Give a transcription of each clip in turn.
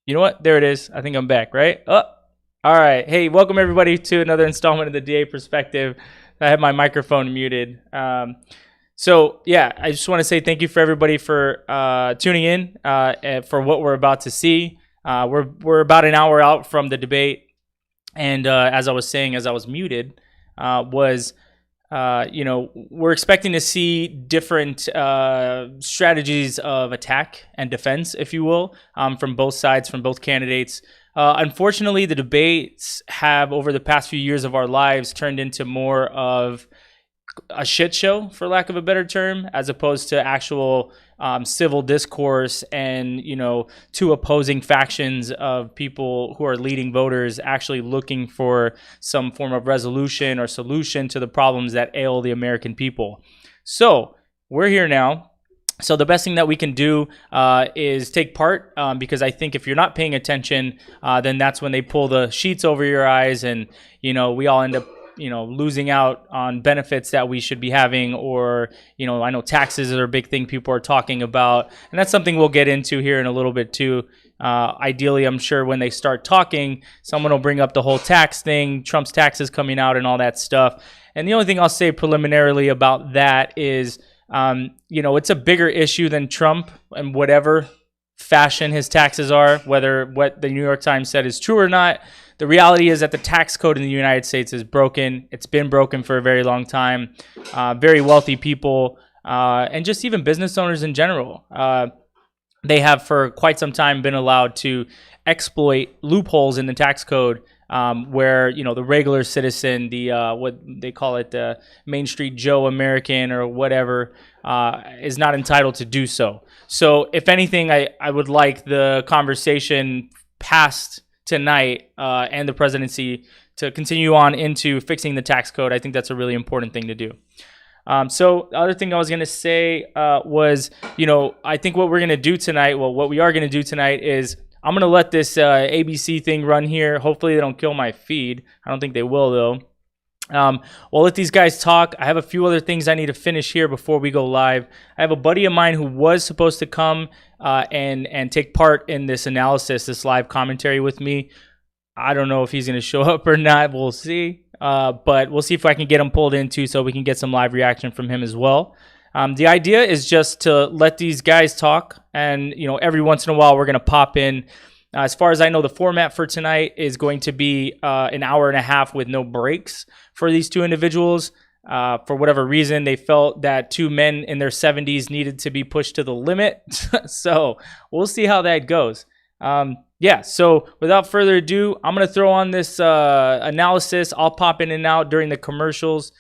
you know what? There it is. I think I'm back, right? Oh, all right. Hey, welcome everybody to another installment of the DA Perspective. I have my microphone muted. So yeah, I just want to say thank you for everybody for tuning in and for what we're about to see. We're about an hour out from the debate, and as I was saying, as I was muted, was we're expecting to see different strategies of attack and defense, if you will, from both sides, from both candidates. Unfortunately, the debates have, over the past few years of our lives, turned into more of a shit show, for lack of a better term, as opposed to actual civil discourse and, two opposing factions of people who are leading voters actually looking for some form of resolution or solution to the problems that ail the American people. So we're here now. So the best thing that we can do is take part, because I think if you're not paying attention, then that's when they pull the sheets over your eyes, and we all end up losing out on benefits that we should be having, or I know taxes are a big thing people are talking about, and that's something we'll get into here in a little bit too. Ideally, I'm sure when they start talking, someone will bring up the whole tax thing, Trump's taxes coming out and all that stuff. And the only thing I'll say preliminarily about that is it's a bigger issue than Trump and whatever fashion his taxes are, whether what the New York Times said is true or not. The reality is that the tax code in the United States is broken. It's been broken for a very long time. Very wealthy people and just even business owners in general, they have for quite some time been allowed to exploit loopholes in the tax code, where the regular citizen, the what they call it, the Main Street Joe American or whatever, is not entitled to do so. So if anything, I would like the conversation past tonight and the presidency to continue on into fixing the tax code. I think that's a really important thing to do. So the other thing I was going to say was, I think what we're going to do tonight, what we are going to do tonight is I'm going to let this ABC thing run here. Hopefully they don't kill my feed. I don't think they will, though. We'll let these guys talk. I have a few other things I need to finish here before we go live. I have a buddy of mine who was supposed to come and take part in this analysis, this live commentary with me. I don't know if he's going to show up or not. We'll see. But we'll see if I can get him pulled in too, so we can get some live reaction from him as well. The idea is just to let these guys talk, and every once in a while we're going to pop in. As far as I know, the format for tonight is going to be an hour and a half with no breaks for these two individuals. For whatever reason, they felt that two men in their 70s needed to be pushed to the limit. So we'll see how that goes. So without further ado, I'm going to throw on this analysis. I'll pop in and out during the commercials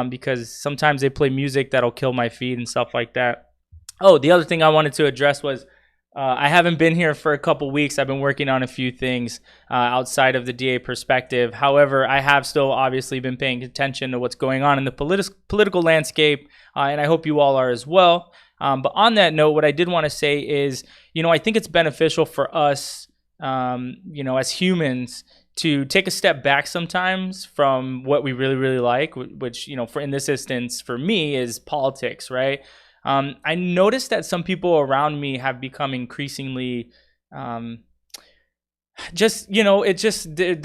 because sometimes they play music that'll kill my feed and stuff like that. Oh, the other thing I wanted to address was I haven't been here for a couple weeks. I've been working on a few things outside of the DA perspective. However, I have still obviously been paying attention to what's going on in the political landscape, and I hope you all are as well. But on that note, what I did want to say is, I think it's beneficial for us, as humans, to take a step back sometimes from what we really, really like, which, for in this instance, for me, is politics, right? I noticed that some people around me have become increasingly they're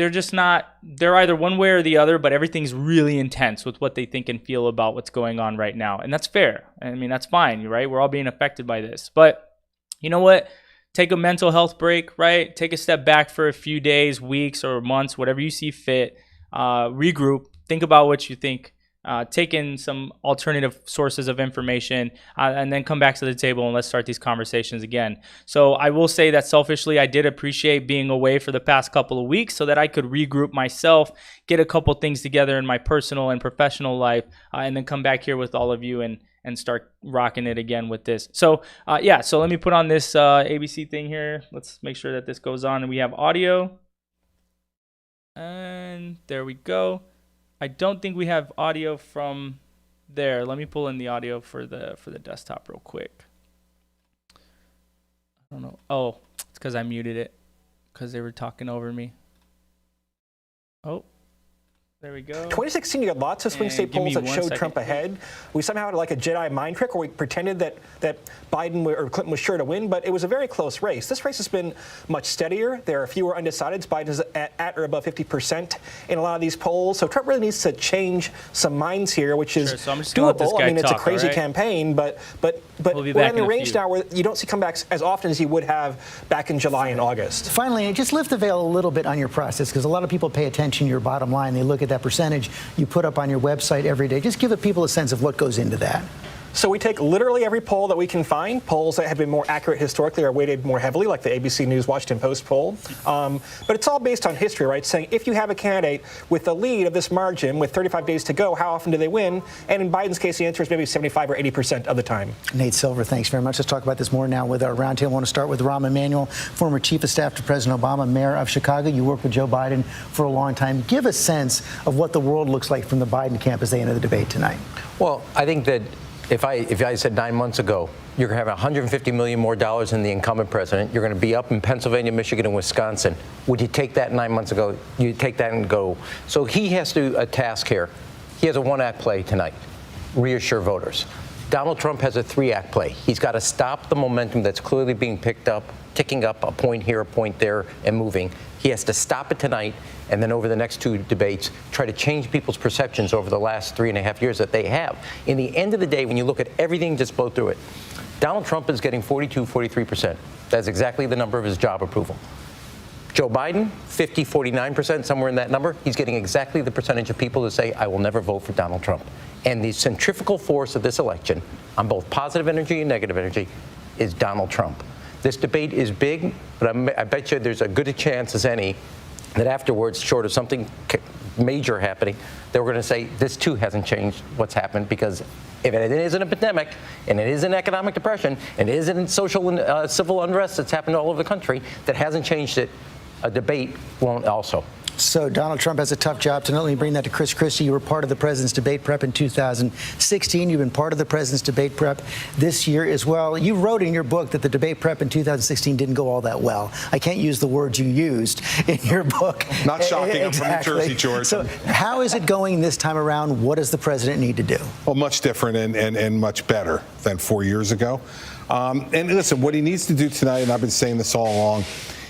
just not, they're either one way or the other, but everything's really intense with what they think and feel about what's going on right now. And that's fair. I mean, that's fine, right? We're all being affected by this. But you know what? Take a mental health break, right? Take a step back for a few days, weeks, or months, whatever you see fit. Regroup. Think about what you think. Take in some alternative sources of information, and then come back to the table and let's start these conversations again. So I will say that selfishly, I did appreciate being away for the past couple of weeks so that I could regroup myself, get a couple things together in my personal and professional life, and then come back here with all of you and start rocking it again with this. So so let me put on this ABC thing here. Let's make sure that this goes on and we have audio. And there we go. I don't think we have audio from there. Let me pull in the audio for the desktop real quick. I don't know. Oh, it's because I muted it because they were talking over me. Oh, There we go. 2016, you had lots of swing state polls that showed Trump ahead. We somehow had like a Jedi mind trick where we pretended that Biden or Clinton was sure to win, but it was a very close race. This race has been much steadier. There are fewer undecideds. Biden is at or above 50% in a lot of these polls. So Trump really needs to change some minds here, which is doable. I mean, it's a crazy campaign, but we're in a range now where you don't see comebacks as often as you would have back in July and August. Finally, just lift the veil a little bit on your process, because a lot of people pay attention to your bottom line. They look at that percentage you put up on your website every day. Just give the people a sense of what goes into that. So we take literally every poll that we can find. Polls that have been more accurate historically are weighted more heavily, like the ABC News Washington Post poll. But it's all based on history, right? Saying if you have a candidate with the lead of this margin with 35 days to go, how often do they win? And in Biden's case, the answer is maybe 75 or 80% of the time. Nate Silver, thanks very much. Let's talk about this more now with our roundtable. I want to start with Rahm Emanuel, former chief of staff to President Obama, mayor of Chicago. You worked with Joe Biden for a long time. Give a sense of what the world looks like from the Biden camp as they enter the debate tonight. Well, I think that if I said 9 months ago, you're going to have $150 million more than the incumbent president, you're going to be up in Pennsylvania, Michigan, and Wisconsin, would you take that 9 months ago? You take that and go. So he has a task here. He has a one-act play tonight. Reassure voters. Donald Trump has a three-act play. He's got to stop the momentum that's clearly being picked up, ticking up a point here, a point there, and moving. He has to stop it tonight, and then over the next two debates, try to change people's perceptions over the last 3.5 years that they have. In the end of the day, when you look at everything, just blow through it, Donald Trump is getting 42, 43%. That's exactly the number of his job approval. Joe Biden, 50, 49%, somewhere in that number. He's getting exactly the percentage of people who say, I will never vote for Donald Trump. And the centrifugal force of this election, on both positive energy and negative energy, is Donald Trump. This debate is big, but I bet you there's as good a chance as any that afterwards, short of something major happening, that we're going to say this too hasn't changed what's happened, because if it isn't a pandemic, and it isn't economic depression, and it isn't social and civil unrest that's happened all over the country that hasn't changed it, a debate won't also. So Donald Trump has a tough job tonight. Let me bring that to Chris Christie. You were part of the president's debate prep in 2016. You've been part of the president's debate prep this year as well. You wrote in your book that the debate prep in 2016 didn't go all that well. I can't use the words you used in your book. Not shocking. Exactly. I'm from New Jersey, George. So how is it going this time around? What does the president need to do? Well, much different and much better than 4 years ago. And listen, what he needs to do tonight, and I've been saying this all along,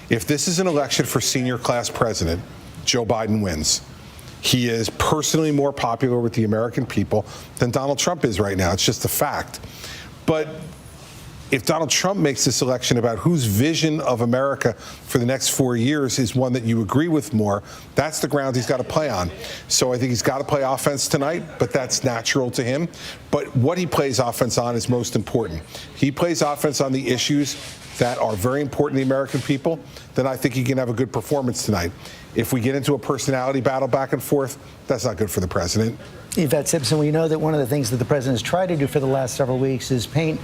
if this is an election for senior class president, Joe Biden wins. He is personally more popular with the American people than Donald Trump is right now. It's just a fact. But if Donald Trump makes this election about whose vision of America for the next 4 years is one that you agree with more, that's the ground he's got to play on. So I think he's got to play offense tonight, but that's natural to him. But what he plays offense on is most important. He plays offense on the issues that are very important to the American people, then I think he can have a good performance tonight. If we get into a personality battle back and forth, that's not good for the president. Yvette Simpson, we know that one of the things that the president has tried to do for the last several weeks is paint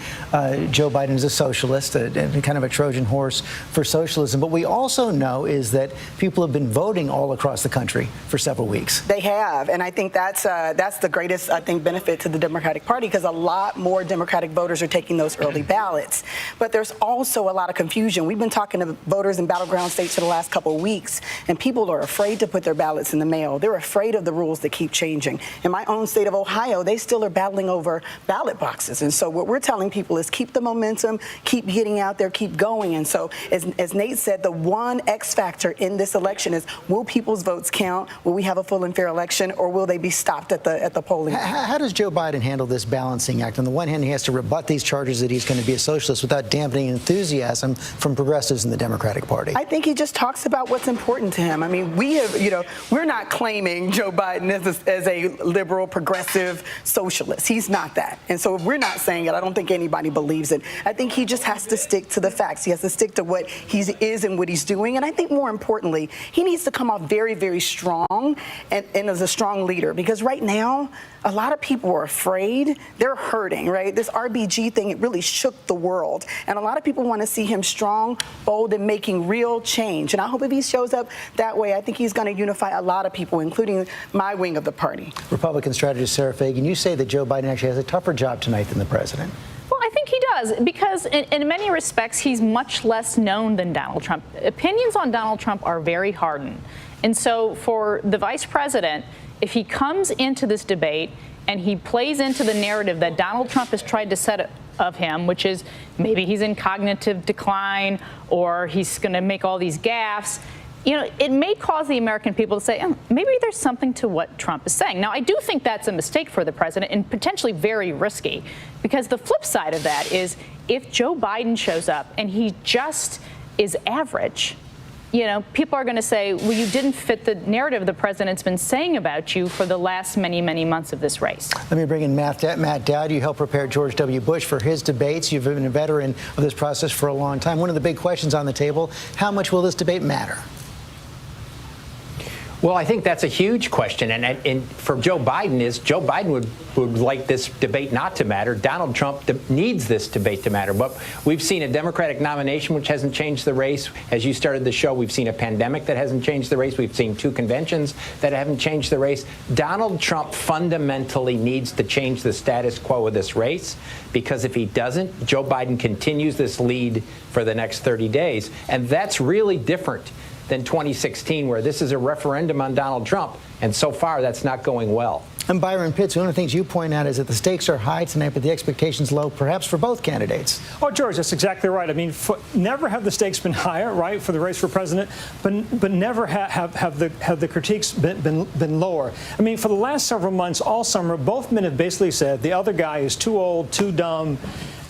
Joe Biden as a socialist, and kind of a Trojan horse for socialism. But we also know is that people have been voting all across the country for several weeks. They have, and I think that's the greatest, I think, benefit to the Democratic Party, because a lot more Democratic voters are taking those early ballots. But there's also a lot of confusion. We've been talking to voters in battleground states for the last couple of weeks, and people are afraid to put their ballots in the mail. They're afraid of the rules that keep changing. In my own state of Ohio, they still are battling over ballot boxes. And so what we're telling people is keep the momentum, keep getting out there, keep going. And so as Nate said, the one X factor in this election is, will people's votes count? Will we have a full and fair election, or will they be stopped at the polling? How does Joe Biden handle this balancing act? On the one hand, he has to rebut these charges that he's going to be a socialist without dampening enthusiasm from progressives in the Democratic Party. I think he just talks about what's important to him. I mean, we're not claiming Joe Biden as a liberal, progressive socialist. He's not that. And so if we're not saying it, I don't think anybody believes it. I think he just has to stick to the facts. He has to stick to what he is and what he's doing. And I think more importantly, he needs to come off very, very strong and as a strong leader, because right now, a lot of people are afraid. They're hurting, right? This RBG thing, it really shook the world. And a lot of people want to see him strong, bold, and making real change. And I hope if he shows up that way, I think he's going to unify a lot of people, including my wing of the party. Republican strategist Sarah Fagan, you say that Joe Biden actually has a tougher job tonight than the president. Well, I think he does, because in many respects, he's much less known than Donald Trump. Opinions on Donald Trump are very hardened. And so for the vice president, if he comes into this debate and he plays into the narrative that Donald Trump has tried to set of him, which is maybe he's in cognitive decline or he's going to make all these gaffes, it may cause the American people to say, oh, maybe there's something to what Trump is saying. Now, I do think that's a mistake for the president and potentially very risky, because the flip side of that is if Joe Biden shows up and he just is average, people are going to say, well, you didn't fit the narrative the president's been saying about you for the last many, many months of this race. Let me bring in Matt Dowd. You helped prepare George W. Bush for his debates. You've been a veteran of this process for a long time. One of the big questions on the table, how much will this debate matter? Well, I think that's a huge question. And for Joe Biden would like this debate not to matter. Donald Trump needs this debate to matter. But we've seen a Democratic nomination which hasn't changed the race. As you started the show, we've seen a pandemic that hasn't changed the race. We've seen 2 conventions that haven't changed the race. Donald Trump fundamentally needs to change the status quo of this race, because if he doesn't, Joe Biden continues this lead for the next 30 days. And that's really different than 2016, where this is a referendum on Donald Trump, and so far that's not going well. And Byron Pitts, one of the things you point out is that the stakes are high tonight, but the expectations low, perhaps for both candidates. Oh, George, that's exactly right. I mean, never have the stakes been higher, right, for the race for president, but never have the critiques been lower. I mean, for the last several months, all summer, both men have basically said the other guy is too old, too dumb,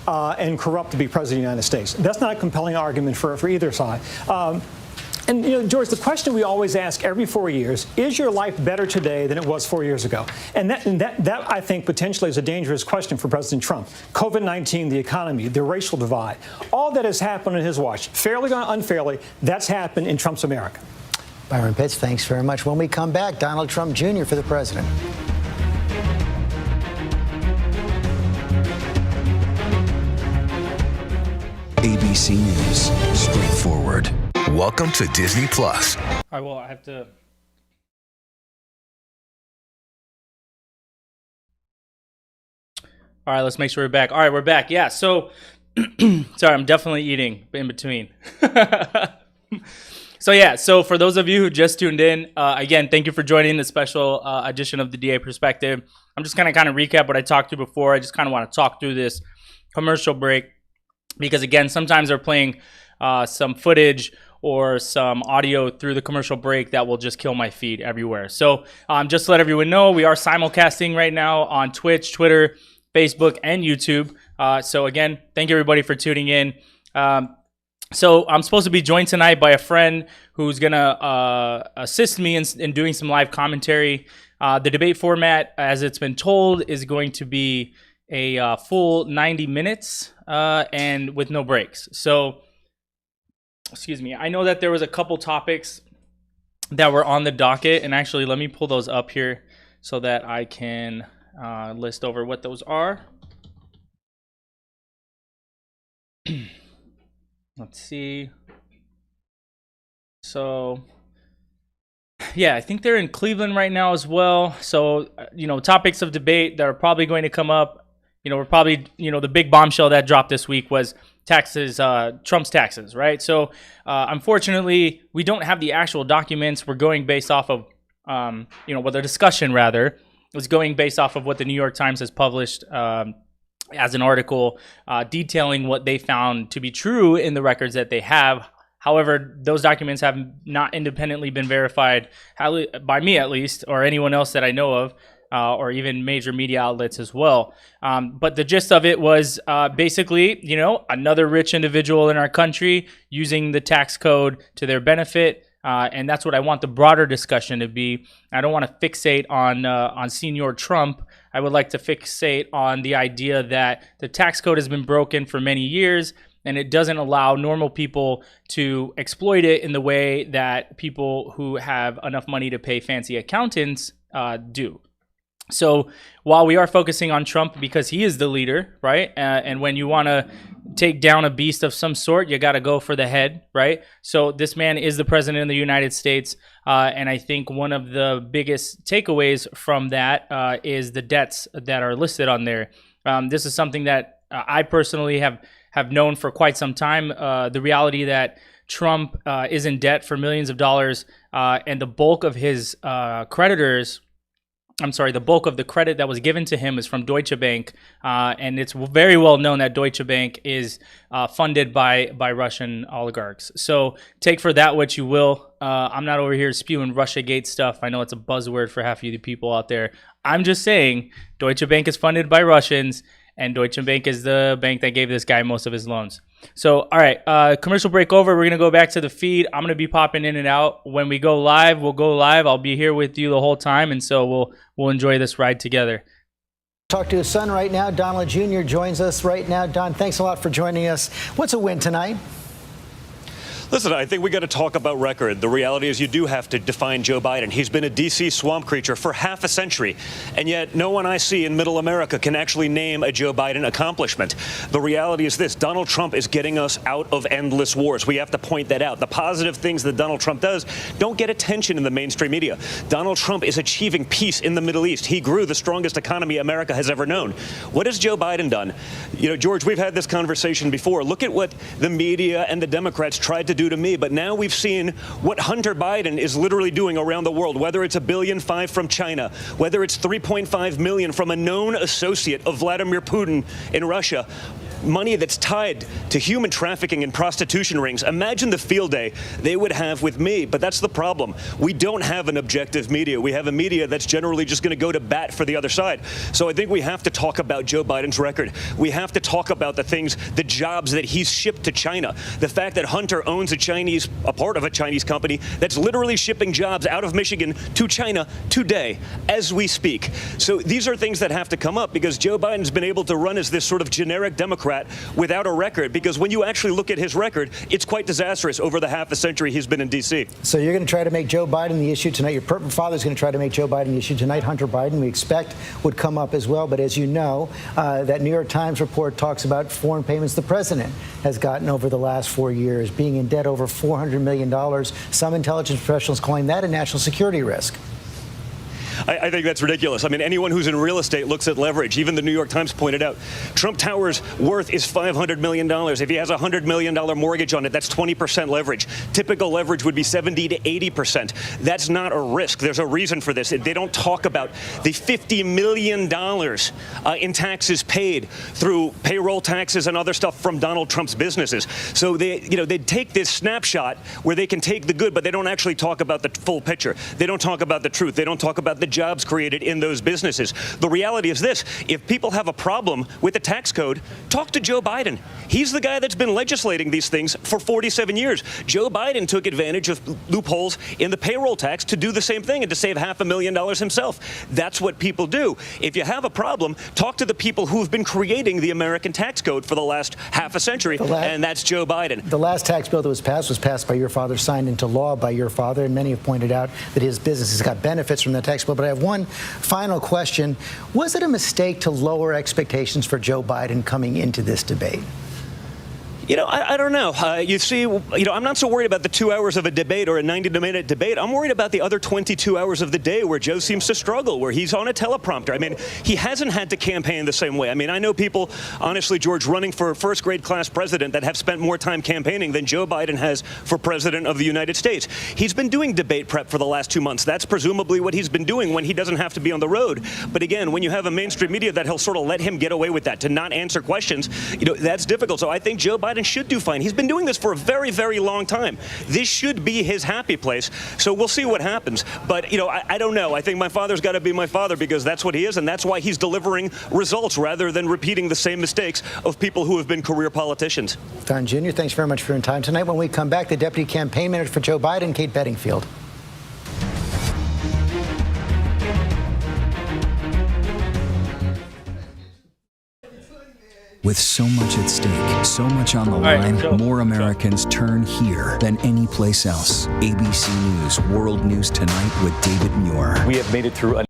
and corrupt to be president of the United States. That's not a compelling argument for either side. And, George, the question we always ask every 4 years, is your life better today than it was 4 years ago? And that I think, potentially is a dangerous question for President Trump. COVID-19, the economy, the racial divide, all that has happened in his watch, fairly or unfairly, that's happened in Trump's America. Byron Pitts, thanks very much. When we come back, Donald Trump Jr. for the president. ABC News, straightforward. Welcome to Disney Plus. I have to. All right, let's make sure we're back. All right, we're back. Yeah, so, sorry, I'm definitely eating in between. So for those of you who just tuned in, again, thank you for joining the special edition of the DA Perspective. I'm just going to kind of recap what I talked to before. I just kind of want to talk through this commercial break because, again, sometimes they're playing some footage or some audio through the commercial break that will just kill my feed everywhere. So just to let everyone know, we are simulcasting right now on Twitch, Twitter, Facebook, and YouTube. So again, thank you everybody for tuning in. So I'm supposed to be joined tonight by a friend who's going to assist me in doing some live commentary. The debate format, as it's been told, is going to be a full 90 minutes and with no breaks. So excuse me, I know that there was a couple topics that were on the docket, and actually let me pull those up here so that I can list over what those are. Let's see. So yeah, I think they're in Cleveland right now as well. So, topics of debate that are probably going to come up. We're probably, the big bombshell that dropped this week was taxes, Trump's taxes, right? So, unfortunately, we don't have the actual documents. We're going based off of, the discussion rather was going based off of what the New York Times has published as an article detailing what they found to be true in the records that they have. However, those documents have not independently been verified by me, at least, or anyone else that I know of. Or even major media outlets as well. But the gist of it was basically, another rich individual in our country using the tax code to their benefit. And that's what I want the broader discussion to be. I don't want to fixate on Senior Trump. I would like to fixate on the idea that the tax code has been broken for many years, and it doesn't allow normal people to exploit it in the way that people who have enough money to pay fancy accountants do. So while we are focusing on Trump because he is the leader, right? And when you want to take down a beast of some sort, you got to go for the head, right? So this man is the president of the United States. And I think one of the biggest takeaways from that is the debts that are listed on there. This is something that I personally have known for quite some time. The reality that Trump is in debt for millions of dollars and the bulk of his creditors I'm sorry, the bulk of the credit that was given to him is from Deutsche Bank, and it's very well known that Deutsche Bank is funded by Russian oligarchs. So take for that what you will. I'm not over here spewing Russiagate stuff. I know it's a buzzword for half of you people out there. I'm just saying Deutsche Bank is funded by Russians, and Deutsche Bank is the bank that gave this guy most of his loans. So, all right, commercial break over. We're going to go back to the feed. I'm going to be popping in and out. When we go live, we'll go live. I'll be here with you the whole time, and so we'll enjoy this ride together. Talk to his son right now. Donald Jr. joins us right now. Don, thanks a lot for joining us. What's a win tonight? Listen, I think we got to talk about record. The reality is you do have to define Joe Biden. He's been a D.C. swamp creature for half a century, and yet no one I see in middle America can actually name a Joe Biden accomplishment. The reality is this: Donald Trump is getting us out of endless wars. We have to point that out. The positive things that Donald Trump does don't get attention in the mainstream media. Donald Trump is achieving peace in the Middle East. He grew the strongest economy America has ever known. What has Joe Biden done? You know, George, we've had this conversation before. Look at what the media and the Democrats tried to do to me, but now we've seen what Hunter Biden is literally doing around the world, whether it's $1.5 billion from China, whether it's $3.5 million from a known associate of Vladimir Putin in Russia. Money that's tied to human trafficking and prostitution rings. Imagine the field day they would have with me, but that's the problem. We don't have an objective media. We have a media that's generally just going to go to bat for the other side. So I think we have to talk about Joe Biden's record. We have to talk about the things, the jobs that he's shipped to China. The fact that Hunter owns a part of a Chinese company that's literally shipping jobs out of Michigan to China today as we speak. So these are things that have to come up because Joe Biden's been able to run as this sort of generic Democrat without a record, because when you actually look at his record, it's quite disastrous over the half a century he's been in D.C. So you're going to try to make Joe Biden the issue tonight. Your father's going to try to make Joe Biden the issue tonight. Hunter Biden, we expect, would come up as well. But as you know, that New York Times report talks about foreign payments the president has gotten over the last 4 years, being in debt over $400 million. Some intelligence professionals calling that a national security risk. I think that's ridiculous. I mean, anyone who's in real estate looks at leverage. Even the New York Times pointed out Trump Tower's worth is $500 million. If he has a $100 million mortgage on it, that's 20% leverage. Typical leverage would be 70 to 80%. That's not a risk. There's a reason for this. They don't talk about the $50 million in taxes paid through payroll taxes and other stuff from Donald Trump's businesses. So they take this snapshot where they can take the good, but they don't actually talk about the full picture. They don't talk about the truth. They don't talk about the jobs created in those businesses. The reality is this: if people have a problem with the tax code, talk to Joe Biden. He's the guy that's been legislating these things for 47 years. Joe Biden took advantage of loopholes in the payroll tax to do the same thing and to save $500,000 himself. That's what people do. If you have a problem, talk to the people who've been creating the American tax code for the last half a century, and that's Joe Biden. The last tax bill that was passed by your father, signed into law by your father, and many have pointed out that his business has got benefits from that tax bill. But I have one final question. Was it a mistake to lower expectations for Joe Biden coming into this debate? You know, I don't know. You see, I'm not so worried about the 2 hours of a debate or a 90-minute debate. I'm worried about the other 22 hours of the day where Joe seems to struggle, where he's on a teleprompter. I mean, he hasn't had to campaign the same way. I mean, I know people, honestly, George, running for first-grade class president that have spent more time campaigning than Joe Biden has for president of the United States. He's been doing debate prep for the last 2 months. That's presumably what he's been doing when he doesn't have to be on the road. But again, when you have a mainstream media that he'll sort of let him get away with that, to not answer questions, that's difficult. So I think Joe Biden should do fine. He's been doing this for a very, very long time. This should be his happy place. So we'll see what happens. But, I don't know. I think my father's got to be my father because that's what he is, and that's why he's delivering results rather than repeating the same mistakes of people who have been career politicians. Don Jr., thanks very much for your time tonight. When we come back, the deputy campaign manager for Joe Biden, Kate Bedingfield. With so much at stake, so much on the line, more Americans turn here than any place else. ABC News World News Tonight with David Muir. We have made it through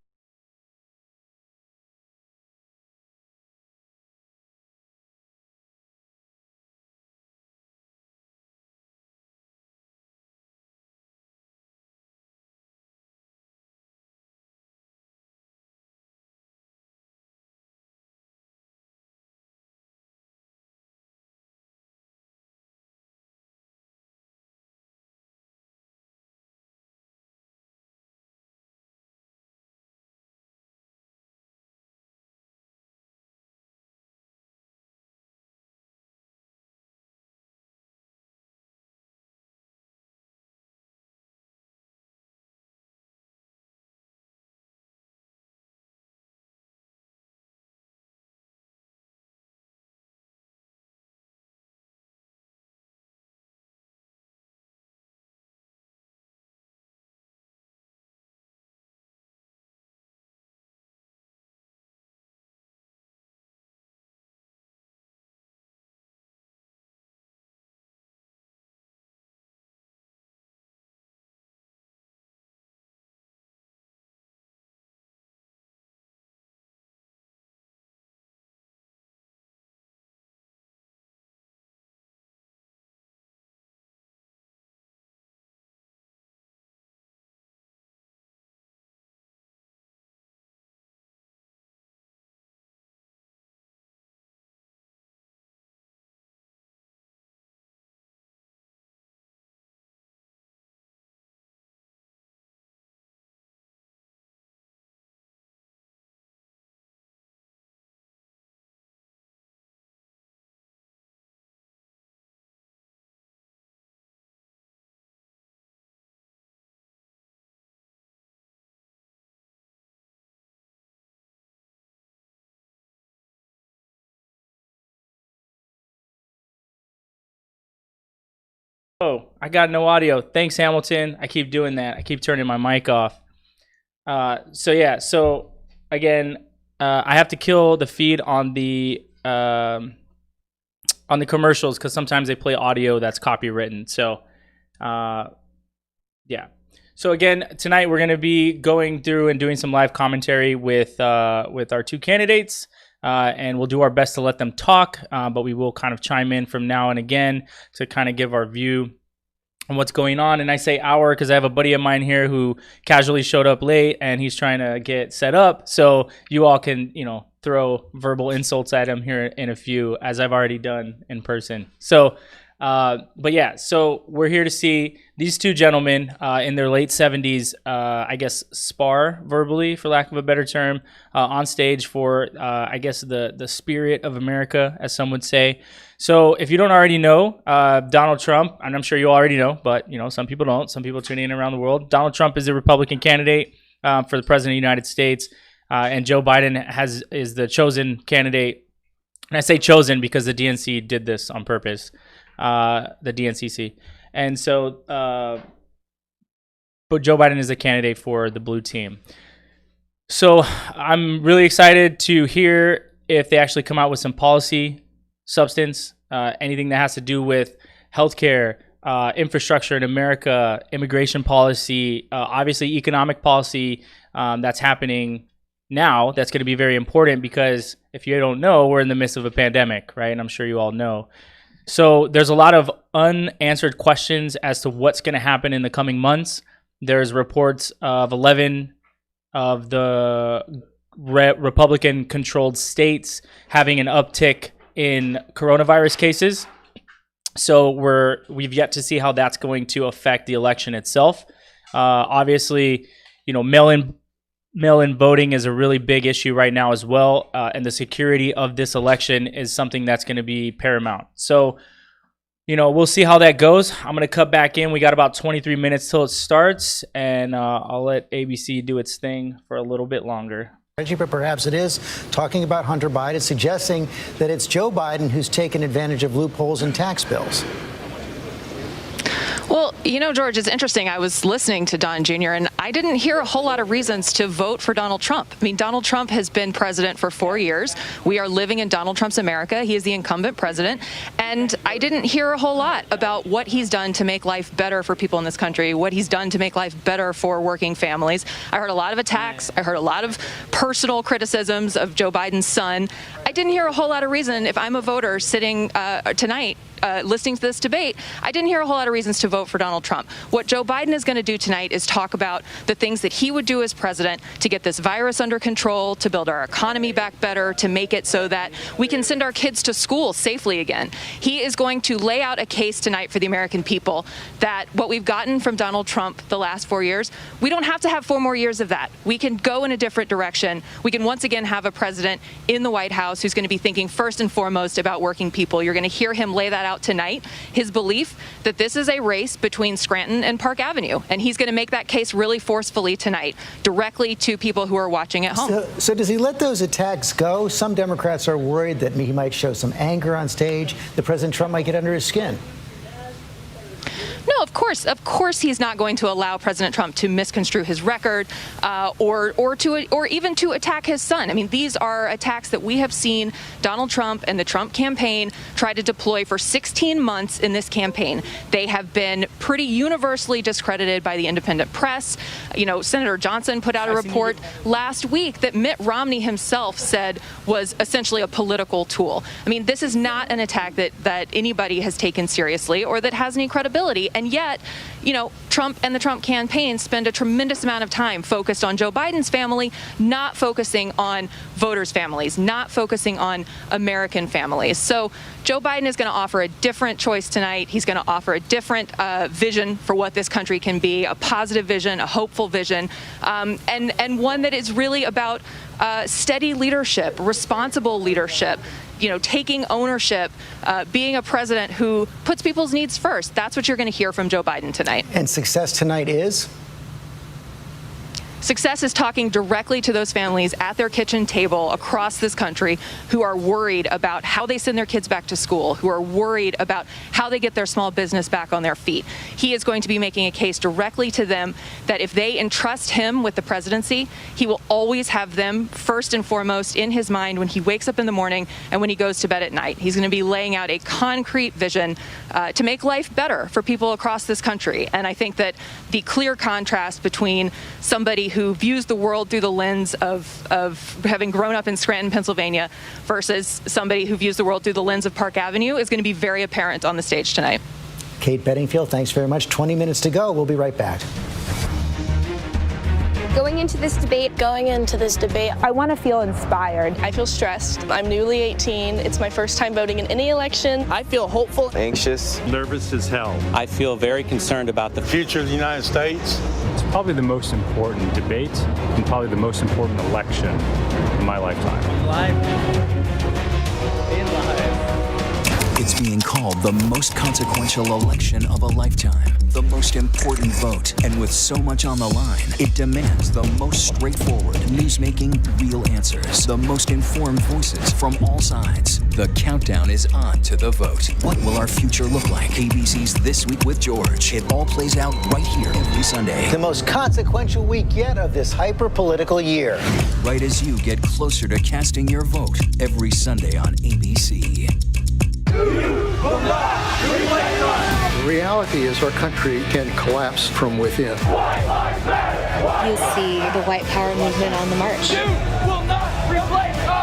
Oh, I got no audio. Thanks, Hamilton. I keep doing that. I keep turning my mic off. So again, I have to kill the feed on the commercials because sometimes they play audio that's copywritten. So, yeah. So again, tonight we're going to be going through and doing some live commentary with our two candidates, and we'll do our best to let them talk, but we will kind of chime in from now and again to kind of give our view on what's going on. And I say our because I have a buddy of mine here who casually showed up late and he's trying to get set up. So you all can, throw verbal insults at him here in a few, as I've already done in person. So, but yeah, so we're here to see these two gentlemen in their late 70s, I guess, spar verbally, for lack of a better term, on stage for, I guess, the spirit of America, as some would say. So if you don't already know, Donald Trump, and I'm sure you already know, but, some people don't. Some people tuning in around the world. Donald Trump is a Republican candidate for the President of the United States, and Joe Biden is the chosen candidate. And I say chosen because the DNC did this on purpose. The DNCC. And so, but Joe Biden is a candidate for the blue team. So I'm really excited to hear if they actually come out with some policy substance, anything that has to do with healthcare, infrastructure in America, immigration policy, obviously economic policy that's happening now. That's going to be very important because if you don't know, we're in the midst of a pandemic, right? And I'm sure you all know. So there's a lot of unanswered questions as to what's going to happen in the coming months. There's reports of 11 of the Republican-controlled states having an uptick in coronavirus cases. So we've yet to see how that's going to affect the election itself. Obviously, mail-in voting is a really big issue right now as well, and the security of this election is something that's going to be paramount. So, we'll see how that goes. I'm going to cut back in. We got about 23 minutes till it starts, and I'll let ABC do its thing for a little bit longer. But perhaps it is talking about Hunter Biden, suggesting that it's Joe Biden who's taken advantage of loopholes in tax bills. Well, George, it's interesting. I was listening to Don Jr., and I didn't hear a whole lot of reasons to vote for Donald Trump. I mean, Donald Trump has been president for 4 years. We are living in Donald Trump's America. He is the incumbent president. And I didn't hear a whole lot about what he's done to make life better for people in this country, what he's done to make life better for working families. I heard a lot of attacks. I heard a lot of personal criticisms of Joe Biden's son. I didn't hear a whole lot of reason, if I'm a voter sitting tonight, listening to this debate, I didn't hear a whole lot of reasons to vote for Donald Trump. What Joe Biden is going to do tonight is talk about the things that he would do as president to get this virus under control, to build our economy back better, to make it so that we can send our kids to school safely again. He is going to lay out a case tonight for the American people that what we've gotten from Donald Trump the last 4 years, we don't have to have 4 more years of that. We can go in a different direction. We can once again have a president in the White House who's going to be thinking first and foremost about working people. You're going to hear him lay that out tonight, his belief that this is a race between Scranton and Park Avenue, and he's going to make that case really forcefully tonight, directly to people who are watching at home. So does he let those attacks go? Some Democrats are worried that he might show some anger on stage, that President Trump might get under his skin. No, of course, he's not going to allow President Trump to misconstrue his record, or even to attack his son. I mean, these are attacks that we have seen Donald Trump and the Trump campaign try to deploy for 16 months in this campaign. They have been pretty universally discredited by the independent press. Senator Johnson put out a report last week that Mitt Romney himself said was essentially a political tool. I mean, this is not an attack that anybody has taken seriously or that has any credibility. And yet, Trump and the Trump campaign spend a tremendous amount of time focused on Joe Biden's family, not focusing on voters' families, not focusing on American families. So Joe Biden is going to offer a different choice tonight. He's going to offer a different vision for what this country can be, a positive vision, a hopeful vision, and one that is really about steady leadership, responsible leadership, taking ownership, being a president who puts people's needs first. That's what you're going to hear from Joe Biden tonight. And success tonight is? Success is talking directly to those families at their kitchen table across this country who are worried about how they send their kids back to school, who are worried about how they get their small business back on their feet. He is going to be making a case directly to them that if they entrust him with the presidency, he will always have them first and foremost in his mind when he wakes up in the morning and when he goes to bed at night. He's going to be laying out a concrete vision to make life better for people across this country. And I think that the clear contrast between somebody who views the world through the lens of having grown up in Scranton, Pennsylvania, versus somebody who views the world through the lens of Park Avenue is going to be very apparent on the stage tonight. Kate Bedingfield, thanks very much. 20 minutes to go. We'll be right back. Going into this debate, I want to feel inspired. I feel stressed. I'm newly 18. It's my first time voting in any election. I feel hopeful, anxious, nervous as hell. I feel very concerned about the future of the United States. It's probably the most important debate and probably the most important election in my lifetime. Live. It's being called the most consequential election of a lifetime, the most important vote. And with so much on the line, it demands the most straightforward, news-making, real answers, the most informed voices from all sides. The countdown is on to the vote. What will our future look like? ABC's This Week with George. It all plays out right here every Sunday. The most consequential week yet of this hyper-political year. Right as you get closer to casting your vote every Sunday on ABC. The reality is our country can collapse from within. You see the white power movement on the march.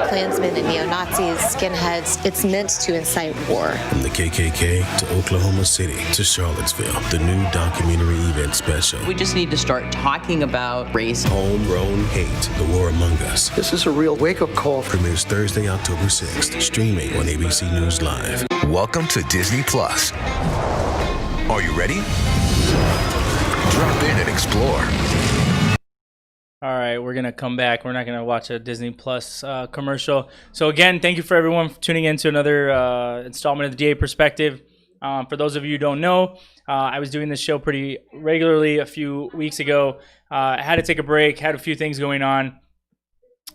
Klansmen and neo-Nazis, skinheads, it's meant to incite war. From the KKK to Oklahoma City to Charlottesville, the new documentary event special. We just need to start talking about race. Homegrown Hate, the War Among Us. This is a real wake-up call. Premieres Thursday, October 6th, streaming on ABC News Live. Welcome to Disney Plus. Are you ready? Drop in and explore. All right, we're going to come back. We're not going to watch a Disney Plus commercial. So again, thank you for everyone for tuning in to another installment of the DA Perspective. For those of you who don't know, I was doing this show pretty regularly a few weeks ago. I had to take a break, had a few things going on.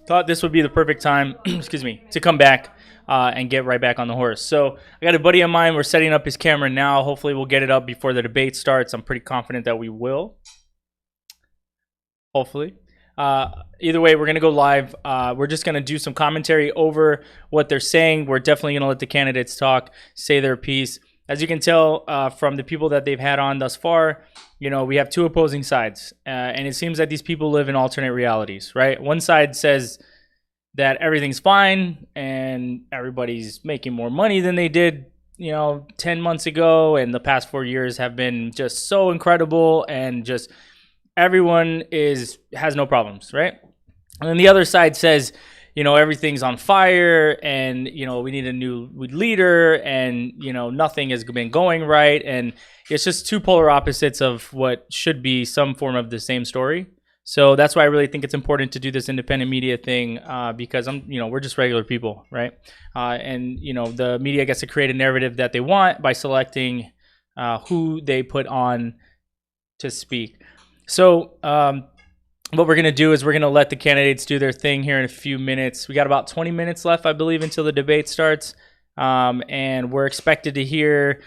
Thought this would be the perfect time, excuse me, to come back and get right back on the horse. So I got a buddy of mine. We're setting up his camera now. Hopefully we'll get it up before the debate starts. I'm pretty confident that we will. Hopefully. Either way, we're going to go live. We're just going to do some commentary over what they're saying. We're definitely going to let the candidates talk, say their piece. As you can tell from the people that they've had on thus far, you know, we have two opposing sides. And it seems that these people live in alternate realities, right? One side says that everything's fine and everybody's making more money than they did, 10 months ago. And the past 4 years have been just so incredible and just everyone has no problems, right? And then the other side says, everything's on fire and, we need a new leader and, nothing has been going right. And it's just two polar opposites of what should be some form of the same story. So that's why I really think it's important to do this independent media thing because we're just regular people, right? And, the media gets to create a narrative that they want by selecting who they put on to speak. So what we're going to do is we're going to let the candidates do their thing here in a few minutes. We got about 20 minutes left, I believe, until the debate starts. And we're expected to hear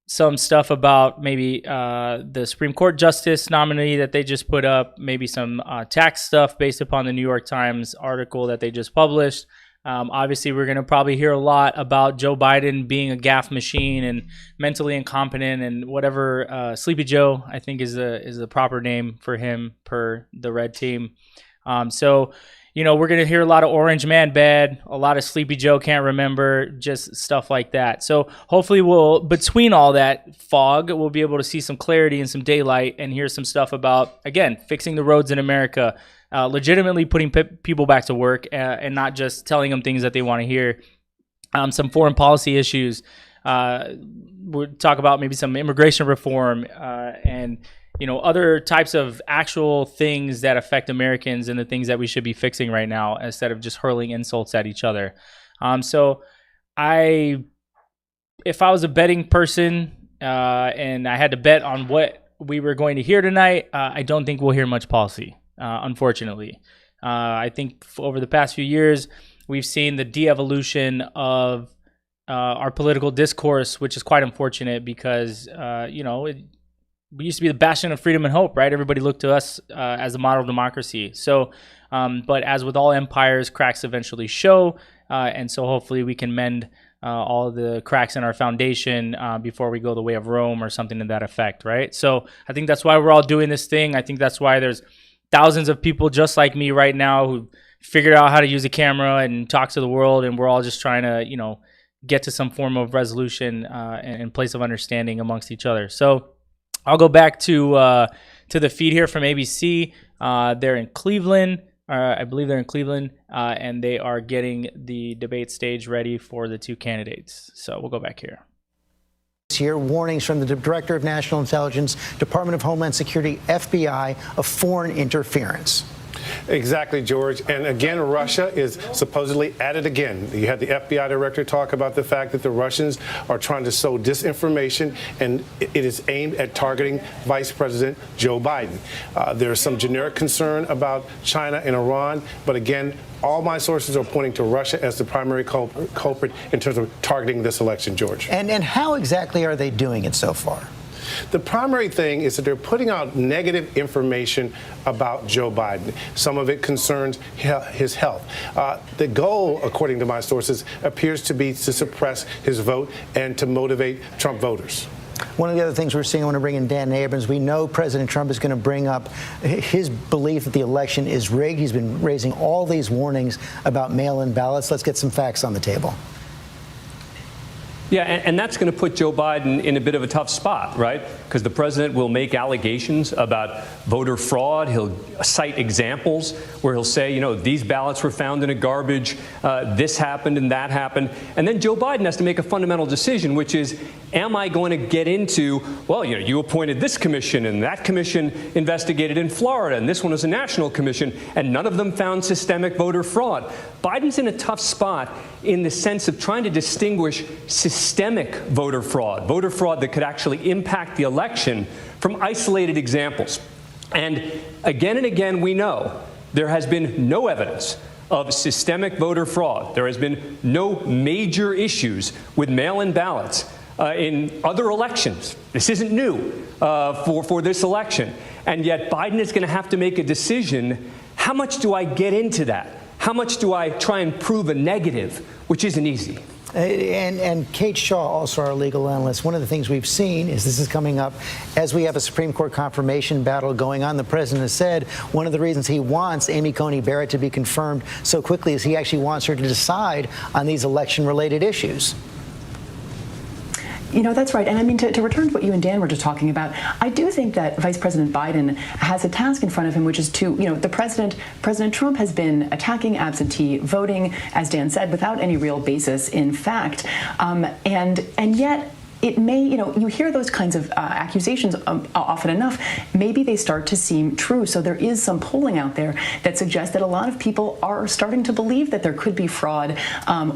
some stuff about maybe the Supreme Court justice nominee that they just put up, maybe some tax stuff based upon the New York Times article that they just published. Obviously, we're going to probably hear a lot about Joe Biden being a gaffe machine and mentally incompetent and whatever. Sleepy Joe, I think, is the proper name for him per the red team. So, we're going to hear a lot of Orange Man bad, a lot of Sleepy Joe can't remember, just stuff like that. So hopefully between all that fog, we'll be able to see some clarity and some daylight and hear some stuff about, again, fixing the roads in America, legitimately putting people back to work and not just telling them things that they want to hear. Some foreign policy issues. We'll talk about maybe some immigration reform and other types of actual things that affect Americans and the things that we should be fixing right now instead of just hurling insults at each other. So if I was a betting person and I had to bet on what we were going to hear tonight, I don't think we'll hear much policy. unfortunately. I think over the past few years, we've seen the de-evolution of our political discourse, which is quite unfortunate because, we used to be the bastion of freedom and hope, right? Everybody looked to us as a model of democracy. So, but as with all empires, cracks eventually show. And so hopefully we can mend all the cracks in our foundation before we go the way of Rome or something to that effect, right? So I think that's why we're all doing this thing. I think that's why there's thousands of people just like me right now who figured out how to use a camera and talk to the world, and we're all just trying to, get to some form of resolution and place of understanding amongst each other. So I'll go back to the feed here from ABC. They're in Cleveland. I believe they're in Cleveland, and they are getting the debate stage ready for the two candidates. So we'll go back here. Here, warnings from the Director of National Intelligence, Department of Homeland Security, FBI, of foreign interference. Exactly, George. And again, Russia is supposedly at it again. You had the FBI director talk about the fact that the Russians are trying to sow disinformation, and it is aimed at targeting Vice President Joe Biden. There is some generic concern about China and Iran, but again, all my sources are pointing to Russia as the primary culprit in terms of targeting this election, George. And how exactly are they doing it so far? The primary thing is that they're putting out negative information about Joe Biden. Some of it concerns his health. The goal, according to my sources, appears to be to suppress his vote and to motivate Trump voters. One of the other things we're seeing, I want to bring in Dan Abrams. We know President Trump is going to bring up his belief that the election is rigged. He's been raising all these warnings about mail-in ballots. Let's get some facts on the table. Yeah, and that's going to put Joe Biden in a bit of a tough spot, right? Because the president will make allegations about voter fraud. He'll cite examples where he'll say, these ballots were found in a garbage, this happened and that happened. And then Joe Biden has to make a fundamental decision, which is, am I going to get into, well, you appointed this commission and that commission investigated in Florida and this one was a national commission and none of them found systemic voter fraud. Biden's in a tough spot in the sense of trying to distinguish systemic voter fraud that could actually impact the election, from isolated examples. And again, we know there has been no evidence of systemic voter fraud. There has been no major issues with mail-in ballots in other elections. This isn't new for this election. And yet Biden is going to have to make a decision. How much do I get into that? How much do I try and prove a negative, which isn't easy? And Kate Shaw, also our legal analyst, one of the things we've seen is this is coming up as we have a Supreme Court confirmation battle going on. The president has said one of the reasons he wants Amy Coney Barrett to be confirmed so quickly is he actually wants her to decide on these election-related issues. That's right. And I mean, to return to what you and Dan were just talking about, I do think that Vice President Biden has a task in front of him, which is to, President Trump has been attacking absentee voting, as Dan said, without any real basis in fact. And yet, it may, you hear those kinds of accusations often enough, maybe they start to seem true. So there is some polling out there that suggests that a lot of people are starting to believe that there could be fraud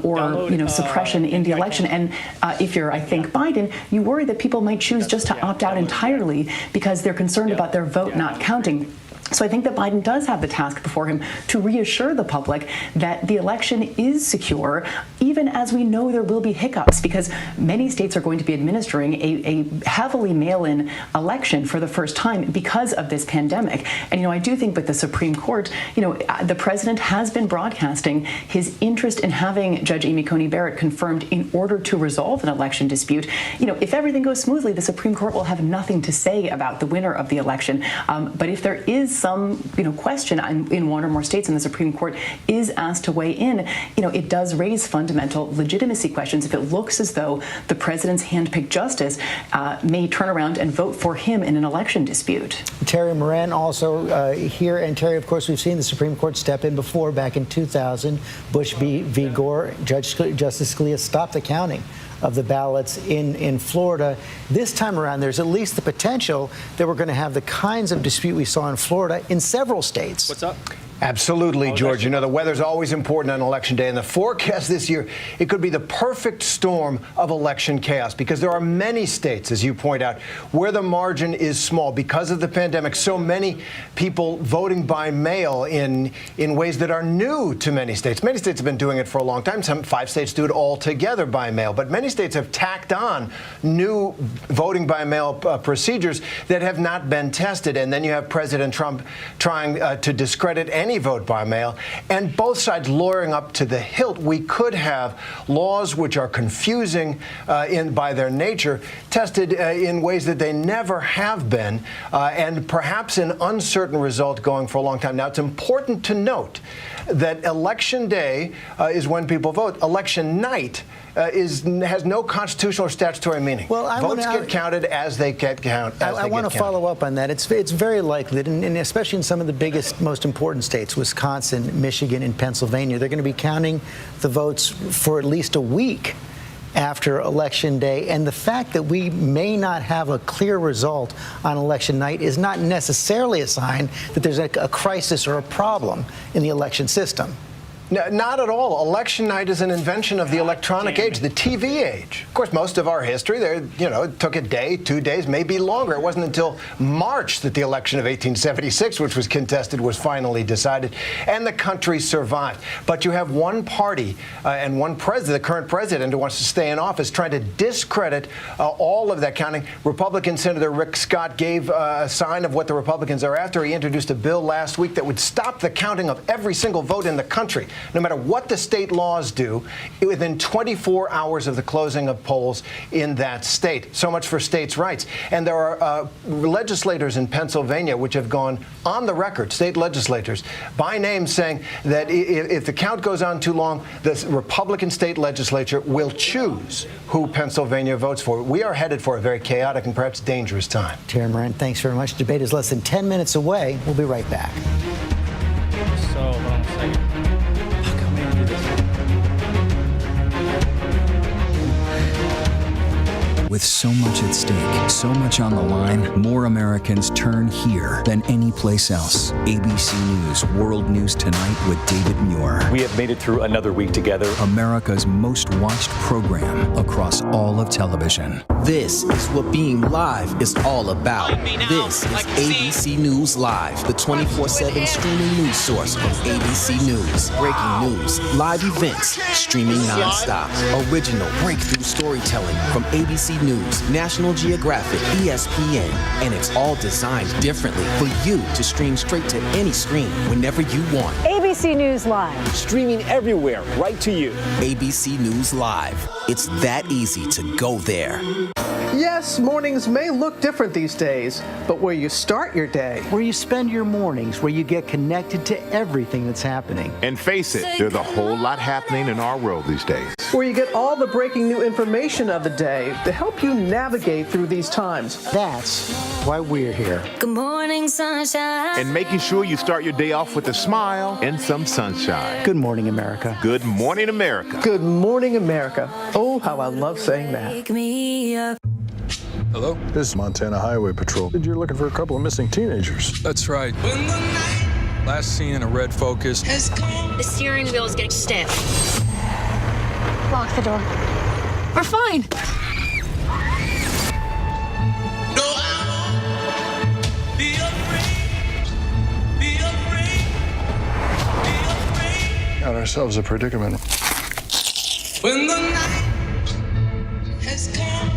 or suppression in the election. And if you're, I think, Biden, you worry that people might choose just to opt out entirely because they're concerned about their vote not counting. So I think that Biden does have the task before him to reassure the public that the election is secure, even as we know there will be hiccups, because many states are going to be administering a heavily mail-in election for the first time because of this pandemic. And, I do think with the Supreme Court, the president has been broadcasting his interest in having Judge Amy Coney Barrett confirmed in order to resolve an election dispute. If everything goes smoothly, the Supreme Court will have nothing to say about the winner of the election. But if there is some question in one or more states and the Supreme Court is asked to weigh in, it does raise fundamental legitimacy questions if it looks as though the president's handpicked justice may turn around and vote for him in an election dispute. Terry Moran also here. And Terry, of course, we've seen the Supreme Court step in before. Back in 2000, Bush v. Gore, Justice Scalia stopped the counting of the ballots in Florida. This time around, there's at least the potential that we're going to have the kinds of dispute we saw in Florida in several states. What's up? Absolutely, George. You know, the weather's always important on Election Day, and the forecast this year, it could be the perfect storm of election chaos because there are many states, as you point out, where the margin is small. Because of the pandemic, so many people voting by mail in ways that are new to many states. Many states have been doing it for a long time. 5 states do it all together by mail, but many states have tacked on new voting by mail procedures that have not been tested. And then you have President Trump trying to discredit any vote by mail, and both sides lawyering up to the hilt. We could have laws which are confusing by their nature tested in ways that they never have been, and perhaps an uncertain result going for a long time. Now, it's important to note that Election Day is when people vote. Election night has no constitutional or statutory meaning. Well, votes get counted as they get counted. I want to follow up on that. It's very likely that, and especially in some of the biggest, most important states, Wisconsin, Michigan, and Pennsylvania, they're going to be counting the votes for at least a week after Election Day. And the fact that we may not have a clear result on election night is not necessarily a sign that there's a crisis or a problem in the election system. No, not at all. Election night is an invention of the electronic age, the TV age. Of course, most of our history, it took a day, 2 days, maybe longer. It wasn't until March that the election of 1876, which was contested, was finally decided, and the country survived. But you have one party and one president, the current president, who wants to stay in office, trying to discredit all of that counting. Republican Senator Rick Scott gave a sign of what the Republicans are after. He introduced a bill last week that would stop the counting of every single vote in the country. No matter what the state laws do, within 24 hours of the closing of polls in that state. So much for states' rights. And there are legislators in Pennsylvania which have gone on the record, state legislators, by name, saying that if the count goes on too long, the Republican state legislature will choose who Pennsylvania votes for. We are headed for a very chaotic and perhaps dangerous time. Tara Moran, thanks very much. Debate is less than 10 minutes away. We'll be right back. So, hold on a second. With so much at stake, so much on the line, more Americans turn here than any place else. ABC News World News Tonight with David Muir. We have made it through another week together. America's most watched program across all of television. This is what being live is all about. This is ABC News Live, the 24/7 streaming news source of ABC News. Breaking news, live events, streaming nonstop. Original breakthrough storytelling from ABC News, National Geographic, ESPN, and it's all designed differently for you to stream straight to any screen whenever you want. ABC News Live. Streaming everywhere, right to you. ABC News Live. It's that easy to go there. Yes, mornings may look different these days, but where you start your day, where you spend your mornings, where you get connected to everything that's happening. And face it, there's a whole lot happening in our world these days. Where you get all the breaking new information of the day to help you navigate through these times. That's why we're here. Good morning, sunshine. And making sure you start your day off with a smile and some sunshine. Good morning, America. Good morning, America. Good morning, America. Oh, how I love saying that. Wake me up. Hello? This is Montana Highway Patrol. You're looking for a couple of missing teenagers. That's right. Last seen in a red Focus. The steering wheel is getting stiff. Lock the door. We're fine. Got ourselves a predicament. When the night has come.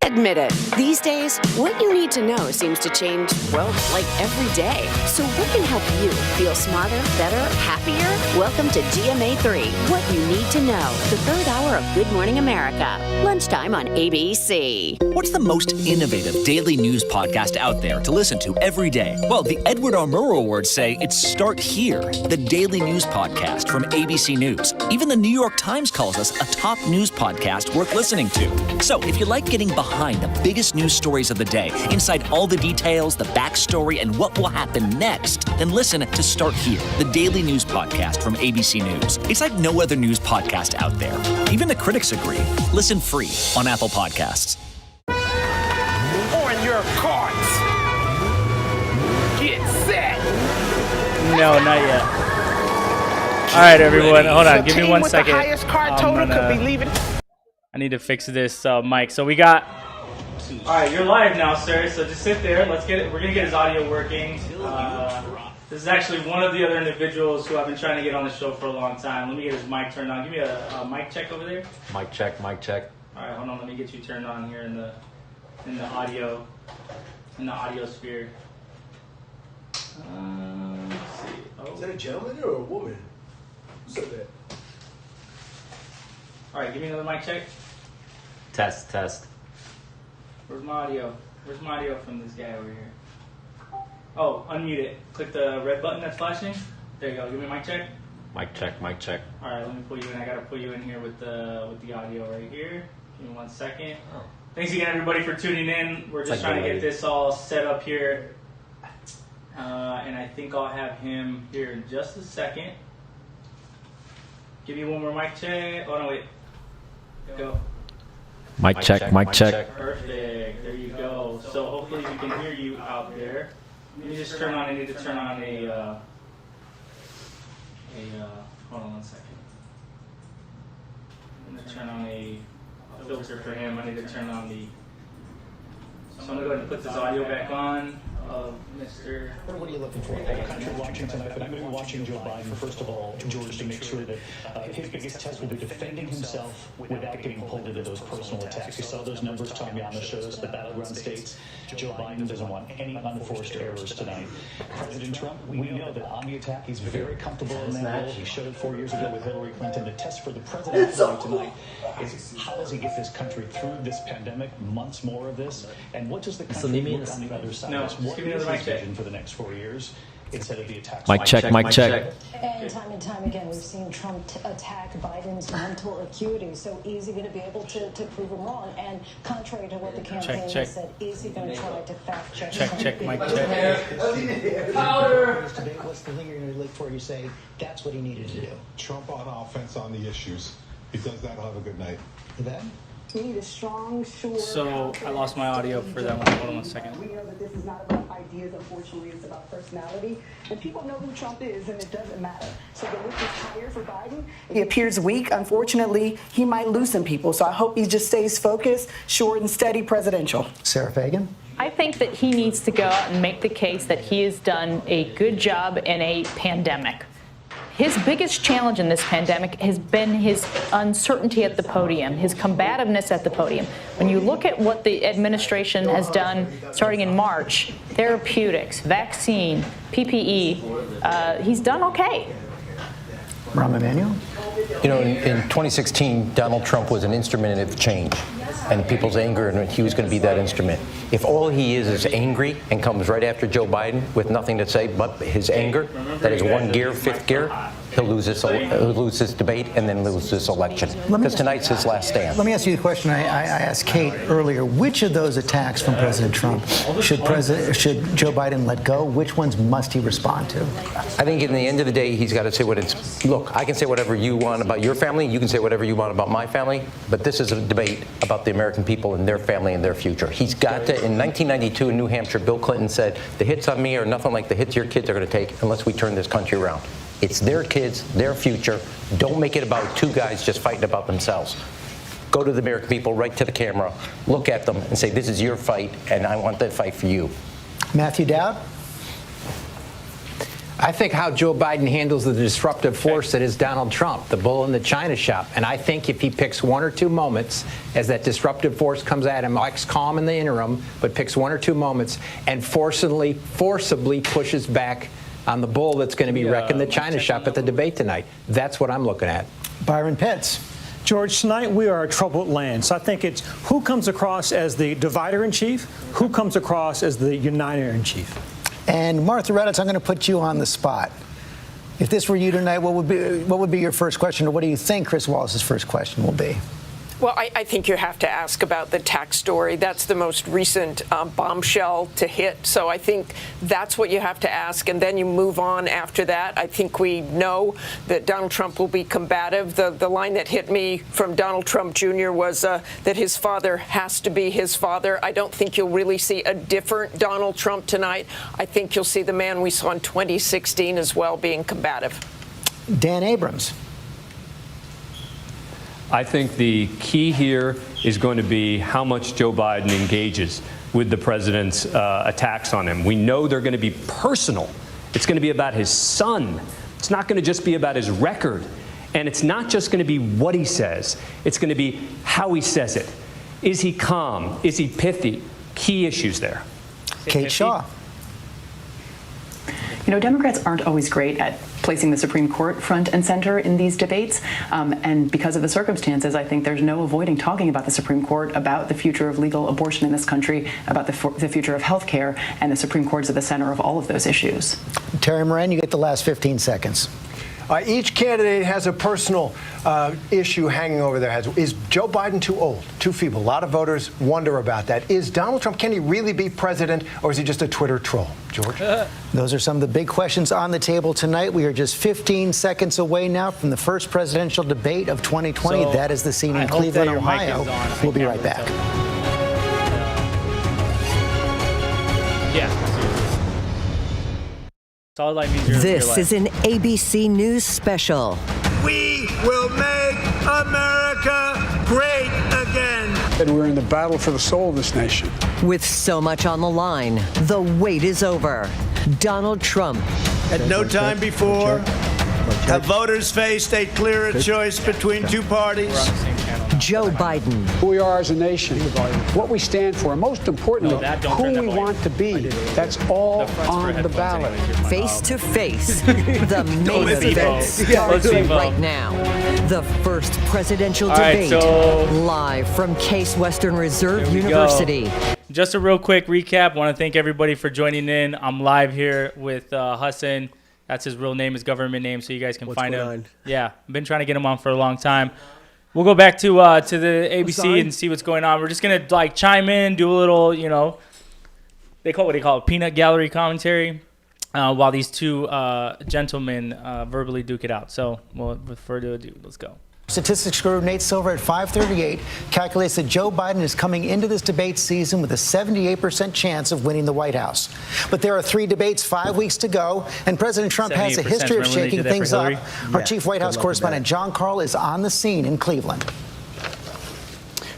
Admit it. These days, what you need to know seems to change, well, like every day. So what can help you feel smarter, better, happier? Welcome to GMA3, What You Need to Know, the third hour of Good Morning America. Lunchtime on ABC. What's the most innovative daily news podcast out there to listen to every day? Well, the Edward R. Murrow Awards say it's Start Here, the daily news podcast from ABC News. Even the New York Times calls us a top news podcast worth listening to. So if you like getting behind the biggest news stories of the day, inside all the details, the backstory, and what will happen next, then listen to Start Here, the daily news podcast from ABC News. It's like no other news podcast out there. Even the critics agree. Listen free on Apple Podcasts. On your carts. Get set. No, not yet. right, everyone. Hold on. Give me 1 second. The highest card total could be leaving. I need to fix this mic. So we got. All right, you're live now, sir. So just sit there. Let's get it. We're gonna get his audio working. This is actually one of the other individuals who I've been trying to get on the show for a long time. Let me get his mic turned on. Give me a mic check over there. Mic check, mic check. All right, hold on. Let me get you turned on here in the audio sphere. Let's see. Oh. Is that a gentleman or a woman? Who said that? All right, give me another mic check. Test. Where's my audio? Where's my audio from this guy over here? Oh, unmute it. Click the red button that's flashing. There you go. Give me a mic check. Mic check, mic check. All right, let me pull you in. I gotta pull you in here with the audio right here. Give me 1 second. Oh. Thanks again, everybody, for tuning in. We're just trying to get this all set up here, and I think I'll have him here in just a second. Give me one more mic check. Oh no, wait. Go. Mic check, mic check. Perfect. There you go. So hopefully we can hear you out there. Let me just turn on. I need to turn on a. Hold on 1 second. I'm gonna turn on a filter for him. I need to turn on the. So I'm gonna go ahead and put this audio back on of Mr. What are you looking for? The country watching tonight, but I'm going to be watching Joe Biden, first of all, George, to make sure that his biggest test will be defending himself without getting pulled into those personal attacks. You saw those numbers, Tatiana shows the battleground states. Joe Biden doesn't want any unforced errors tonight. President Trump, we know that on the attack, he's very comfortable in that role. He showed it 4 years ago with Hillary Clinton. The test for the president tonight is how does he get this country through this pandemic, months more of this, and what does the country look on the other side? No, What is his vision for the next 4 years instead of the attacks? Mic check, mic check. And time again, we've seen Trump attack Biden's mental acuity. So is he going to be able to prove him wrong? And contrary to what the campaign said, is he going to try to fact check? Check, mic check. Powder. What's the thing you're going to look for? You say that's what he needed to do. Trump on offense on the issues. He does that, he'll have a good night. Then? We need a strong, sure. So I lost my audio for that one. Hold on 1 second. We know that this is not about ideas. Unfortunately, it's about personality. And people know who Trump is, and it doesn't matter. So the lift is higher for Biden. He appears weak. Unfortunately, he might lose some people. So I hope he just stays focused, short and steady, presidential. Sarah Fagan? I think that he needs to go out and make the case that he has done a good job in a pandemic. His biggest challenge in this pandemic has been his uncertainty at the podium, his combativeness at the podium. When you look at what the administration has done starting in March, therapeutics, vaccine, PPE, he's done okay. Rahm Emanuel? You know, in 2016, Donald Trump was an instrument of change and people's anger, and he was going to be that instrument. If all he is angry and comes right after Joe Biden with nothing to say but his anger, that is one gear, fifth gear, he'll lose this debate and then lose this election. Because tonight's his last stand. Let me ask you the question I asked Kate earlier. Which of those attacks from President Trump should Joe Biden let go? Which ones must he respond to? I think in the end of the day, he's got to say what it's. Look, I can say whatever you want about your family. You can say whatever you want about my family. But this is a debate about the American people and their family and their future. He's got to. In 1992 in New Hampshire, Bill Clinton said, the hits on me are nothing like the hits your kids are going to take unless we turn this country around. It's their kids, their future. Don't make it about two guys just fighting about themselves. Go to the American people, right to the camera, look at them and say, this is your fight, and I want that fight for you. Matthew Dowd? I think how Joe Biden handles the disruptive force that is Donald Trump, the bull in the china shop. And I think if he picks one or two moments as that disruptive force comes at him, acts calm in the interim, but picks one or two moments and forcibly pushes back on the bull that's going to be wrecking the china shop at the debate tonight. That's what I'm looking at. Byron Pitts. George, tonight we are a troubled land. So I think it's who comes across as the divider-in-chief, who comes across as the uniter-in-chief. And Martha Raddatz, I'm going to put you on the spot. If this were you tonight, what would be your first question, or what do you think Chris Wallace's first question will be? Well, I think you have to ask about the tax story. That's the most recent bombshell to hit. So I think that's what you have to ask, and then you move on after that. I think we know that Donald Trump will be combative. The line that hit me from Donald Trump Jr. was that his father has to be his father. I don't think you'll really see a different Donald Trump tonight. I think you'll see the man we saw in 2016 as well being combative. Dan Abrams. I think the key here is going to be how much Joe Biden engages with the president's attacks on him. We know they're going to be personal. It's going to be about his son. It's not going to just be about his record. And it's not just going to be what he says. It's going to be how he says it. Is he calm? Is he pithy? Key issues there. Kate Shaw. You know, Democrats aren't always great at placing the Supreme Court front and center in these debates. And because of the circumstances, I think there's no avoiding talking about the Supreme Court, about the future of legal abortion in this country, about the future of health care, and the Supreme Court is at the center of all of those issues. Terry Moran, you get the last 15 seconds. Each candidate has a personal issue hanging over their heads. Is Joe Biden too old, too feeble? A lot of voters wonder about that. Is Donald Trump, can he really be president, or is he just a Twitter troll? George? Those are some of the big questions on the table tonight. We are just 15 seconds away now from the first presidential debate of 2020. That is the scene in Cleveland, Ohio. We'll be right back. This is an ABC News special. We will make America great again. And we're in the battle for the soul of this nation. With so much on the line, the wait is over. Donald Trump. At no time before have voters faced a clearer choice between two parties. Joe Biden. Who we are as a nation, what we stand for, and most importantly, who we want to be. That's all on the ballot. Face to face. The main event starts right now. The first presidential debate, live from Case Western Reserve University. Just a real quick recap. Want to thank everybody for joining in. I'm live here with Hassan. That's his real name, his government name, so you guys can find him. Yeah, I've been trying to get him on for a long time. We'll go back to the ABC and see what's going on. We're just gonna chime in, do a little, what they call it, peanut gallery commentary, while these two gentlemen verbally duke it out. So, without further ado, let's go. Statistics guru Nate Silver at 538 calculates that Joe Biden is coming into this debate season with a 78% chance of winning the White House. But there are 3 debates, 5 weeks to go, and President Trump has a history of shaking things up. Our chief White House correspondent John Karl is on the scene in Cleveland.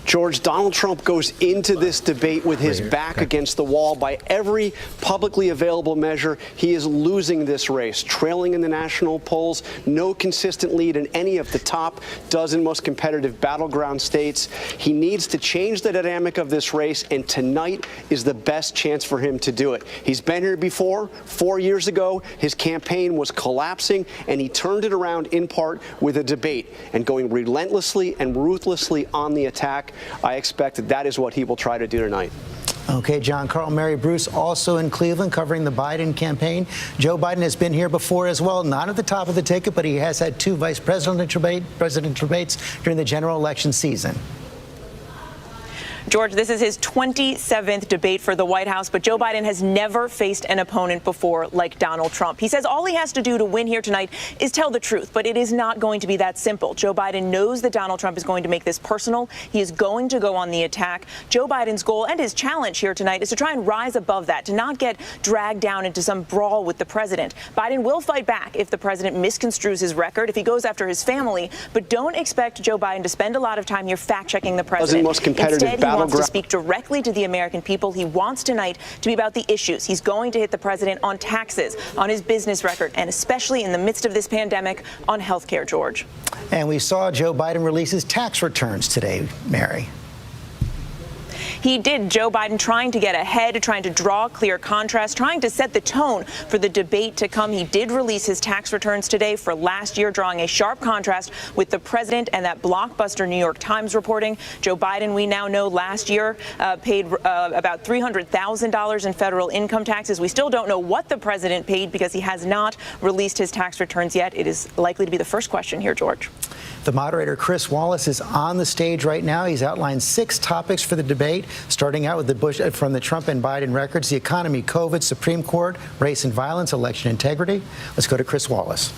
George, Donald Trump goes into this debate with his back against the wall. By every publicly available measure, he is losing this race, trailing in the national polls, no consistent lead in any of the top dozen most competitive battleground states. He needs to change the dynamic of this race, and tonight is the best chance for him to do it. He's been here before. 4 years ago, his campaign was collapsing, and he turned it around in part with a debate and going relentlessly and ruthlessly on the attack. I expect that is what he will try to do tonight. Okay, John Karl. Mary Bruce also in Cleveland covering the Biden campaign. Joe Biden has been here before as well, not at the top of the ticket, but he has had 2 vice presidential debates during the general election season. George, this is his 27th debate for the White House, but Joe Biden has never faced an opponent before like Donald Trump. He says all he has to do to win here tonight is tell the truth, but it is not going to be that simple. Joe Biden knows that Donald Trump is going to make this personal. He is going to go on the attack. Joe Biden's goal and his challenge here tonight is to try and rise above that, to not get dragged down into some brawl with the president. Biden will fight back if the president misconstrues his record, if he goes after his family, but don't expect Joe Biden to spend a lot of time here fact-checking the president. Instead, he wants to speak directly to the American people. He wants tonight to be about the issues. He's going to hit the president on taxes, on his business record, and especially in the midst of this pandemic, on health care, George. And we saw Joe Biden release his tax returns today, Mary. He did. Joe Biden trying to get ahead, trying to draw clear contrast, trying to set the tone for the debate to come. He did release his tax returns today for last year, drawing a sharp contrast with the president and that blockbuster New York Times reporting. Joe Biden, we now know, last year paid about $300,000 in federal income taxes. We still don't know what the president paid because he has not released his tax returns yet. It is likely to be the first question here, George. The moderator, Chris Wallace, is on the stage right now. He's outlined 6 topics for the debate, starting out with from the Trump and Biden records, the economy, COVID, Supreme Court, race and violence, election integrity. Let's go to Chris Wallace.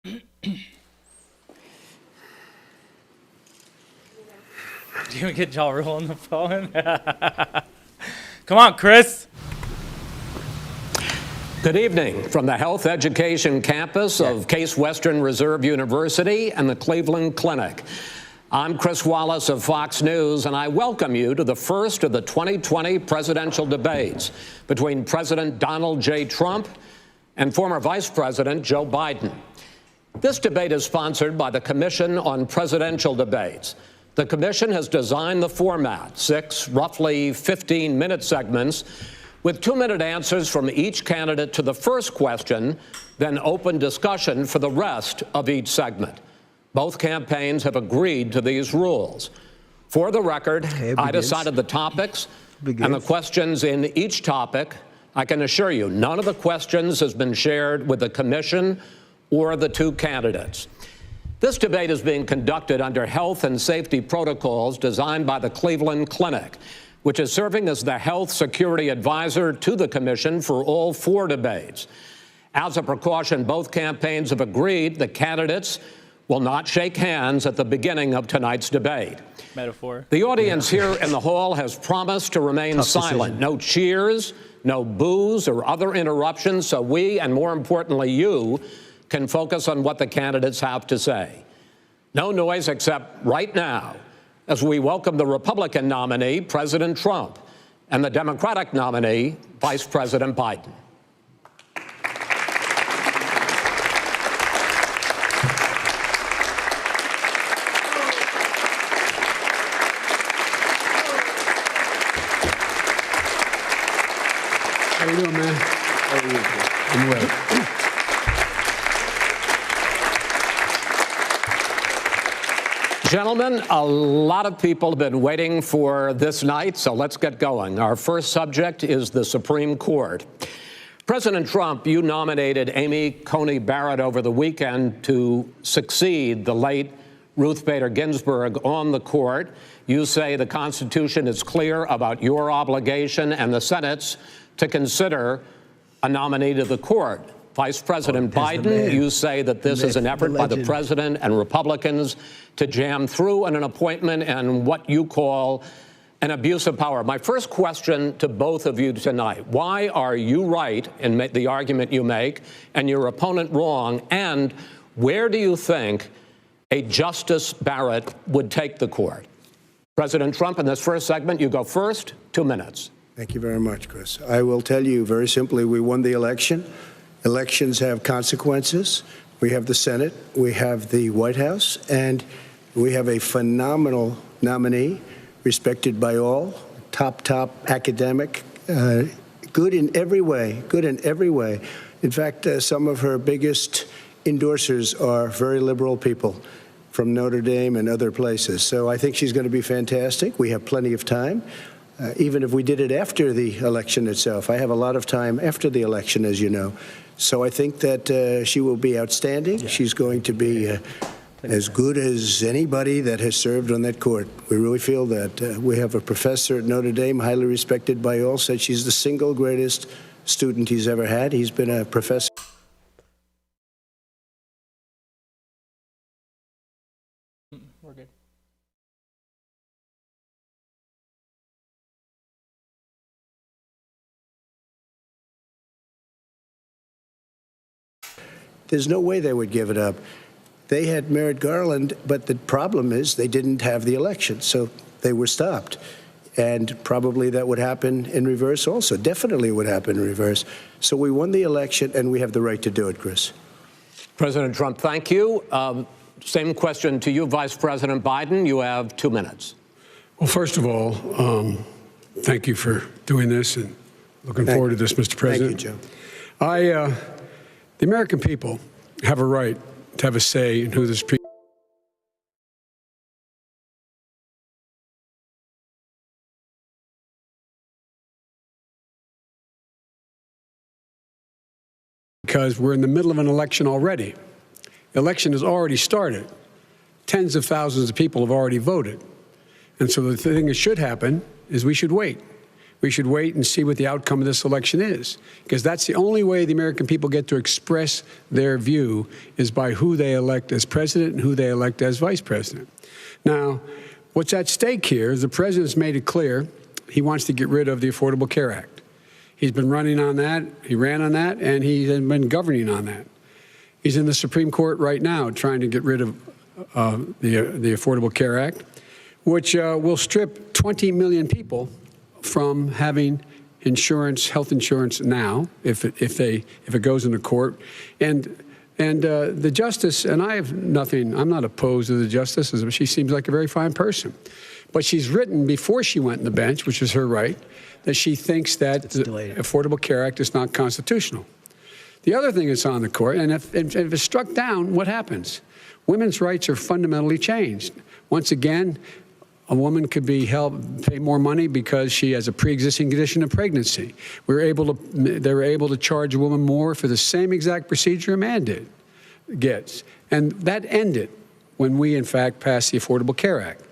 Do you even get Ja Rule on the phone? Come on, Chris. Good evening from the Health Education campus of Case Western Reserve University and the Cleveland Clinic. I'm Chris Wallace of Fox News, and I welcome you to the first of the 2020 presidential debates between President Donald J. Trump and former Vice President Joe Biden. This debate is sponsored by the Commission on Presidential Debates. The commission has designed the format, 6 roughly 15-minute segments, with 2-minute answers from each candidate to the first question, then open discussion for the rest of each segment. Both campaigns have agreed to these rules. For the record, I decided the topics and the questions in each topic. I can assure you, none of the questions has been shared with the commission or the 2 candidates. This debate is being conducted under health and safety protocols designed by the Cleveland Clinic, which is serving as the health security advisor to the commission for all 4 debates. As a precaution, both campaigns have agreed the candidates will not shake hands at the beginning of tonight's debate. Metaphor. The audience here in the hall has promised to remain silent. No cheers, no boos or other interruptions, so we, and more importantly you, can focus on what the candidates have to say. No noise except right now, as we welcome the Republican nominee, President Trump, and the Democratic nominee, Vice President Biden. How you doing, man? How are you? I'm well. Gentlemen, a lot of people have been waiting for this night, so let's get going. Our first subject is the Supreme Court. President Trump, you nominated Amy Coney Barrett over the weekend to succeed the late Ruth Bader Ginsburg on the court. You say the Constitution is clear about your obligation and the Senate's to consider a nominee to the court. Vice President Biden, you say that this is an effort by the president and Republicans to jam through an appointment and what you call an abuse of power. My first question to both of you tonight, why are you right in the argument you make and your opponent wrong? And where do you think a Justice Barrett would take the court? President Trump, in this first segment, you go first, 2 minutes. Thank you very much, Chris. I will tell you very simply, we won the election. Elections have consequences. We have the Senate, we have the White House, and we have a phenomenal nominee, respected by all, top academic, good in every way, In fact, some of her biggest endorsers are very liberal people from Notre Dame and other places. So I think she's going to be fantastic. We have plenty of time. Even if we did it after the election itself. I have a lot of time after the election, as you know. So I think that she will be outstanding. Yeah. She's going to be as good as anybody that has served on that court. We really feel that. We have a professor at Notre Dame, highly respected by all, said she's the single greatest student he's ever had. He's been a professor. We're good. There's no way they would give it up. They had Merrick Garland, but the problem is they didn't have the election, so they were stopped. And probably that would happen in reverse also. Definitely would happen in reverse. So we won the election, and we have the right to do it, Chris. President Trump, thank you. Same question to you, Vice President Biden. You have 2 minutes. Well, first of all, thank you for doing this and looking forward to this, Mr. President. Thank you, Joe. The American people have a right to have a say in who this people. Because we're in the middle of an election already. The election has already started. Tens of thousands of people have already voted. And so the thing that should happen is we should wait. We should wait and see what the outcome of this election is, because that's the only way the American people get to express their view is by who they elect as president and who they elect as vice president. Now, what's at stake here is the president's made it clear he wants to get rid of the Affordable Care Act. He's been running on that. He ran on that, and he's been governing on that. He's in the Supreme Court right now trying to get rid of the Affordable Care Act, which will strip 20 million people from having insurance, health insurance now, if it goes into court. And the justice, and I have nothing, I'm not opposed to the justice. She seems like a very fine person. But she's written before she went on the bench, which is her right, that she thinks that the Affordable Care Act is not constitutional. The other thing that's on the court, and if it's struck down, what happens? Women's rights are fundamentally changed. Once again, a woman could be pay more money because she has a pre-existing condition of pregnancy. They were able to charge a woman more for the same exact procedure a man gets. And that ended when we, in fact, passed the Affordable Care Act.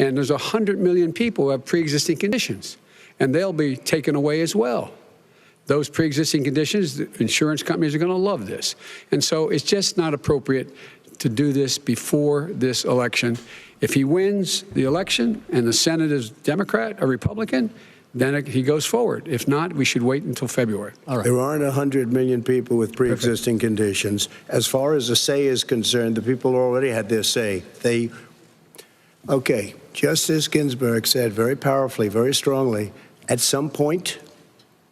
And there's 100 million people who have pre-existing conditions, and they'll be taken away as well. Those pre-existing conditions, the insurance companies are going to love this. And so it's just not appropriate to do this before this election. If he wins the election and the Senate is Democrat or Republican, then he goes forward. If not, we should wait until February. All right. There aren't 100 million people with pre-existing conditions. As far as the say is concerned, the people already had their say. Okay, Justice Ginsburg said very powerfully, very strongly, at some point,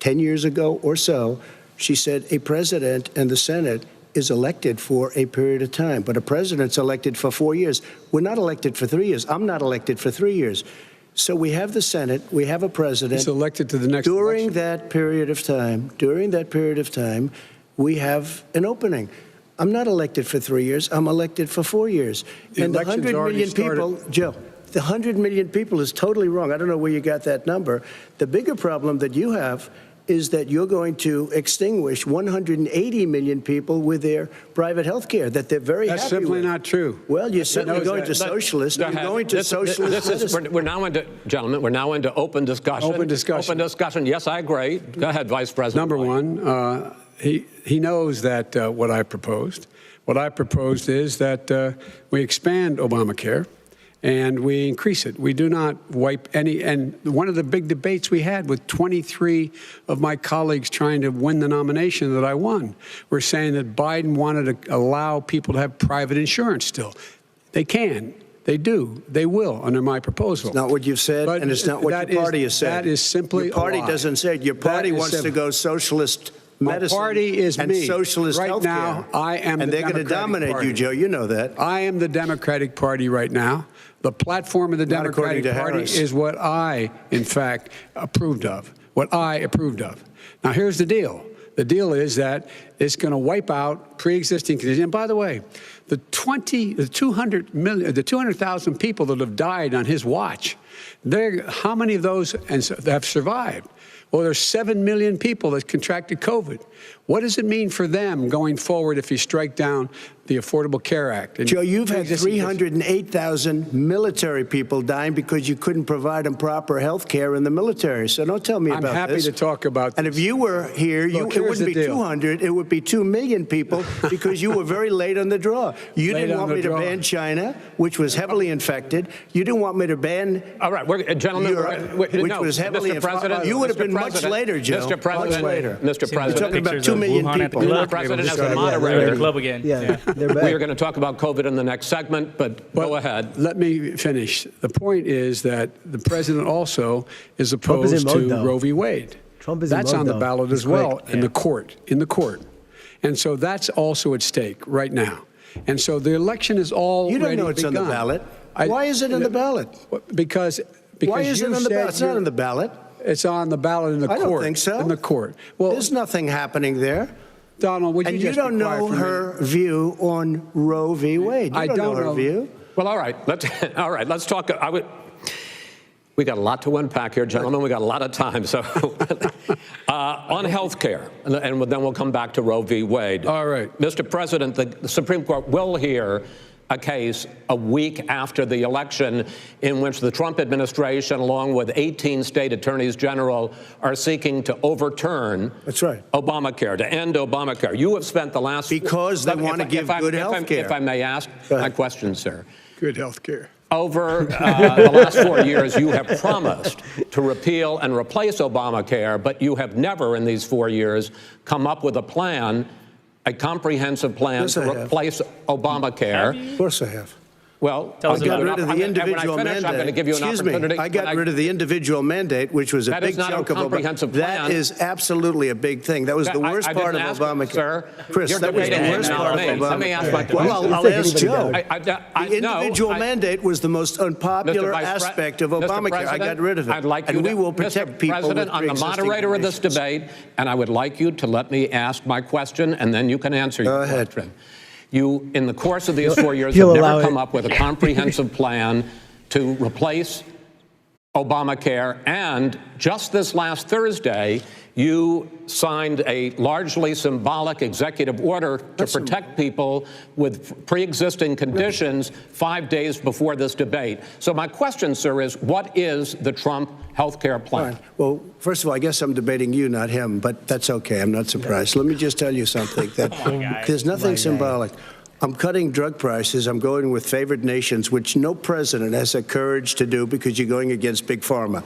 10 years ago or so, she said a president and the Senate is elected for a period of time, but a president's elected for 4 years. We're not elected for 3 years. I'm not elected for 3 years. So we have the Senate, we have a president. He's elected to the next election. During that period of time, we have an opening. I'm not elected for 3 years. I'm elected for 4 years. And the 100 million people, Joe, the 100 million people is totally wrong. I don't know where you got that number. The bigger problem that you have is that you're going to extinguish 180 million people with their private health care that they're very happy with. That's simply not true. Well, you're certainly going to socialist. You're going to socialist. We're now into, gentlemen, we're now into open discussion. Open discussion. Open discussion. Yes, I agree. Go ahead, Vice President. Number one, he knows that what I proposed. What I proposed is that we expand Obamacare and we increase it. We do not wipe any. And one of the big debates we had with 23 of my colleagues trying to win the nomination that I won were saying that Biden wanted to allow people to have private insurance still. They can. They do. They will under my proposal. It's not what you've said, and it's not what your party has said. That is simply your party doesn't say it. Your party wants to go socialist medicine. My party is and me. socialist right healthcare. Now, I am and the they're going to dominate Party. you, Joe. You know that. I am the Democratic Party right now. The platform of the Democratic Party is what I, in fact, approved of. What I approved of. Now, here's the deal. The deal is that it's going to wipe out pre-existing conditions. And by the way, the 200,000 people that have died on his watch, how many of those have survived? Well, there's 7 million people that contracted COVID. What does it mean for them going forward if you strike down the Affordable Care Act? Joe, you've had 308,000 military people dying because you couldn't provide them proper health care in the military. So don't tell me about this. I'm happy to talk about this. And if you were here, it wouldn't be 200, it would be 2 million people because you were very late on the draw. You didn't want me to ban China, which was heavily infected. You didn't want me to ban gentlemen, Europe, which was heavily infected. You would have been much later, Joe. Mr. President, much later. Mr. President. We're talking about 2 million people. Mr. President, as a moderator, the club again. Yeah, they're back. We are going to talk about COVID in the next segment, but go ahead. Let me finish. The point is that the president also is opposed to Roe v. Wade. That's on the ballot as well in the court. And so that's also at stake right now. And so the election is already You don't know it's begun. on the ballot. Why is it on the ballot? Because why is it on the ballot? It's not on the ballot. It's on the ballot in the court. I don't think so. In the court. Well, there's nothing happening there. Donald, would you and just you don't know her view on Roe v. Wade. You don't know her view. Well, all right. Let's talk. We got a lot to unpack here, gentlemen. We got a lot of time. So on health care, and then we'll come back to Roe v. Wade. All right. Mr. President, the Supreme Court will hear a case a week after the election in which the Trump administration, along with 18 state attorneys general, are seeking to overturn Obamacare, to end Obamacare. You have spent the last... Because they want to give good health care. If I may ask my question, sir. Good health care. Over the last 4 years, you have promised to repeal and replace Obamacare, but you have never in these 4 years come up with a plan, a comprehensive plan to replace Obamacare. Of course I have. Well, I got rid of the individual mandate. I'm going to give you an opportunity. I got rid of the individual mandate, which was a big chunk of Obamacare. That is absolutely a big thing. That was the worst part of Obamacare. Sir, Chris, that was the worst part of Obamacare. Let me ask my question. Well, I'll ask Joe. The individual mandate was the most unpopular aspect of Obamacare. I got rid of it. I'd like and we will protect people with President, I'm the moderator of this debate, and I would like you to let me ask my question, and then you can answer your question. You, in the course of these 4 years, have never come up with a comprehensive plan to replace Obamacare. And just this last Thursday, you signed a largely symbolic executive order to protect people with pre-existing conditions 5 days before this debate. So my question, sir, is what is the Trump health care plan? Right. Well, first of all, I guess I'm debating you, not him, but that's okay. I'm not surprised. Let me just tell you something. That there's nothing symbolic. I'm cutting drug prices. I'm going with favored nations, which no president has the courage to do because you're going against big pharma.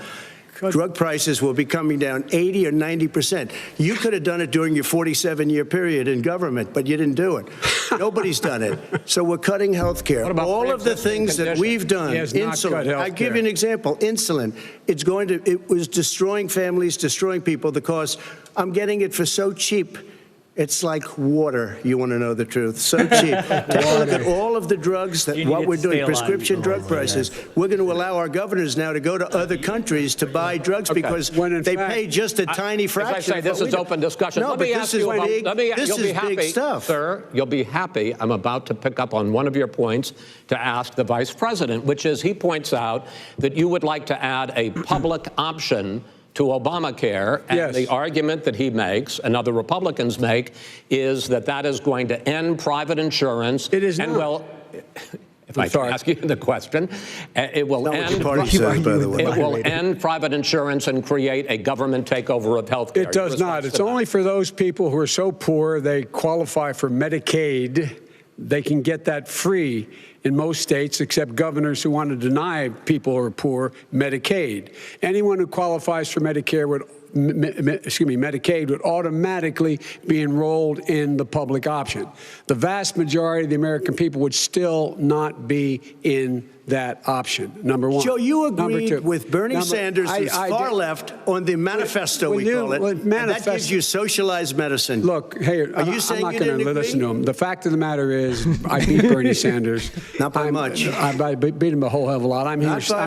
Drug prices will be coming down 80 or 90%. You could have done it during your 47-year period in government, but you didn't do it. Nobody's done it. So we're cutting health care. All of the things that we've done, insulin. I give you an example. Insulin. It was destroying families, destroying people. The cost. I'm getting it for so cheap. It's like water, you want to know the truth. So cheap. Take a look at all of the drugs that what we're doing, prescription drug prices. We're going to allow our governors now to go to other countries to buy drugs because they pay just a tiny fraction. As I say, this is open discussion. No, let but me this is big. This is big stuff. Sir, you'll be happy. I'm about to pick up on one of your points to ask the vice president, which is he points out that you would like to add a public option to Obamacare, and the argument that he makes and other Republicans make is that that is going to end private insurance. It is and not. Well, if I can ask you the question, it will end. It will end private insurance and create a government takeover of health care. It does not. It's only for those people who are so poor they qualify for Medicaid. They can get that free in most states, except governors who want to deny people who are poor Medicaid. Anyone who qualifies for Medicare would, Medicaid would automatically be enrolled in the public option. The vast majority of the American people would still not be in that option, number one. Joe, you agreed with Bernie Sanders, who's far left, on the manifesto, we call it, and that gives you socialized medicine. Look, hey, Are you saying I'm not going to listen to him. The fact of the matter is, I beat Bernie Sanders. Not by much. I beat him a whole hell of a lot. I'm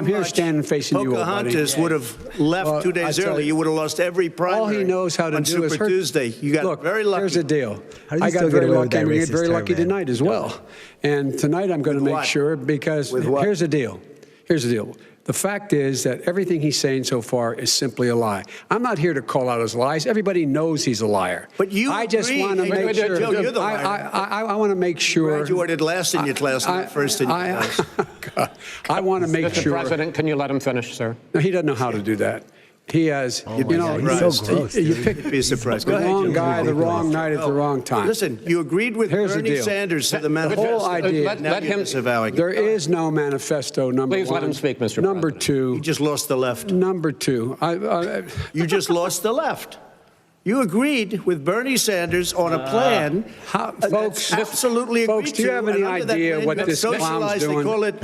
here standing facing you, old buddy. Pocahontas would have left 2 days early. You would have lost every primary. All he knows how to do is Super Tuesday. You got very lucky. Here's the deal. I got very lucky. I'm going to get very lucky tonight as well. And tonight I'm going to make sure, because here's the deal. Here's the deal. The fact is that everything he's saying so far is simply a lie. I'm not here to call out his lies. Everybody knows he's a liar. But you I just want to make sure. Joe, you're the liar. I want to make sure. Graduated last in your class, not first in your class. I want to make sure. Mr. President, can you let him finish, sir? No, he doesn't know how to do that. He has, you pick the wrong guy, the wrong night at the wrong time. Listen, you agreed with Bernie Sanders to the manifesto. The whole idea. There is no manifesto, number one. Please let him speak, Mr. Number President. two. You just lost the left. Number two. You just lost the left. You agreed with Bernie Sanders on a plan. Folks, absolutely agreed do you have any idea what this clown's doing? They call it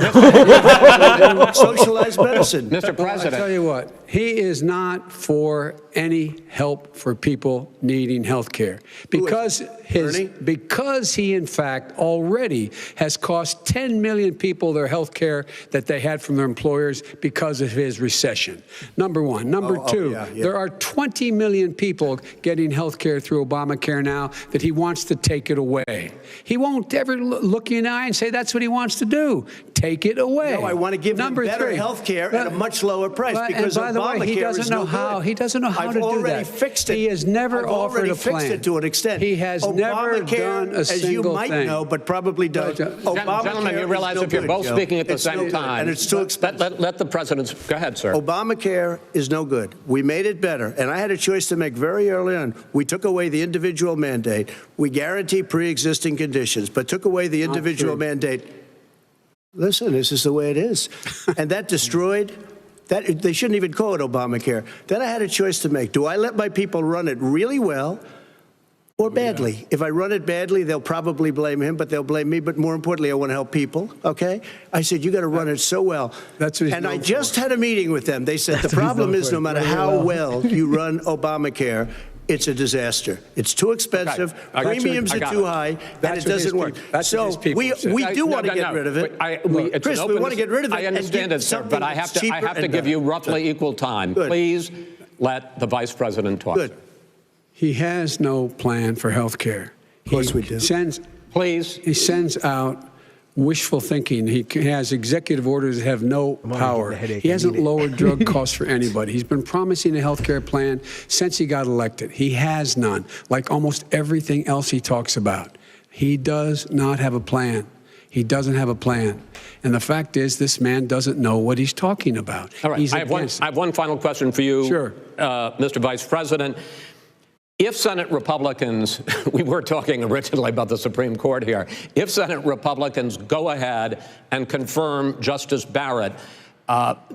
socialized medicine. Mr. President. I tell you what, he is not for any help for people needing health care. Because he, in fact, already has cost 10 million people their health care that they had from their employers because of his recession. Number one. Number two, there are 20 million people getting health care through Obamacare now that he wants to take it away. He won't ever look you in the eye and say that's what he wants to do. Take it away. No, I want to give them better health care at a much lower price because by the way, he doesn't know how. He doesn't know how to do that. I've already fixed it. He has never offered a plan. Fixed it to an extent. He has never done a single thing. As you might know, but probably does. Gentlemen, you realize if you're both speaking at the same time, and it's too expensive. Let the president go ahead, sir. Obamacare is no good. We made it better, and I had a choice to make very early on. We took away the individual mandate. We guarantee pre-existing conditions, but took away the individual mandate. Listen, this is the way it is. And that destroyed, that they shouldn't even call it Obamacare. Then I had a choice to make. Do I let my people run it really well or badly? Yeah. If I run it badly, they'll probably blame him, but they'll blame me. But more importantly, I want to help people, okay? I said, you got to run it so well. That's what and I just had a meeting with them. They said, the problem is no matter how well you run Obamacare, it's a disaster. It's too expensive. Okay. Premiums are too high, and it doesn't work. So we do want to get rid of it. Chris, we want to get rid of it. I understand it, sir, but I have to give you roughly equal time. Good. Please let the vice president talk. Good. He has no plan for health care. Of course we do. He sends out wishful thinking. He has executive orders that have no power. He hasn't lowered drug costs for anybody. He's been promising a health care plan since he got elected. He has none, like almost everything else he talks about. He does not have a plan. He doesn't have a plan. And the fact is, this man doesn't know what he's talking about. All right, I have one final question for you, sure. Mr. Vice President. If Senate Republicans, we were talking originally about the Supreme Court here, if Senate Republicans go ahead and confirm Justice Barrett,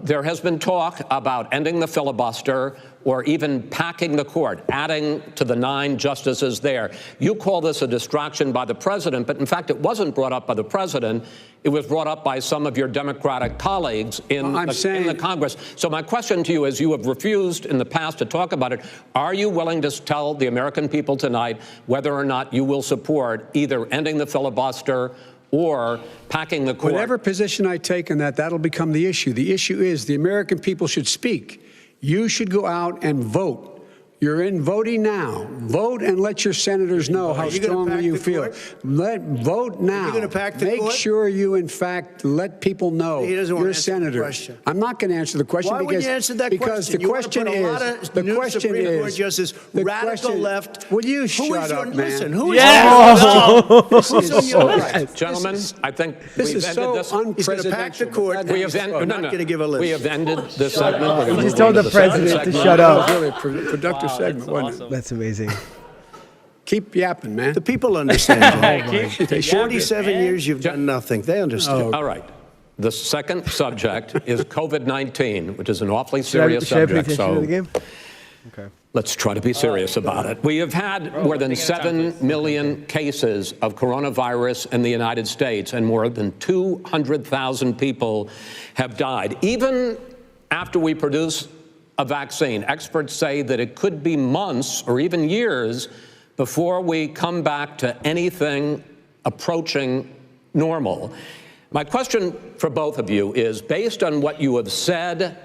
there has been talk about ending the filibuster or even packing the court, adding to the 9 justices there. You call this a distraction by the president, but in fact, it wasn't brought up by the president. It was brought up by some of your Democratic colleagues in the Congress. So my question to you is, you have refused in the past to talk about it. Are you willing to tell the American people tonight whether or not you will support either ending the filibuster or packing the court? Whatever position I take on that, that'll become the issue. The issue is the American people should speak. You should go out and vote. You're in voting now. Vote and let your senators know how strongly you feel. Vote now. Make sure you, in fact, let people know you're a senator. I'm not going to answer the question because the question is radical left. Will you shut up, man? Listen, who is Gentlemen, I think this is so unprecedented. We have ended this segment. We just told the president to shut up. Really productive segment, wasn't it? That's amazing. Keep yapping, man. The people understand. 47 years you've done nothing. They understand. All right. The second subject is COVID-19, which is an awfully serious subject. So let's try to be serious about it. We have had more than 7 million cases of coronavirus in the United States, and more than 200,000 people have died. Even after we produce a vaccine, experts say that it could be months or even years before we come back to anything approaching normal. My question for both of you is, based on what you have said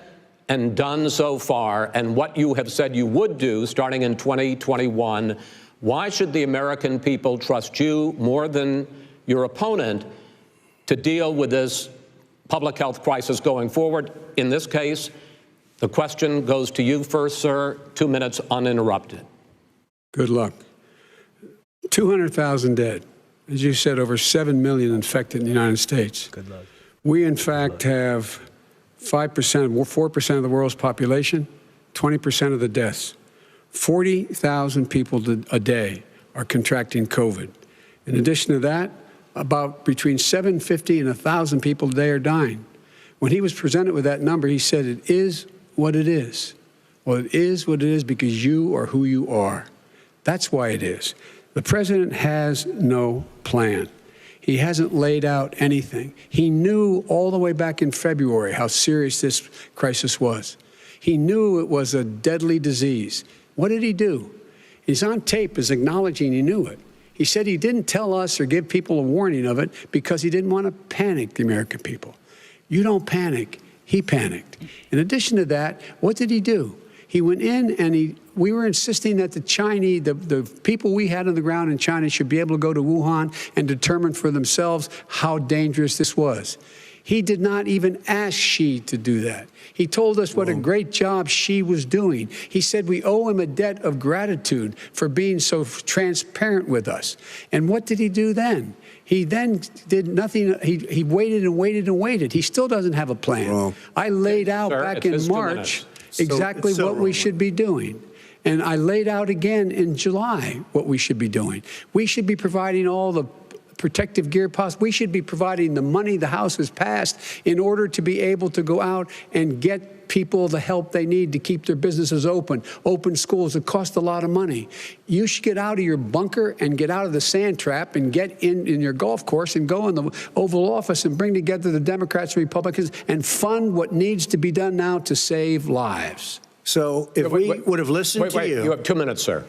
and done so far and what you have said you would do starting in 2021, why should the American people trust you more than your opponent to deal with this public health crisis going forward? In this case, the question goes to you first, sir. 2 minutes uninterrupted. Good luck. 200,000 dead. As you said, over 7 million infected in the United States. Good luck. We, in fact, have 4% of the world's population, 20% of the deaths. 40,000 people a day are contracting COVID. In addition to that, about between 750 and 1,000 people a day are dying. When he was presented with that number, he said, it is what it is. Well, it is what it is because you are who you are. That's why it is. The president has no plan. He hasn't laid out anything. He knew all the way back in February how serious this crisis was. He knew it was a deadly disease. What did he do? He's on tape as acknowledging he knew it. He said he didn't tell us or give people a warning of it because he didn't want to panic the American people. You don't panic. He panicked. In addition to that, what did he do? He went in and we were insisting that the Chinese, the people we had on the ground in China should be able to go to Wuhan and determine for themselves how dangerous this was. He did not even ask Xi to do that. He told us what a great job Xi was doing. He said we owe him a debt of gratitude for being so transparent with us. And what did he do then? He then did nothing. He waited and waited and waited. He still doesn't have a plan. I laid out back in March exactly what we should be doing. And I laid out again in July what we should be doing. We should be providing all the protective gear possible. We should be providing the money the House has passed in order to be able to go out and get people the help they need to keep their businesses open schools. It costs a lot of money. You should get out of your bunker and get out of the sand trap and get in your golf course and go in the Oval Office and bring together the Democrats and Republicans and fund what needs to be done now to save lives. So if we would have listened to you. You have 2 minutes, sir.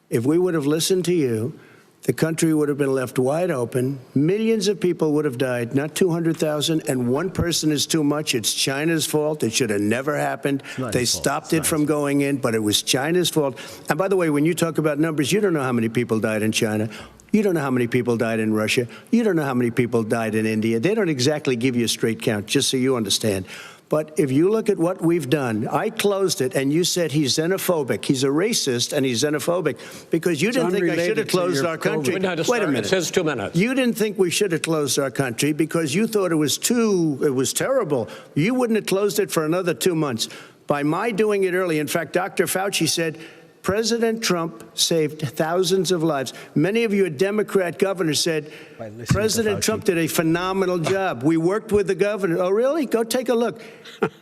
If we would have listened to you, the country would have been left wide open. Millions of people would have died, not 200,000. And one person is too much. It's China's fault. It should have never happened. They stopped it from going in, but it was China's fault. And by the way, when you talk about numbers, you don't know how many people died in China. You don't know how many people died in Russia. You don't know how many people died in India. They don't exactly give you a straight count, just so you understand. But if you look at what we've done, I closed it, and you said he's xenophobic. He's a racist, and he's xenophobic because you didn't think I should have closed our country. Wait a minute. It says 2 minutes. You didn't think we should have closed our country because you thought it was terrible. You wouldn't have closed it for another 2 months. By my doing it early, in fact, Dr. Fauci said, President Trump saved thousands of lives. Many of you Democrat governors said, President Trump did a phenomenal job. We worked with the governor. Oh, really? Go take a look.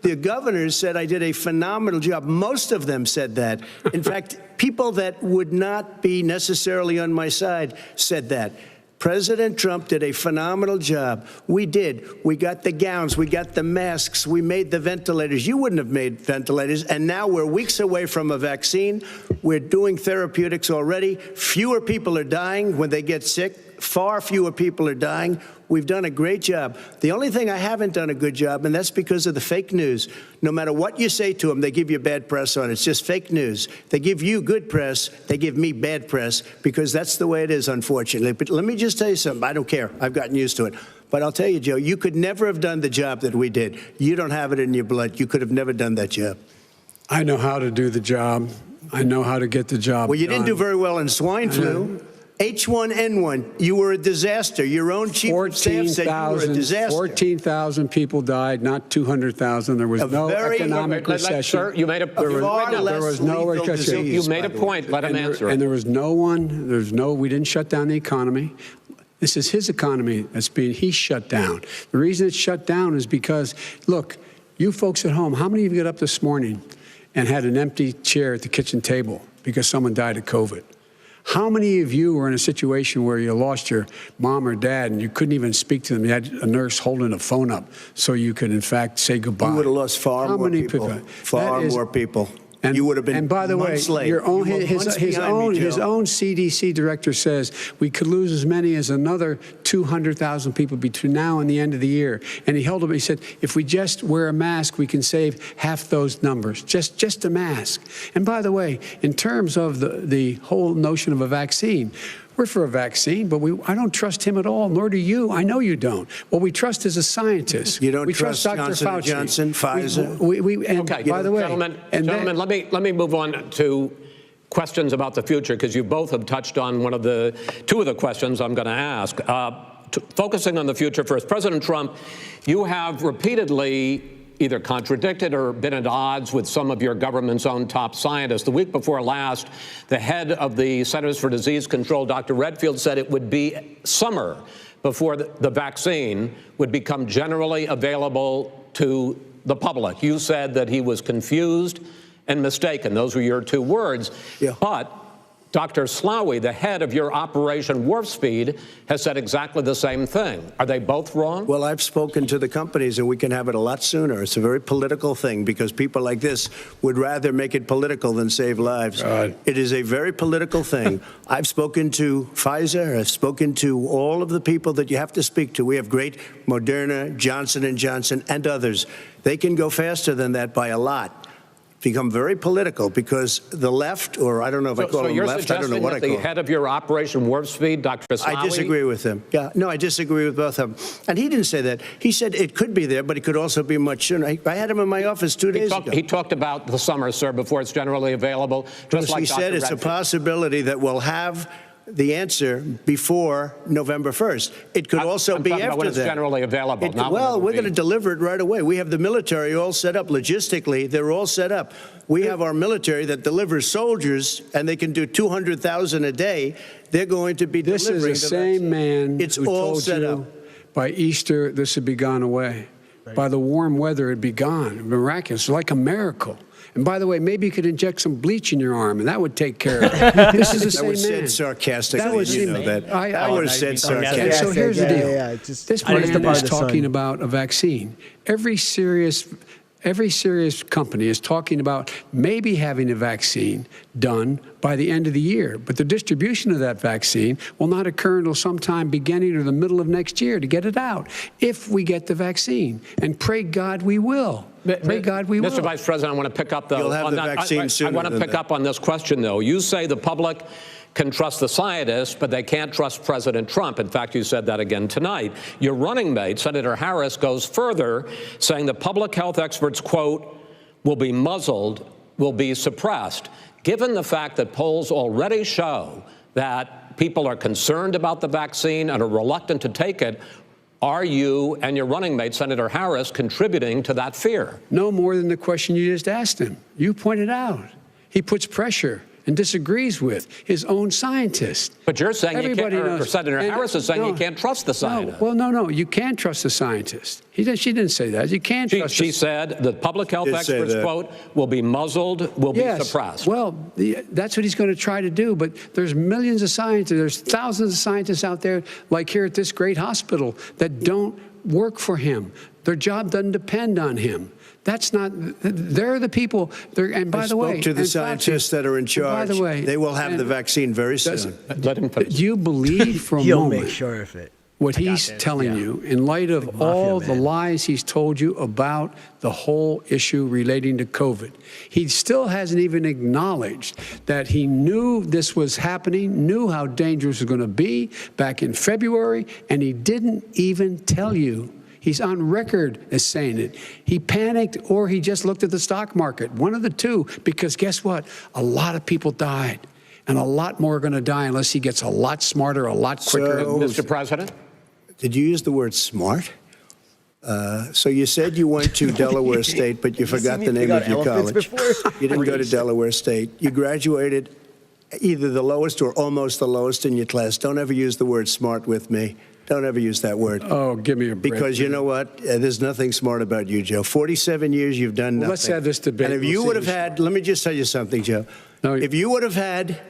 The governors said I did a phenomenal job. Most of them said that. In fact, people that would not be necessarily on my side said that. President Trump did a phenomenal job. We did. We got the gowns. We got the masks. We made the ventilators. You wouldn't have made ventilators. And now we're weeks away from a vaccine. We're doing therapeutics already. Fewer people are dying when they get sick. Far fewer people are dying. We've done a great job. The only thing I haven't done a good job, and that's because of the fake news. No matter what you say to them, they give you bad press on it. It's just fake news. They give you good press. They give me bad press because that's the way it is, unfortunately. But let me just tell you something. I don't care. I've gotten used to it. But I'll tell you, Joe, you could never have done the job that we did. You don't have it in your blood. You could have never done that job. I know how to do the job. I know how to get the job Well, you done. didn't do very well in swine flu. H1N1, you were a disaster. Your own chief of staff said you were a disaster. 14,000 people died, not 200,000. There was no economic recession. Sir, you made a there was no recession. You made a point. Let him answer it. And there was we didn't shut down the economy. This is his economy he's shut down. The reason it's shut down is because, look, you folks at home, how many of you got up this morning and had an empty chair at the kitchen table because someone died of COVID? How many of you were in a situation where you lost your mom or dad and you couldn't even speak to them? You had a nurse holding a phone up so you could, in fact, say goodbye. You would have lost far more people. Far more people. And you would have been. And by the way, his own CDC director says we could lose as many as another 200,000 people between now and the end of the year. And he held up. He said, if we just wear a mask, we can save half those numbers. Just a mask. And by the way, in terms of the whole notion of a vaccine. We're for a vaccine, but I don't trust him at all, nor do you. I know you don't. What we trust is a scientist. You don't we trust Dr. Johnson Fauci. Johnson, Pfizer? Okay, by the way, gentlemen, let me move on to questions about the future, because you both have touched on two of the questions I'm going to ask. Focusing on the future first, President Trump, you have repeatedly either contradicted or been at odds with some of your government's own top scientists. The week before last, the head of the Centers for Disease Control, Dr. Redfield, said it would be summer before the vaccine would become generally available to the public. You said that he was confused and mistaken. Those were your two words. Yeah. But Dr. Slaoui, the head of your Operation Warp Speed, has said exactly the same thing. Are they both wrong? Well, I've spoken to the companies, and we can have it a lot sooner. It's a very political thing because people like this would rather make it political than save lives. It is a very political thing. I've spoken to Pfizer. I've spoken to all of the people that you have to speak to. We have great Moderna, Johnson & Johnson, and others. They can go faster than that by a lot. Become very political because the left, or I don't know if I call them left, I don't know what I call them. The head of your Operation Warp Speed, Dr. Slaoui? I disagree with him. Yeah, no, I disagree with both of them. And he didn't say that. He said it could be there, but it could also be much sooner. I had him in my office 2 days ago. He talked about the summer, sir, before it's generally available. Just like he said, it's a possibility that we'll have the answer before November 1st. It could also be after when it's that. Generally available. Well, we're going to deliver it right away. We have the military all set up. Logistically, they're all set up. We have our military that delivers soldiers, and they can do 200,000 a day. They're going to be delivering. This is the same man It's who all told set you up. by Easter this would be gone away. Right. By the warm weather, it'd be gone. Miraculous, like a miracle. And by the way, maybe you could inject some bleach in your arm, and that would take care of it. This is the same man. That was said sarcastically. That was that. I would have said sarcastically. So here's the deal. This man is talking sun. about a vaccine. Every serious company is talking about maybe having a vaccine done by the end of the year, but the distribution of that vaccine will not occur until sometime beginning or the middle of next year to get it out, if we get the vaccine. And pray God we will. Pray God we will. Mr. Vice President, I want to pick up You'll have the vaccine sooner I want to than pick that. up on this question, though. You say the public can trust the scientists, but they can't trust President Trump. In fact, you said that again tonight. Your running mate, Senator Harris, goes further, saying the public health experts, quote, will be muzzled, will be suppressed. Given the fact that polls already show that people are concerned about the vaccine and are reluctant to take it, are you and your running mate, Senator Harris, contributing to that fear? No more than the question you just asked him. You pointed out. He puts pressure and disagrees with his own scientists. But you're saying Everybody you can't, knows. or Senator Harris is saying you can't trust the scientists. No, you can trust the scientists. She didn't say that. You can't trust. She said the public health experts, quote, will be muzzled, will be suppressed. Well, that's what he's going to try to do. But there's millions of scientists, there's thousands of scientists out there, like here at this great hospital, that don't work for him. Their job doesn't depend on him. That's not, they're the people, and by the way. I spoke to the scientists that are in charge. By the way. They will have the vaccine very soon. Let him finish. Do you believe for a He'll moment make sure of it. what he's telling you in light of all the lies he's told you about the whole issue relating to COVID? He still hasn't even acknowledged that he knew this was happening, knew how dangerous it was going to be back in February, and he didn't even tell you. He's on record as saying it. He panicked or he just looked at the stock market, one of the two, because guess what? A lot of people died, and a lot more are going to die unless he gets a lot smarter, a lot quicker. Mr. President? Did you use the word smart? So you said you went to Delaware State, but you forgot the name of your college. You didn't go to Delaware State. You graduated either the lowest or almost the lowest in your class. Don't ever use the word smart with me. Don't ever use that word. Oh, give me a break. Because you know what? There's nothing smart about you, Joe. 47 years you've done nothing. Let's have this debate. And if you would have had, let me just tell you something, Joe. If you would have had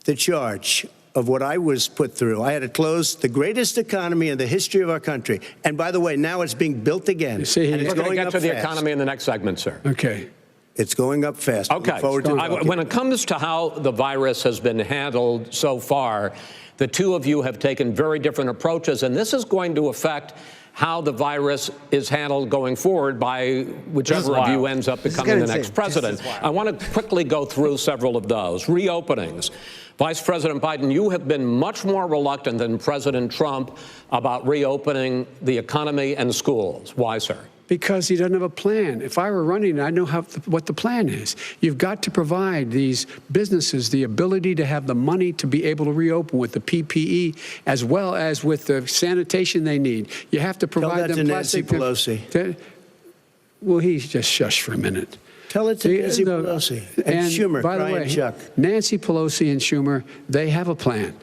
the charge of what I was put through, I had to close the greatest economy in the history of our country. And by the way, now it's being built again. And we're going to get to the economy in the next segment, sir. Okay. It's going up fast. Okay. When it comes to how the virus has been handled so far, the two of you have taken very different approaches, and this is going to affect how the virus is handled going forward by whichever of you ends up becoming the next president. I want to quickly go through several of those. Reopenings. Vice President Biden, you have been much more reluctant than President Trump about reopening the economy and schools. Why, sir? Because he doesn't have a plan. If I were running, I know what the plan is. You've got to provide these businesses the ability to have the money to be able to reopen with the PPE as well as with the sanitation they need. You have to provide them plastic. Tell that to Nancy Pelosi. Well, he's just shush for a minute. Tell it to Nancy Pelosi and Schumer. By the way, Chuck. Nancy Pelosi and Schumer, they have a plan.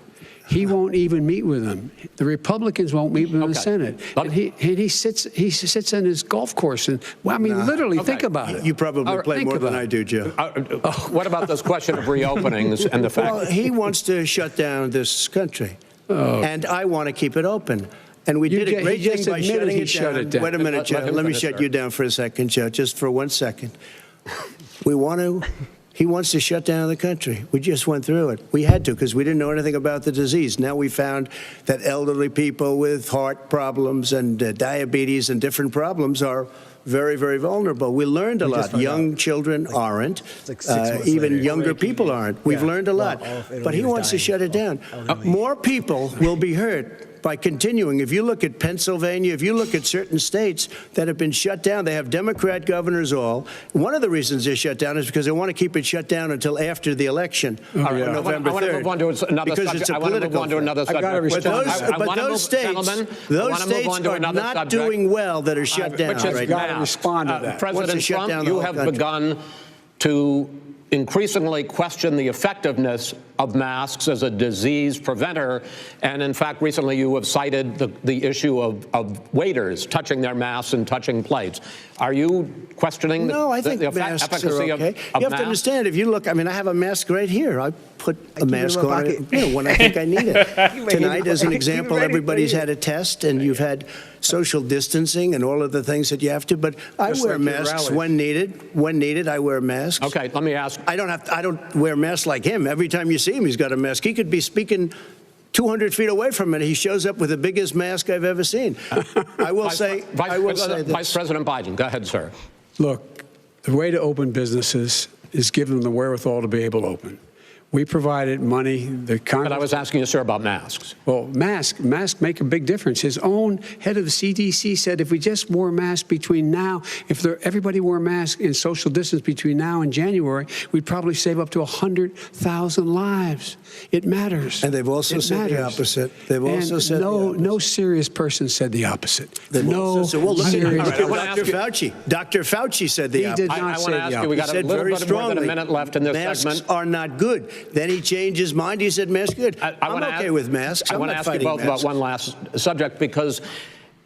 He won't even meet with them. The Republicans won't meet with him in the Senate. And he sits on his golf course. And, well, I mean, literally, think about it. You probably play more than I do, Joe. What about this question of reopenings and the fact? Well, he wants to shut down this country. And I want to keep it open. And we did a great thing by shutting it down. Wait a minute, Joe. Let me shut you down for a second, Joe, just for 1 second. He wants to shut down the country. We just went through it. We had to because we didn't know anything about the disease. Now we found that elderly people with heart problems and diabetes and different problems are very, very vulnerable. We learned a lot. Young children aren't. Even younger people aren't. We've learned a lot. But he wants to shut it down. More people will be hurt by continuing. If you look at Pennsylvania, if you look at certain states that have been shut down, they have Democrat governors all. One of the reasons they're shut down is because they want to keep it shut down until after the election on November 3rd. I want to move on to another because subject. It's a I want to move on to another subject. But those states are not doing well that are shut down right now. Respond to that. President Trump, you have begun to increasingly question the effectiveness of masks as a disease preventer. And in fact, recently you have cited the issue of waiters touching their masks and touching plates. Are you questioning the efficacy of masks? You have to understand, if you look, I mean, I have a mask right here. I put a mask on it, when I think I need it. Tonight, as an example, everybody's had a test, and you've had social distancing and all of the things that you have to. But I wear masks when needed. When needed, I wear masks. Okay, let me ask. I don't wear masks like him. Every time you see him, he's got a mask. He could be speaking 200 feet away from it. He shows up with the biggest mask I've ever seen. I will say this. Vice President Biden, go ahead, sir. Look, the way to open businesses is give them the wherewithal to be able to open. We provided money. But I was asking you, sir, about masks. Well, masks make a big difference. His own head of the CDC said if we just wore masks between now, if everybody wore masks in social distance between now and January, we'd probably save up to 100,000 lives. It matters. And they've also said the opposite. They've also said no serious person said the opposite. Well, look at Dr. Fauci. Dr. Fauci said the opposite. He did not say the opposite. We got a little bit more than a minute left in this segment. Masks are not good. Then he changed his mind. He said masks good. I'm okay with masks. I want to ask you both about one last subject, because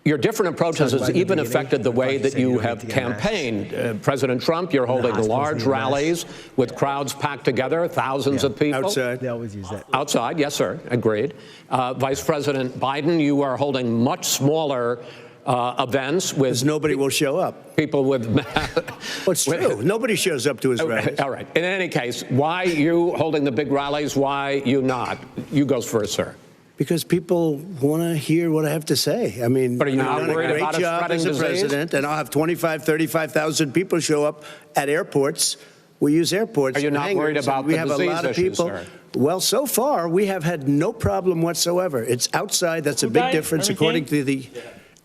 your different approaches has even affected the way that you have campaigned. President Trump, you're holding large rallies with crowds packed together, thousands of people. Outside. They always use that. Outside, yes, sir. Agreed. Vice President Biden, you are holding much smaller events with nobody will show up. People with well, it's true. Nobody shows up to his rallies. All right. In any case, why you holding the big rallies? Why you not? You go first, sir. Because people want to hear what I have to say. I mean, but are you not worried about a great job as a president, and I'll have 35,000 people show up at airports. We use airports. Are you not worried about we the have disease a lot of issues, people. sir? Well, so far we have had no problem whatsoever. It's outside. That's a big difference, according to the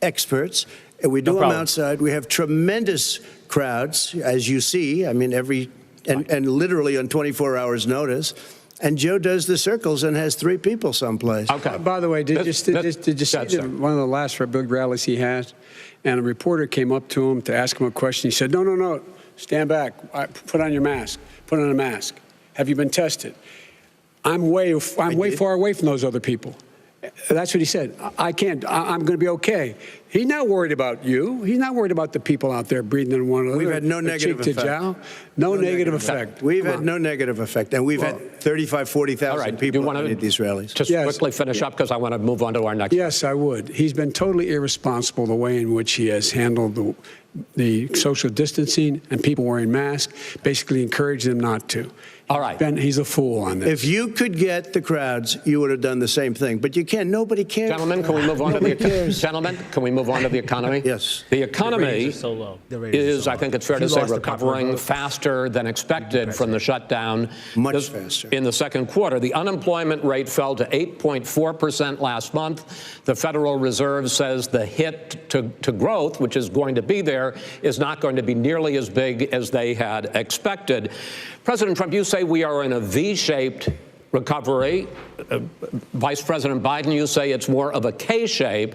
experts. And we do them outside. We have tremendous crowds, as you see. I mean, and literally on 24 hours notice. And Joe does the circles and has 3 people someplace. Okay. By the way, did you see one of the last big rallies he had? And a reporter came up to him to ask him a question. He said, no, stand back. Put on your mask. Put on a mask. Have you been tested? I'm way far away from those other people. That's what he said. I can't. I'm going to be okay. He's not worried about you. He's not worried about the people out there breathing in one another. We've had no negative effect. No negative effect. We've had no negative effect. And we've had 35,000, 40,000 people at these rallies. Just quickly finish up, because I want to move on to our next. Yes, I would. He's been totally irresponsible the way in which he has handled the social distancing and people wearing masks, basically encouraged them not to. All right. He's a fool on this. If you could get the crowds, you would have done the same thing. But you can't. Nobody cares. Gentlemen, can we move on to the economy? Yes. The economy is, I think it's fair to say, recovering faster than expected from the shutdown. Much faster. In the second quarter, the unemployment rate fell to 8.4% last month. The Federal Reserve says the hit to growth, which is going to be there, is not going to be nearly as big as they had expected. President Trump, you say we are in a V-shaped recovery. Vice President Biden, you say it's more of a K-shape.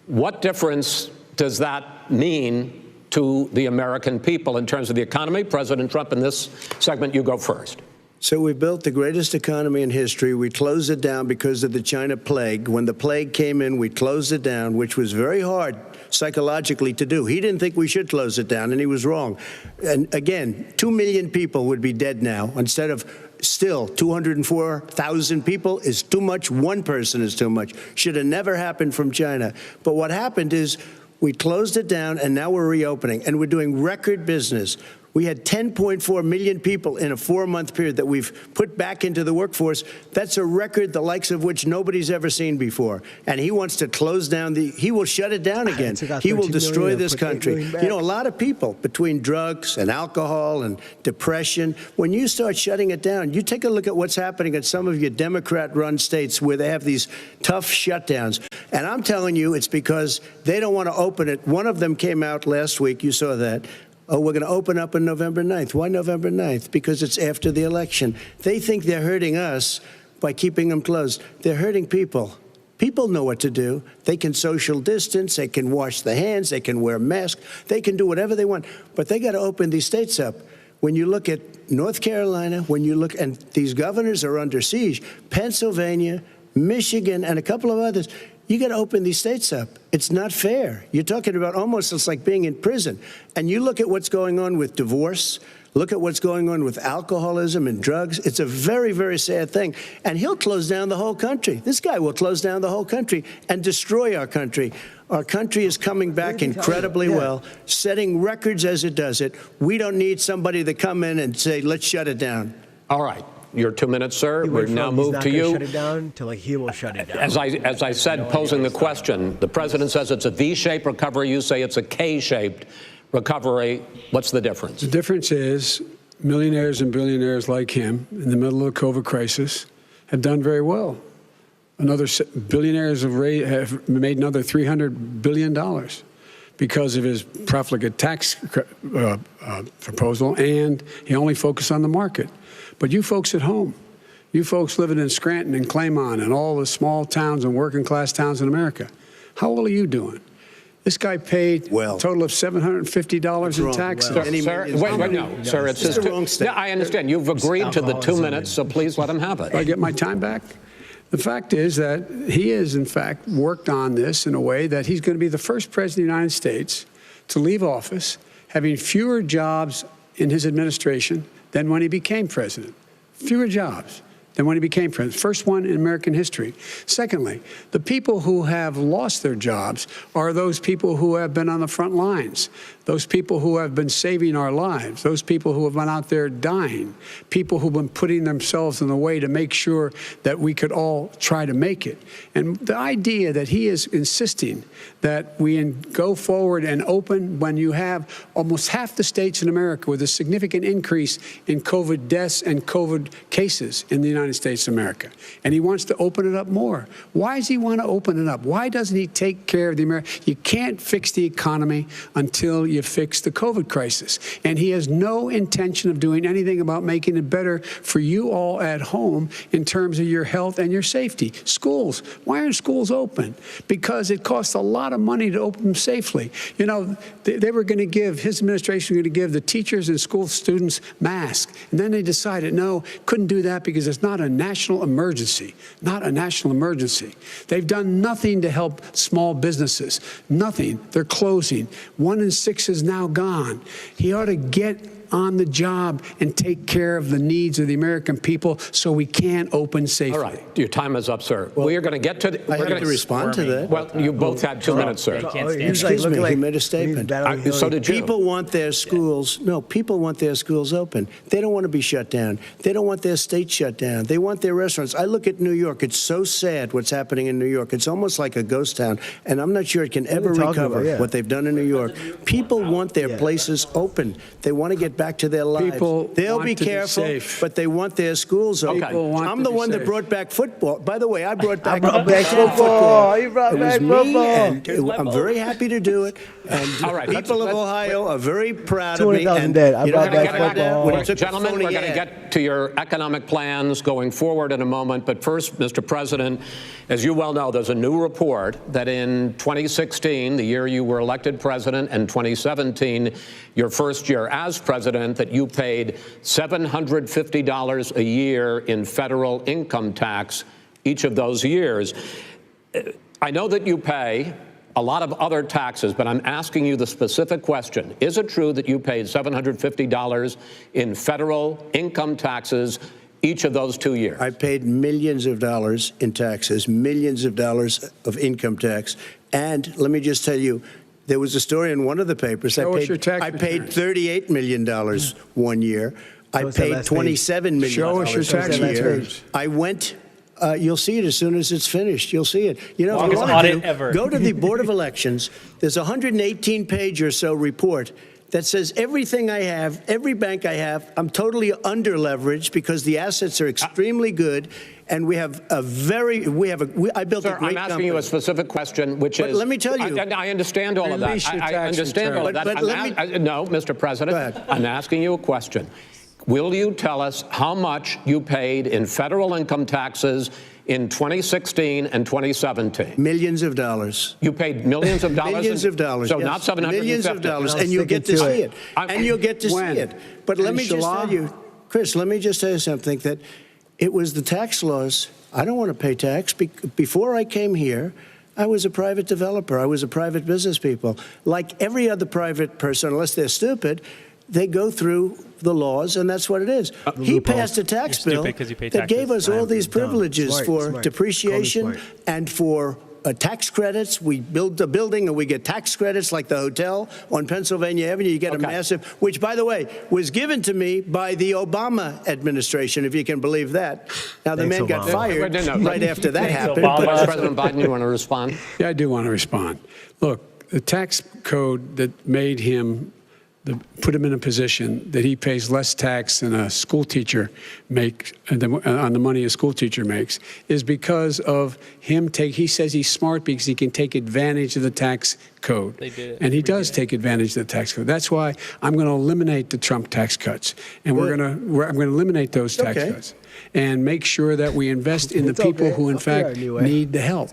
What difference does that mean to the American people in terms of the economy? President Trump, in this segment, you go first. So we built the greatest economy in history. We closed it down because of the China plague. When the plague came in, we closed it down, which was very hard psychologically to do. He didn't think we should close it down, and he was wrong. And again, 2 million people would be dead now instead of still 204,000 people is too much. One person is too much. Should have never happened from China. But what happened is we closed it down, and now we're reopening, and we're doing record business. We had 10.4 million people in a 4-month period that we've put back into the workforce. That's a record the likes of which nobody's ever seen before. And he wants to close down he will shut it down again. He will destroy this country. You know, a lot of people, between drugs and alcohol and depression, when you start shutting it down, you take a look at what's happening in some of your Democrat-run states where they have these tough shutdowns. And I'm telling you, it's because they don't want to open it. One of them came out last week. You saw that. Oh, we're going to open up on November 9th. Why November 9th? Because it's after the election. They think they're hurting us by keeping them closed. They're hurting people. People know what to do. They can social distance. They can wash their hands. They can wear masks. They can do whatever they want. But they got to open these states up. When you look at North Carolina, when you look, and these governors are under siege, Pennsylvania, Michigan, and a couple of others, you got to open these states up. It's not fair. You're talking about almost it's like being in prison. And you look at what's going on with divorce. Look at what's going on with alcoholism and drugs. It's a very, very sad thing. And he'll close down the whole country. This guy will close down the whole country and destroy our country. Our country is coming back incredibly well, setting records as it does it. We don't need somebody to come in and say, let's shut it down. All right. Your 2 minutes, sir. We've now moved to you. Shut it down till he will shut it down. As I said, posing the question, the president says it's a V-shaped recovery. You say it's a K-shaped recovery. What's the difference? The difference is millionaires and billionaires like him in the middle of the COVID crisis have done very well. Billionaires have made another $300 billion because of his profligate tax proposal, and he only focused on the market. But you folks at home, you folks living in Scranton and Claymont and all the small towns and working class towns in America, how well are you doing? This guy paid a total of $750 in taxes. Sir, it's his I understand. You've agreed to the 2 minutes, so please let him have it. Do I get my time back? The fact is that he has, in fact, worked on this in a way that he's going to be the first president of the United States to leave office having fewer jobs in his administration than when he became president. Fewer jobs than when he became president. First one in American history. Secondly, the people who have lost their jobs are those people who have been on the front lines, those people who have been saving our lives, those people who have been out there dying, people who've been putting themselves in the way to make sure that we could all try to make it. And the idea that he is insisting that we go forward and open when you have almost half the states in America with a significant increase in COVID deaths and COVID cases in the United States of America. And he wants to open it up more. Why does he want to open it up? Why doesn't he take care of the American? You can't fix the economy until you fix the COVID crisis. And he has no intention of doing anything about making it better for you all at home in terms of your health and your safety. Schools. Why aren't schools open? Because it costs a lot of money to open them safely. You know, they were going to give, his administration was going to give the teachers and school students masks. And then they decided, no, couldn't do that because it's not a national emergency. Not a national emergency. They've done nothing to help small businesses. Nothing. They're closing. 1 in 6 is now gone. He ought to get on the job and take care of the needs of the American people so we can open safely. All right. Your time is up, sir. Well, we are going to get to the... I have to respond to that. Well, you both had 2 minutes, sir. Excuse me, he made a statement. So did you. People want their schools, people want their schools open. They don't want to be shut down. They don't want their state shut down. They want their restaurants. I look at New York. It's so sad what's happening in New York. It's almost like a ghost town, and I'm not sure it can ever recover what they've done in New York. People want their places open. They want to get back to their lives. They'll be careful, but they want their schools open. I'm the one that brought back football. By the way, I brought back football. You brought back football. I'm very happy to do it. And people of Ohio are very proud of me. 200,000 dead. I brought back football. Gentlemen, we're going to get to your economic plans going forward in a moment. But first, Mr. President, as you well know, there's a new report that in 2016, the year you were elected president, and 2017, your first year as president, that you paid $750 a year in federal income tax each of those years. I know that you pay a lot of other taxes, but I'm asking you the specific question. Is it true that you paid $750 in federal income taxes each of those 2 years? I paid millions of dollars in taxes, millions of dollars of income tax. And let me just tell you, There was a story in one of the papers. I paid $38 million one year. I paid $27 million. Show us your tax year. I went. You'll see it as soon as it's finished. You'll see it. You know, longest audit ever. Go to the Board of Elections. There's a 118-page or so report that says everything I have, every bank I have, I'm totally under-leveraged because the assets are extremely good, and we have a very, I built a great company. I'm asking you a specific question, which is. Let me tell you. I understand all of that. I understand all of that. No, Mr. President, I'm asking you a question. Will you tell us how much you paid in federal income taxes in 2016 and 2017? Millions of dollars. You paid millions of dollars? Millions of dollars. So yes. not 750. Millions of dollars, and you'll get to see it. And you'll get to see it. But let me just tell you, Chris, let me just tell you something, that it was the tax laws. I don't want to pay tax. Before I came here, I was a private developer. I was a private business people. Like every other private person, unless they're stupid, they go through the laws, and that's what it is. He passed a tax bill that gave us all these privileges for depreciation and for tax credits. We build a building and we get tax credits, like the hotel on Pennsylvania Avenue. You get a massive, which, by the way, was given to me by the Obama administration, if you can believe that. Now, the man got fired right after that happened. But President Biden, you want to respond? Yeah, I do want to respond. Look, the tax code that made him put him in a position that he pays less tax than a school teacher makes on the money a school teacher makes is because of him he says he's smart because he can take advantage of the tax code. And he does take advantage of the tax code. That's why I'm going to eliminate the Trump tax cuts. And I'm going to eliminate those tax cuts and make sure that we invest in the people who, in fact, need the help.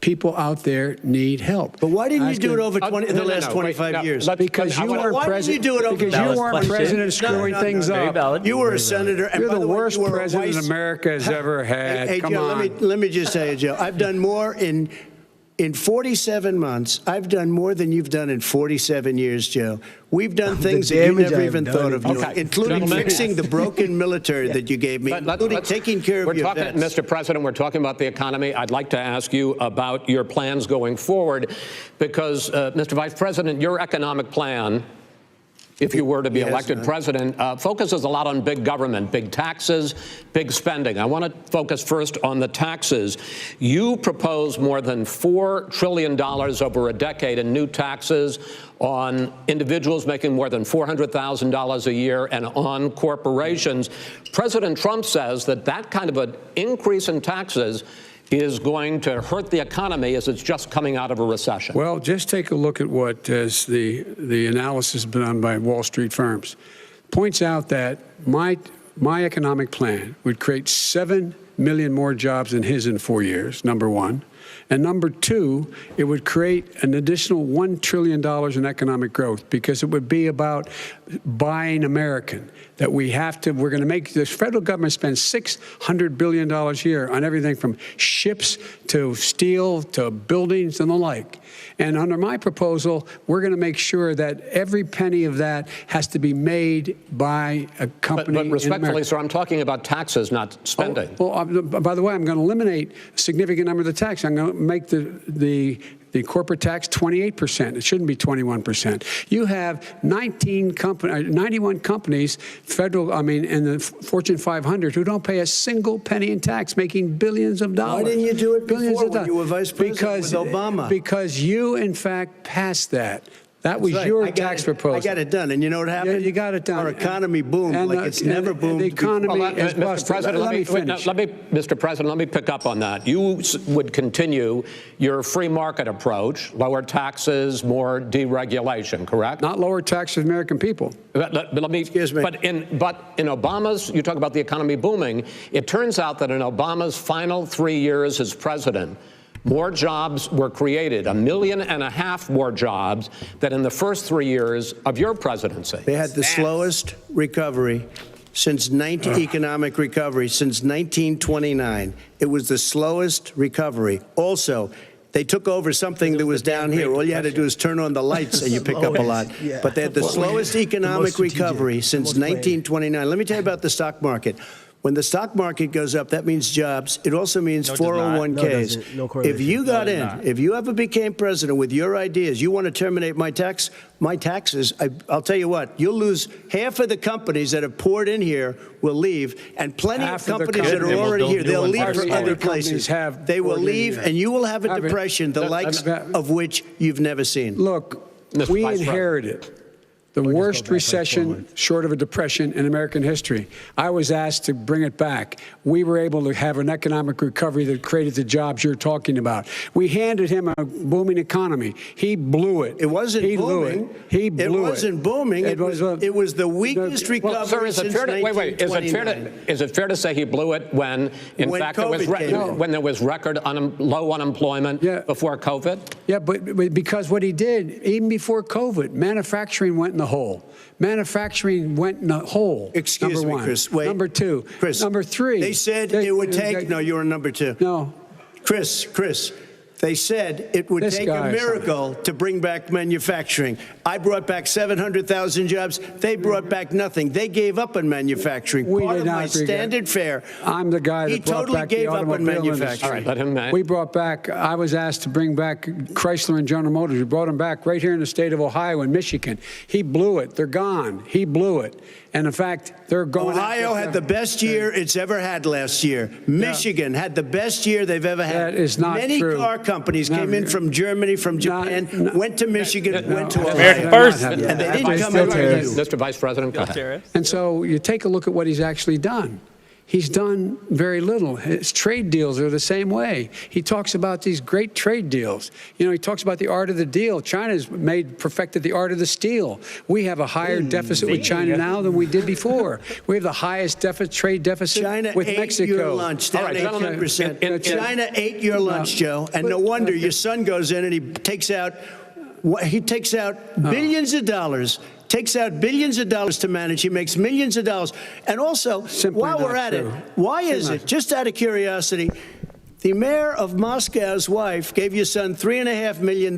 People out there need help. But why didn't you do it over the last 25 years? Because you weren't president. Why didn't you do it over because you weren't president screwing things up. You were a senator. You're the worst president America has ever had. Hey, Come Joe, on. let me just say, Joe, I've done more in 47 months. I've done more than you've done in 47 years, Joe. We've done things that you never even thought of doing, including fixing the broken military that you gave me, including taking care of your vets. Mr. President, we're talking about the economy. I'd like to ask you about your plans going forward, because, Mr. Vice President, your economic plan, if you were to be elected president, focuses a lot on big government, big taxes, big spending. I want to focus first on the taxes. You propose more than $4 trillion over a decade in new taxes on individuals making more than $400,000 a year and on corporations. President Trump says that kind of an increase in taxes is going to hurt the economy as it's just coming out of a recession. Well, just take a look at what the analysis done by Wall Street firms. Points out that my economic plan would create 7 million more jobs than his in 4 years, number one. And number two, it would create an additional $1 trillion in economic growth, because it would be about buying American. That we're going to make this federal government spend $600 billion a year on everything from ships to steel to buildings and the like. And under my proposal, we're going to make sure that every penny of that has to be made by a company. But respectfully, sir, I'm talking about taxes, not spending. By the way, I'm going to eliminate a significant number of the tax. I'm going to make the corporate tax 28%. It shouldn't be 21%. You have 91 companies, in the Fortune 500, who don't pay a single penny in tax, making billions of dollars. Why didn't you do it before when you were vice president with Obama? Because you, in fact, passed that. That was your tax proposal. I got it done, and you know what happened? Yeah, you got it done. Our economy boomed like it's never boomed. The economy is busted. Mr. President, let me pick up on that. You would continue your free market approach, lower taxes, more deregulation, correct? Not lower taxes for American people. Excuse me. But in Obama's, you talk about the economy booming. It turns out that in Obama's final 3 years as president, more jobs were created, 1.5 million more jobs than in the first 3 years of your presidency. They had the slowest recovery since economic recovery since 1929. It was the slowest recovery. Also, they took over something that was down here. All you had to do is turn on the lights and you pick up a lot. But they had the slowest economic recovery since 1929. Let me tell you about the stock market. When the stock market goes up, that means jobs. It also means 401ks. No If you got in, not. if you ever became president with your ideas, you want to terminate my taxes, I'll tell you what, you'll lose half of the companies that have poured in here will leave, and plenty of companies that are already here, they'll leave for other places. They will leave, and you will have a depression, the likes of which you've never seen. Look, we inherited the worst recession short of a depression in American history. I was asked to bring it back. We were able to have an economic recovery that created the jobs you're talking about. We handed him a booming economy. He blew it. It wasn't booming. He blew it. It wasn't booming. It was the weakest recovery Sir, is it since fair to, wait, is it fair to say he blew it when, in fact, when there was record low unemployment before COVID? Yeah, but because what he did, even before COVID, manufacturing went in the hole. Manufacturing went in the hole. Excuse me, Chris. Wait. Number two. Chris. Number three. They said it would take. No, you were number two. No. Chris. They said it would take a miracle to bring back manufacturing. I brought back 700,000 jobs. They brought back nothing. They gave up on manufacturing. Part of my standard fare. I'm the guy that brought back the automobile industry. All right, let him. We brought back. I was asked to bring back Chrysler and General Motors. We brought them back right here in the state of Ohio and Michigan. He blew it. They're gone. He blew it. And in fact, they're going. Ohio had the best year it's ever had last year. Michigan had the best year they've ever had. That is not Many true. car companies came in from Germany, from Japan, went to Michigan, went to Ohio. American first. And they didn't come in like you. Mr. Vice President, go ahead. And so you take a look at what he's actually done. He's done very little. His trade deals are the same way. He talks about these great trade deals. You know, he talks about the art of the deal. China's perfected the art of the steal. We have a higher deficit with China now than we did before. We have the highest trade deficit with Mexico. China ate your lunch, down 18%. China ate your lunch, Joe, and no wonder your son goes in and he takes out billions of dollars. Takes out billions of dollars to manage. He makes millions of dollars. And also, while we're at it, why is it, just out of curiosity, the mayor of Moscow's wife gave your son $3.5 million.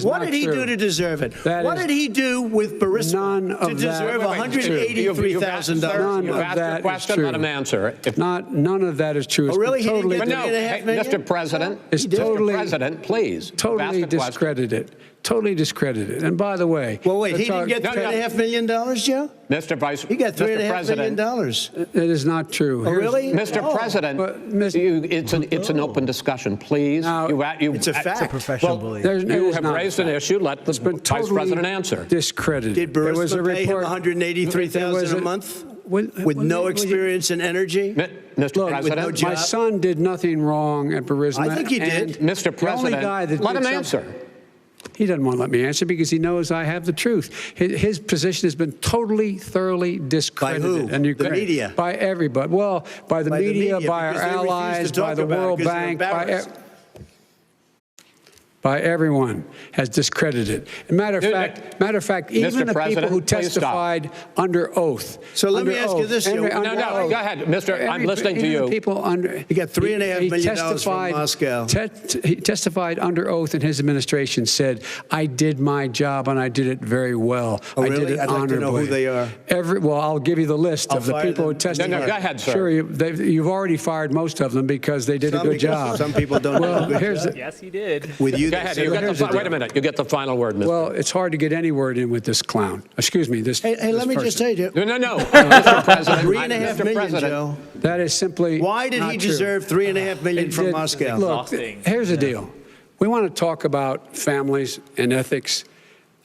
What did he do to deserve it? What did he do with Burisma to deserve $183,000? You've asked a question, let him answer. None of that is true. Oh, really? He Totally, didn't get $3.5 million? Mr. President, totally, Mr. President, please. Totally discredited. Totally discredited. And by the way, well, wait, he didn't get $3.5 million, Joe? Mr. Vice, he got $3.5 million. It is not true. Oh, really? Mr. President, it's an open discussion, please. It's a fact. It's a professional belief. You have raised an issue. Let the Vice President answer. Discredited. Did Burisma pay him $183,000 a month with no experience in energy? Mr. President, with no my son did nothing wrong at Burisma. I think he did. Mr. President, let him answer. He doesn't want to let me answer because he knows I have the truth. His position has been totally, thoroughly discredited. By who? And The media? By everybody. Well, by the media, by our allies, by the World Bank, by everyone has discredited. Matter of fact, even the people who testified under oth. So let me ask you this. No, go ahead, Mr. I'm listening to you. People he got $3.5 million from Moscow. He testified under oath in his administration, said, I did my job and I did it very well. Oh, I really? did it I'd like to know who they are. Well, I'll give you the list of the people who testified. No, go ahead, sir. Sure, you've already fired most of them because they did a good job. Some people don't do a good job. Yes, he did. With you, go ahead. Wait a minute. You get the final word, Mr. Well, it's hard to get any word in with this clown. Excuse me. Hey, let me just tell you. No. Mr. President. $3.5 million, Joe. That is simply Why did he deserve $3.5 million from Moscow? Look, here's the deal. We want to talk about families and ethics.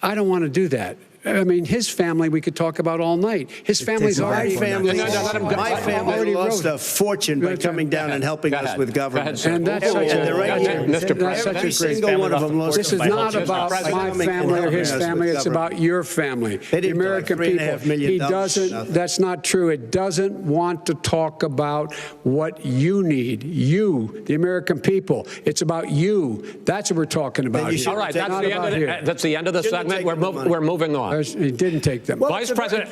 I don't want to do that. I mean, his family we could talk about all night. His family's already... My family lost a fortune by coming down and helping us with government. And that's such Every single one of them lost. This is not about my family or his family. It's about your family. The American people. He doesn't... That's not true. It doesn't want to talk about what you need. You, the American people. It's about you. That's what we're talking about here. All right, that's the end of the segment. We're moving on. He didn't take them. Well, Vice President,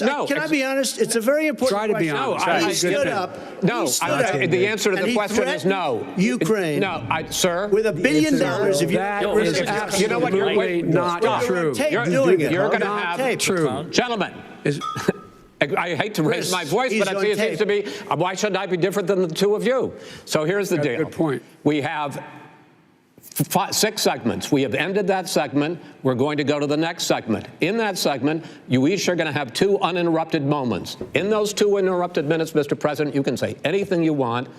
no. Can I be honest? It's a very important question. Try to be honest. He stood up. No, the answer to the question is no. Ukraine. No, sir. With $1 billion, if you that is absolutely not true. You're going to have true. Gentlemen. I hate to raise my voice, but it seems to be, why should I be different than the two of you? So here's the deal. Good point. We have 6 segments. We have ended that segment. We're going to go to the next segment. In that segment, you each are going to have 2 uninterrupted moments. In those 2 uninterrupted minutes, Mr. President, you can say anything you want.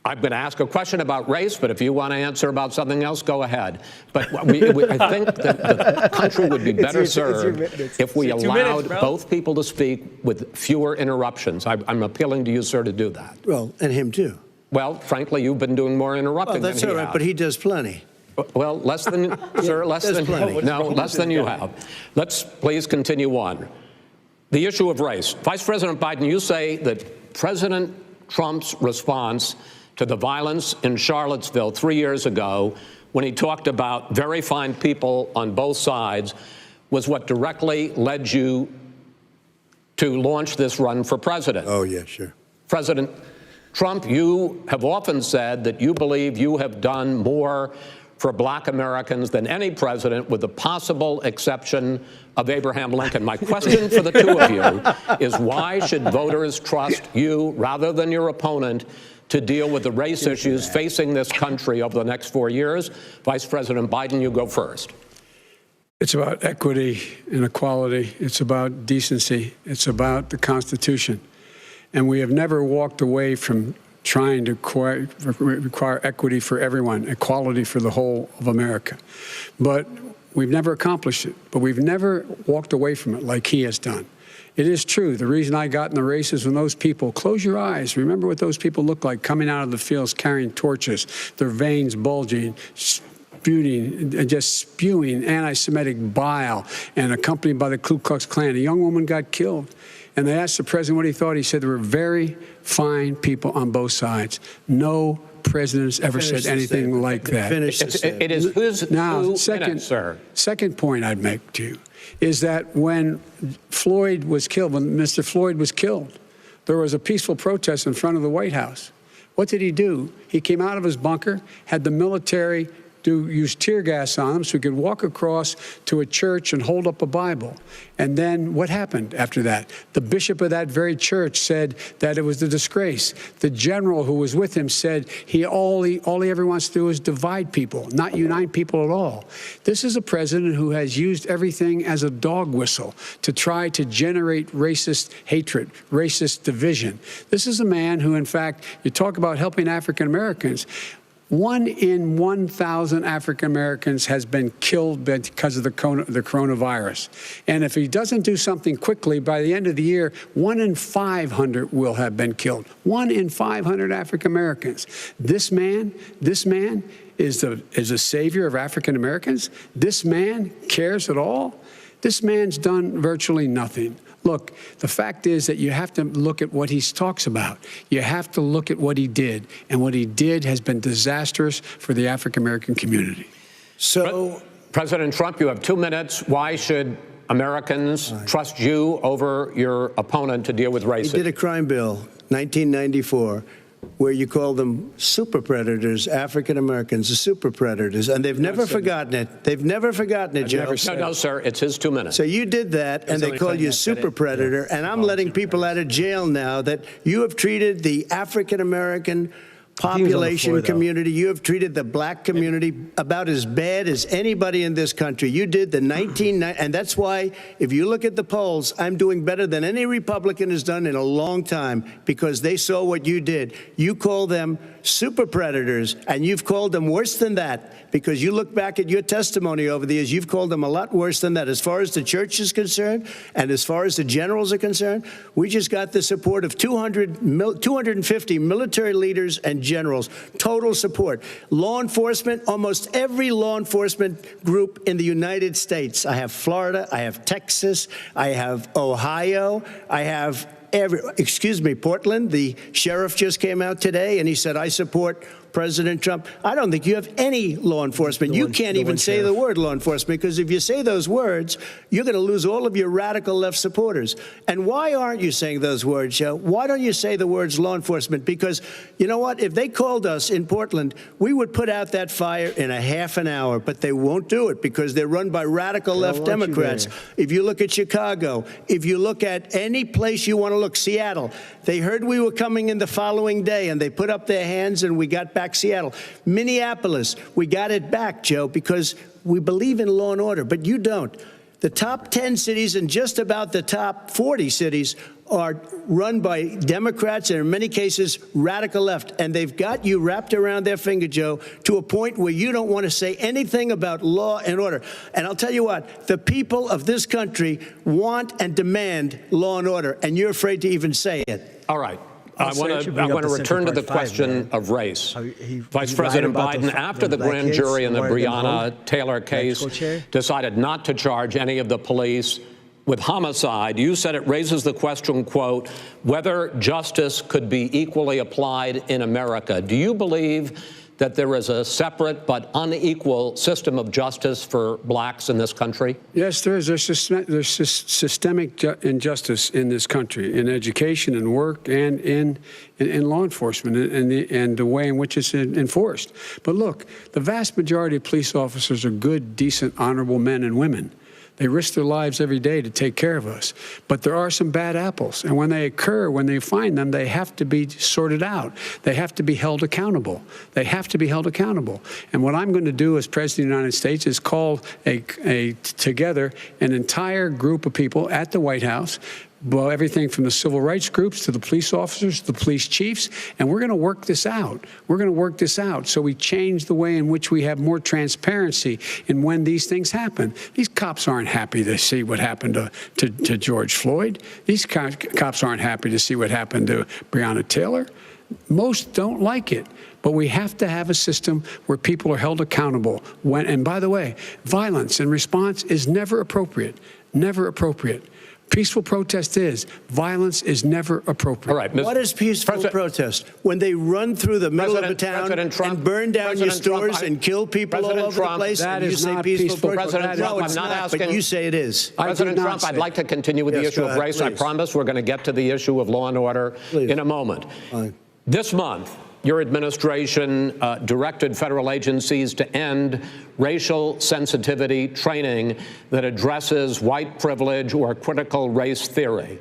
I'm going to ask a question about race, but if you want to answer about something else, go ahead. But I think that the country would be better served if we allowed both people to speak with fewer interruptions. I'm appealing to you, sir, to do that. Well, and him too. Well, frankly, you've been doing more interrupting than he has. That's all right, but he does plenty. Well, less than, sir, less than, no, less than you have. Let's please continue on. The issue of race. Vice President Biden, you say that President Trump's response to the violence in Charlottesville 3 years ago, when he talked about very fine people on both sides, was what directly led you to launch this run for president. Oh, yeah, sure. President Trump, you have often said that you believe you have done more for black Americans than any president, with the possible exception of Abraham Lincoln. My question for the two of you is, why should voters trust you rather than your opponent to deal with the race issues facing this country over the next 4 years? Vice President Biden, you go first. It's about equity and equality. It's about decency. It's about the Constitution. And we have never walked away from trying to require equity for everyone, equality for the whole of America. But we've never accomplished it. But we've never walked away from it like he has done. It is true. The reason I got in the race is when those people, close your eyes, remember what those people look like coming out of the fields carrying torches, their veins bulging, just spewing anti-Semitic bile, and accompanied by the Ku Klux Klan. A young woman got killed. And they asked the president what he thought. He said there were very fine people on both sides. No president has ever said anything like that. It is who's now, second point I'd make to you is that when Floyd was killed, when Mr. Floyd was killed, there was a peaceful protest in front of the White House. What did he do? He came out of his bunker, had the military use tear gas on him so he could walk across to a church and hold up a Bible. And then what happened after that? The bishop of that very church said that it was a disgrace. The general who was with him said all he ever wants to do is divide people, not unite people at all. This is a president who has used everything as a dog whistle to try to generate racist hatred, racist division. This is a man who, in fact, you talk about helping African Americans. 1 in 1,000 African Americans has been killed because of the coronavirus. And if he doesn't do something quickly, by the end of the year, 1 in 500 will have been killed. 1 in 500 African Americans. This man is a savior of African Americans. This man cares at all. This man's done virtually nothing. Look, the fact is that you have to look at what he talks about. You have to look at what he did. And what he did has been disastrous for the African-American community. So, President Trump, you have 2 minutes. Why should Americans trust you over your opponent to deal with racism? He did a crime bill, 1994, where you call them super predators, African Americans, the super predators, and they've never forgotten it. They've never forgotten it, Joe. No, sir, it's his 2 minutes. So you did that, and they call you super predator, and I'm letting people out of jail now that you have treated the African American population community, you have treated the black community about as bad as anybody in this country. You did the and that's why, if you look at the polls, I'm doing better than any Republican has done in a long time, because they saw what you did. You call them super predators, and you've called them worse than that, because you look back at your testimony over the years, you've called them a lot worse than that. As far as the church is concerned, and as far as the generals are concerned, we just got the support of 250 military leaders and generals, total support. Law enforcement, almost every law enforcement group in the United States. I have Florida, I have Texas, I have Ohio, I have Portland. The sheriff just came out today and he said, I support President Trump. I don't think you have any law enforcement. You can't even say the word law enforcement, because if you say those words, you're going to lose all of your radical left supporters. And why aren't you saying those words, Joe? Why don't you say the words law enforcement? Because you know what? If they called us in Portland, we would put out that fire in a half an hour, but they won't do it because they're run by radical left Democrats. If you look at Chicago, if you look at any place you want to look, Seattle, they heard we were coming in the following day and they put up their hands and we got back Seattle. Minneapolis, we got it back, Joe, because we believe in law and order, but you don't. The top 10 cities and just about the top 40 cities are run by Democrats and in many cases radical left. And they've got you wrapped around their finger, Joe, to a point where you don't want to say anything about law and order. And I'll tell you what, the people of this country want and demand law and order, and you're afraid to even say it. All right. I want to return to the question of race. Vice President Biden, after the grand jury in the Breonna Taylor case decided not to charge any of the police with homicide, you said it raises the question, quote, whether justice could be equally applied in America. Do you believe that there is a separate but unequal system of justice for blacks in this country? Yes, there is. There's systemic injustice in this country, in education and work and in law enforcement and the way in which it's enforced. But look, the vast majority of police officers are good, decent, honorable men and women. They risk their lives every day to take care of us. But there are some bad apples. And when they occur, when they find them, they have to be sorted out. They have to be held accountable. They have to be held accountable. And what I'm going to do as President of the United States is call together an entire group of people at the White House, well, everything from the civil rights groups to the police officers, to the police chiefs, and we're going to work this out. We're going to work this out so we change the way in which we have more transparency in when these things happen. These cops aren't happy to see what happened to George Floyd. These cops aren't happy to see what happened to Breonna Taylor. Most don't like it. But we have to have a system where people are held accountable. And by the way, violence in response is never appropriate. Never appropriate. Peaceful protest is. Violence is never appropriate. All right, what is peaceful protest? When they run through the middle of a town and burn down your stores and kill people all over the place, that and you is say not peaceful protest. President Trump, I'm not asking, but you say it is. President Trump, I'd like to continue with the issue of race. I promise we're going to get to the issue of law and order in a moment. This month, your administration directed federal agencies to end racial sensitivity training that addresses white privilege or critical race theory.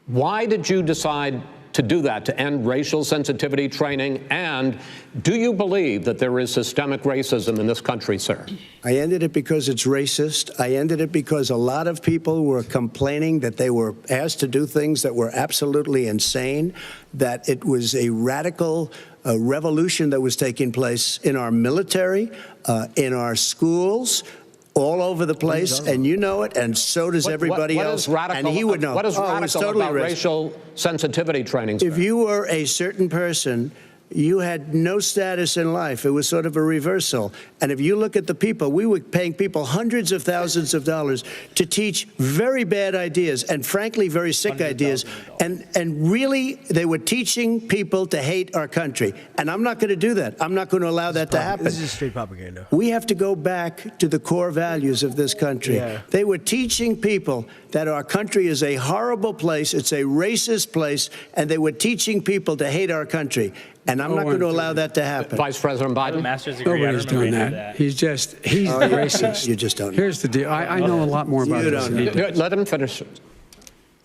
Why did you decide to do that, to end racial sensitivity training? And do you believe that there is systemic racism in this country, sir? I ended it because it's racist. I ended it because a lot of people were complaining that they were asked to do things that were absolutely insane, that it was a radical revolution that was taking place in our military, in our schools, all over the place, and you know it, and so does everybody else, and he would know. What is radical about racial sensitivity training? If you were a certain person, you had no status in life. It was sort of a reversal. And if you look at the people, we were paying people hundreds of thousands of dollars to teach very bad ideas and, frankly, very sick ideas. And really, they were teaching people to hate our country. And I'm not going to do that. I'm not going to allow that to happen. This is straight propaganda. We have to go back to the core values of this country. Yeah. They were teaching people that our country is a horrible place, it's a racist place, and they were teaching people to hate our country. And I'm not going to allow that to happen. Vice President Biden? Master's degree. Nobody's doing that. He's racist. You just don't know. Here's the deal. I know a lot more about this than he does. Let him finish.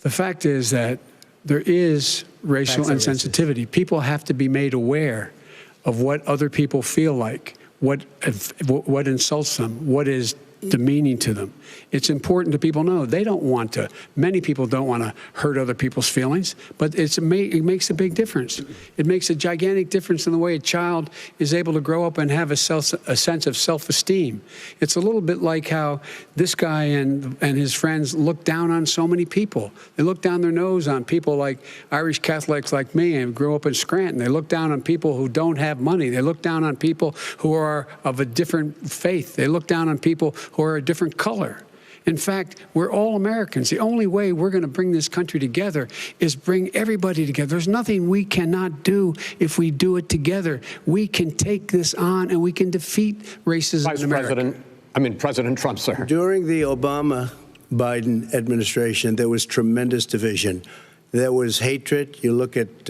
The fact is that there is racial insensitivity. People have to be made aware of what other people feel like, what insults them, what is demeaning to them. It's important that people know they don't want to. Many people don't want to hurt other people's feelings, but it makes a big difference. It makes a gigantic difference in the way a child is able to grow up and have a sense of self-esteem. It's a little bit like how this guy and his friends look down on so many people. They look down their nose on people like Irish Catholics like me and grew up in Scranton. They look down on people who don't have money. They look down on people who are of a different faith. They look down on people who are a different color. In fact, we're all Americans. The only way we're going to bring this country together is bring everybody together. There's nothing we cannot do if we do it together. We can take this on and we can defeat racism in America. President Trump, sir. During the Obama-Biden administration, there was tremendous division. There was hatred. You look at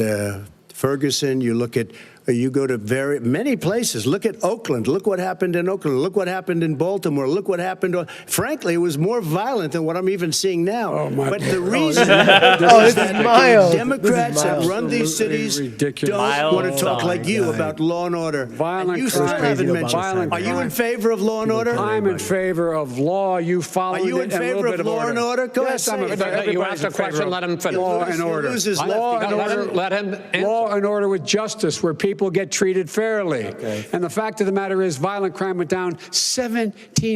Ferguson, you go to many places. Look at Oakland. Look what happened in Oakland. Look what happened in Baltimore. Look what happened. Frankly, it was more violent than what I'm even seeing now. Oh, my but God. the reason this is mild. Democrats that run these cities ridiculous. don't want to talk like you about law and order. Violent And you still crime. haven't mentioned. Violent Are you crime. in favor of law and order? I'm in favor of law. You follow it. Are you in favor of law and order? Go Yes, ahead. I'm in favor. You Everybody's asked a in favor question, of let him finish. Law and order. Law and order. Let him answer. Law and order with justice, where people get treated fairly. And the fact of the matter is, violent crime went down 17%,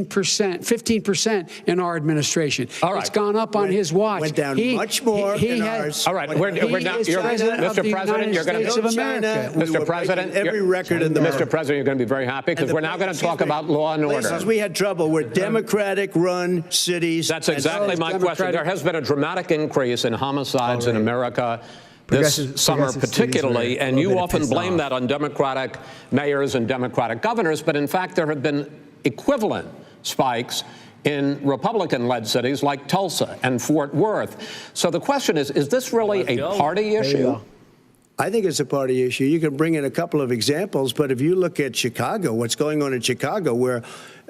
15% in our administration. All right. It's gone up on his watch. Went down much more in ours. All right, we're now. Mr. President, you're going to. Mr. President, every record in the Mr. President, you're going to be very happy because we're now going to talk about law and order. Places we had trouble were Democratic-run cities. That's exactly my question. There has been a dramatic increase in homicides in America this summer particularly, and you often blame that on Democratic mayors and Democratic governors, but in fact there have been equivalent spikes in Republican-led cities like Tulsa and Fort Worth. So the question is this really a party issue? I think it's a party issue. You can bring in a couple of examples, but if you look at Chicago, what's going on in Chicago, where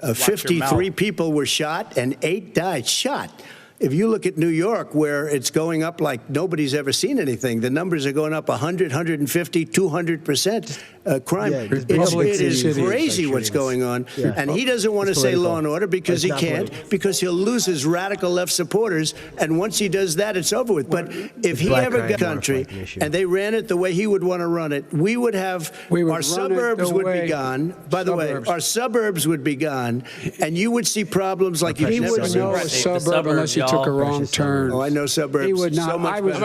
53 people were shot and 8 died, shot. If you look at New York, where it's going up like nobody's ever seen anything, the numbers are going up 100, 150, 200% crime. Yeah, it is crazy what's going on. Yeah. And he doesn't want to say law and order because he can't, because he'll lose his radical left supporters. And once he does that, it's over with. But if he ever got a country and they ran it the way he would want to run it, we would have our suburbs would be gone. By the way, our suburbs would be gone, and you would see problems like you never wouldn't know a suburb unless you took a wrong turn. Oh, I know suburbs. He would not. So much Wait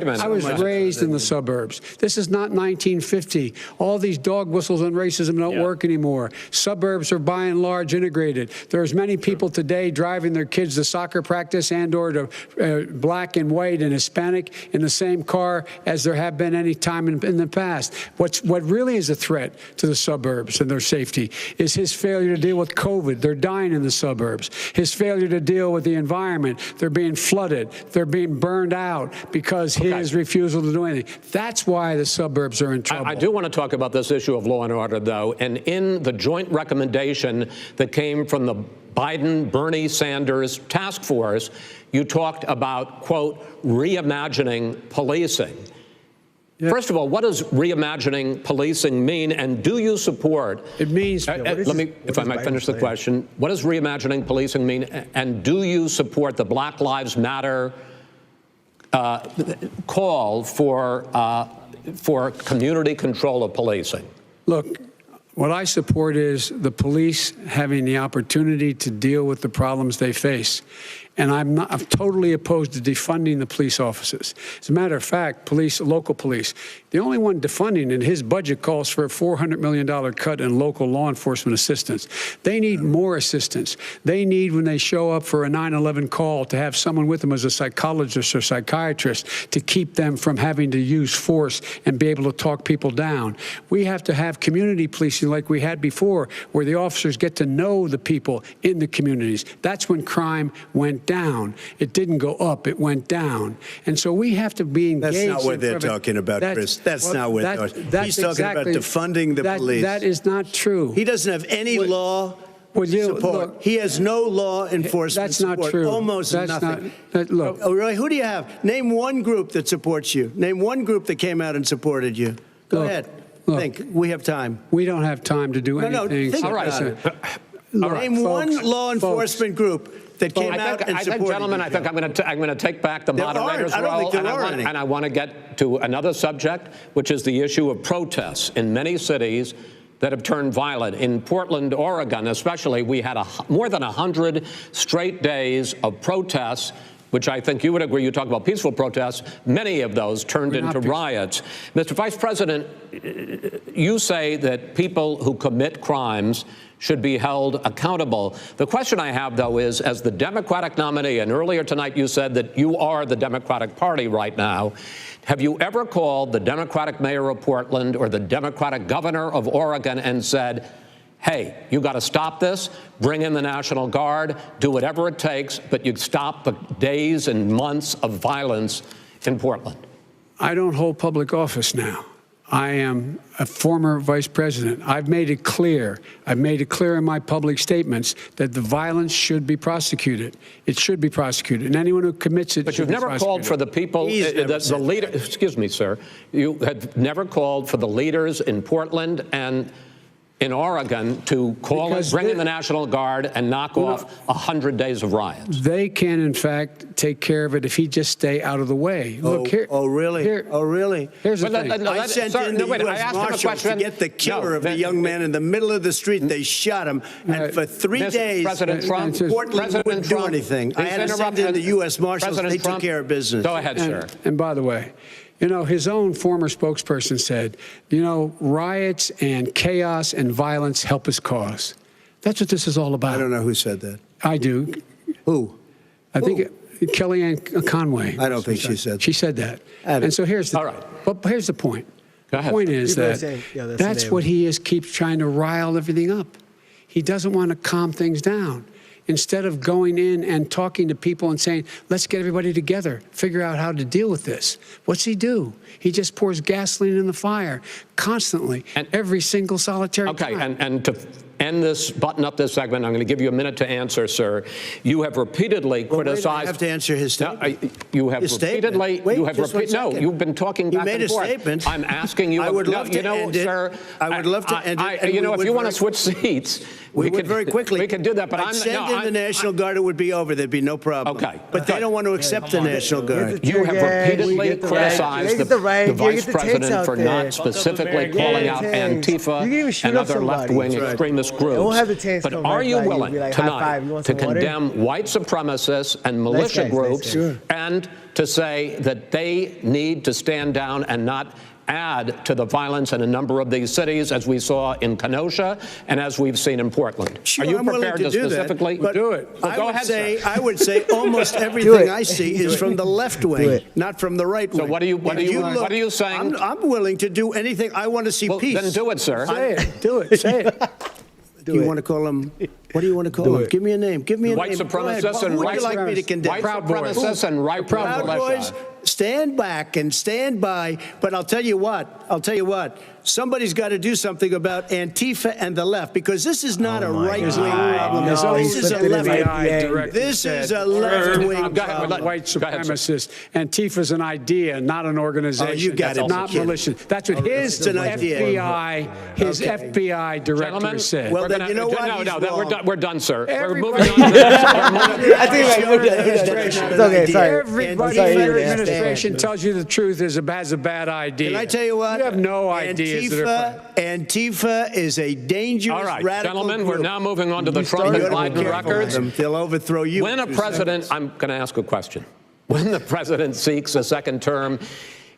a minute. I was raised in the suburbs. This is not 1950. All these dog whistles on racism don't work anymore. Suburbs are by and large integrated. There's many people today driving their kids to soccer practice and or to black and white and Hispanic in the same car as there have been any time in the past. What really is a threat to the suburbs and their safety is his failure to deal with COVID. They're dying in the suburbs. His failure to deal with the environment. They're being flooded. They're being burned out because his refusal to do anything. That's why the suburbs are in trouble. I do want to talk about this issue of law and order, though. And in the joint recommendation that came from the Biden-Bernie Sanders task force, you talked about, quote, reimagining policing. Yeah. First of all, what does reimagining policing mean, and do you support? It means. If I might finish the question, what does reimagining policing mean, and do you support the Black Lives Matter call for community control of policing? Look, what I support is the police having the opportunity to deal with the problems they face. And I'm totally opposed to defunding the police offices. As a matter of fact, local police, the only one defunding it, his budget calls for a $400 million cut in local law enforcement assistance. They need more assistance. They need, when they show up for a 9/11 call, to have someone with them as a psychologist or psychiatrist to keep them from having to use force and be able to talk people down. We have to have community policing like we had before, where the officers get to know the people in the communities. That's when crime went down. It didn't go up, it went down. And so we have to be engaged. That's not what they're talking about, Chris. That's not what they're talking about. He's talking about defunding the police. That is not true. He doesn't have any law support. He has no law enforcement support. That's not true. Almost nothing. Look. Oh, really? Who do you have? Name one group that supports you. Name one group that came out and supported you. Go ahead. Think. We have time. We don't have time to do anything. No, think about it. Name one law enforcement group that came out and supported. Gentlemen, I think I'm going to take back the moderator's role, and I want to get to another subject, which is the issue of protests in many cities that have turned violent. In Portland, Oregon, especially, we had more than 100 straight days of protests, which I think you would agree. You talk about peaceful protests. Many of those turned into riots. Mr. Vice President, you say that people who commit crimes should be held accountable. The question I have, though, is, as the Democratic nominee, and earlier tonight you said that you are the Democratic Party right now, have you ever called the Democratic mayor of Portland or the Democratic governor of Oregon and said, hey, you got to stop this, bring in the National Guard, do whatever it takes, but you stop the days and months of violence in Portland? I don't hold public office now. I am a former vice president. I've made it clear. I've made it clear in my public statements that the violence should be prosecuted. It should be prosecuted. And anyone who commits it But should you've be never called for the people, the leader, excuse me, sir, you have never called for the leaders in Portland and in Oregon to bring in the National Guard and knock off 100 days of riots. They can, in fact, take care of it if he just stay out of the way. Look here. Oh, really? Oh, really? Here's the thing. I sent in the U.S. Marshals to get the killer of the young man in the middle of the street. They shot him, and for 3 days, President Trump, Portland wouldn't do anything. I had to send in the U.S. Marshals. They took care of business. Go ahead, sir. And by the way, you know, his own former spokesperson said, you know, riots and chaos and violence help his cause. That's what this is all about. I don't know who said that. I do. Who? I think Kellyanne Conway. I don't think she said that. She said that. And so here's the, here's the point. Go ahead. The point is that that's what he is, keeps trying to rile everything up. He doesn't want to calm things down. Instead of going in and talking to people and saying, let's get everybody together, figure out how to deal with this. What's he do? He just pours gasoline in the fire constantly, and every single solitary time. And to end this, button up this segment, I'm going to give you a minute to answer, sir. You have repeatedly criticized. I have to answer his statement. You have repeatedly. You've been talking back and forth. You made a statement. I'm asking you. I would love to end it. Sir, I would love to end it. You know, if you want to switch seats, we could very quickly. We could do that, but I'd send in the National Guard. It would be over. There'd be no problem. Okay. But they don't want to accept the National Guard. You have repeatedly criticized the vice president for not specifically calling out Antifa and other left-wing extremist groups. But are you willing tonight to condemn white supremacists and militia groups and to say that they need to stand down and not add to the violence in a number of these cities, as we saw in Kenosha and as we've seen in Portland? Sure, are you I'm prepared willing to do specifically do it? Well, go ahead, sir. I would say almost everything I see is from the left wing, not from the right wing. So what are you saying? I'm willing to do anything. I want to see peace. Then do it, sir. Say it. Do it. Say it. Do you want to call him? What do you want to call him? Give me a name. Give me a white name. Supremacists and white like me to condemn? White supremacists and right Proud Boys. Stand back and stand by. But I'll tell you what. Somebody's got to do something about Antifa and the left, because this is not a right-wing problem. This is a left-wing. This is a left-wing problem. White supremacists. Antifa's an idea, not an organization. Oh, you got it. Not militia. That's what his FBI director said. Well, then you know what? No, we're done, sir. We're moving on to I think we're done. It's okay, sorry. Everybody in your administration tells you the truth has a bad idea. Can I tell you what? You have no idea. Antifa is a dangerous, all right, radical gentlemen, group. We're now moving on to the Trump and Biden records. They'll overthrow you. When a president, I'm going to ask a question. When the president seeks a second term,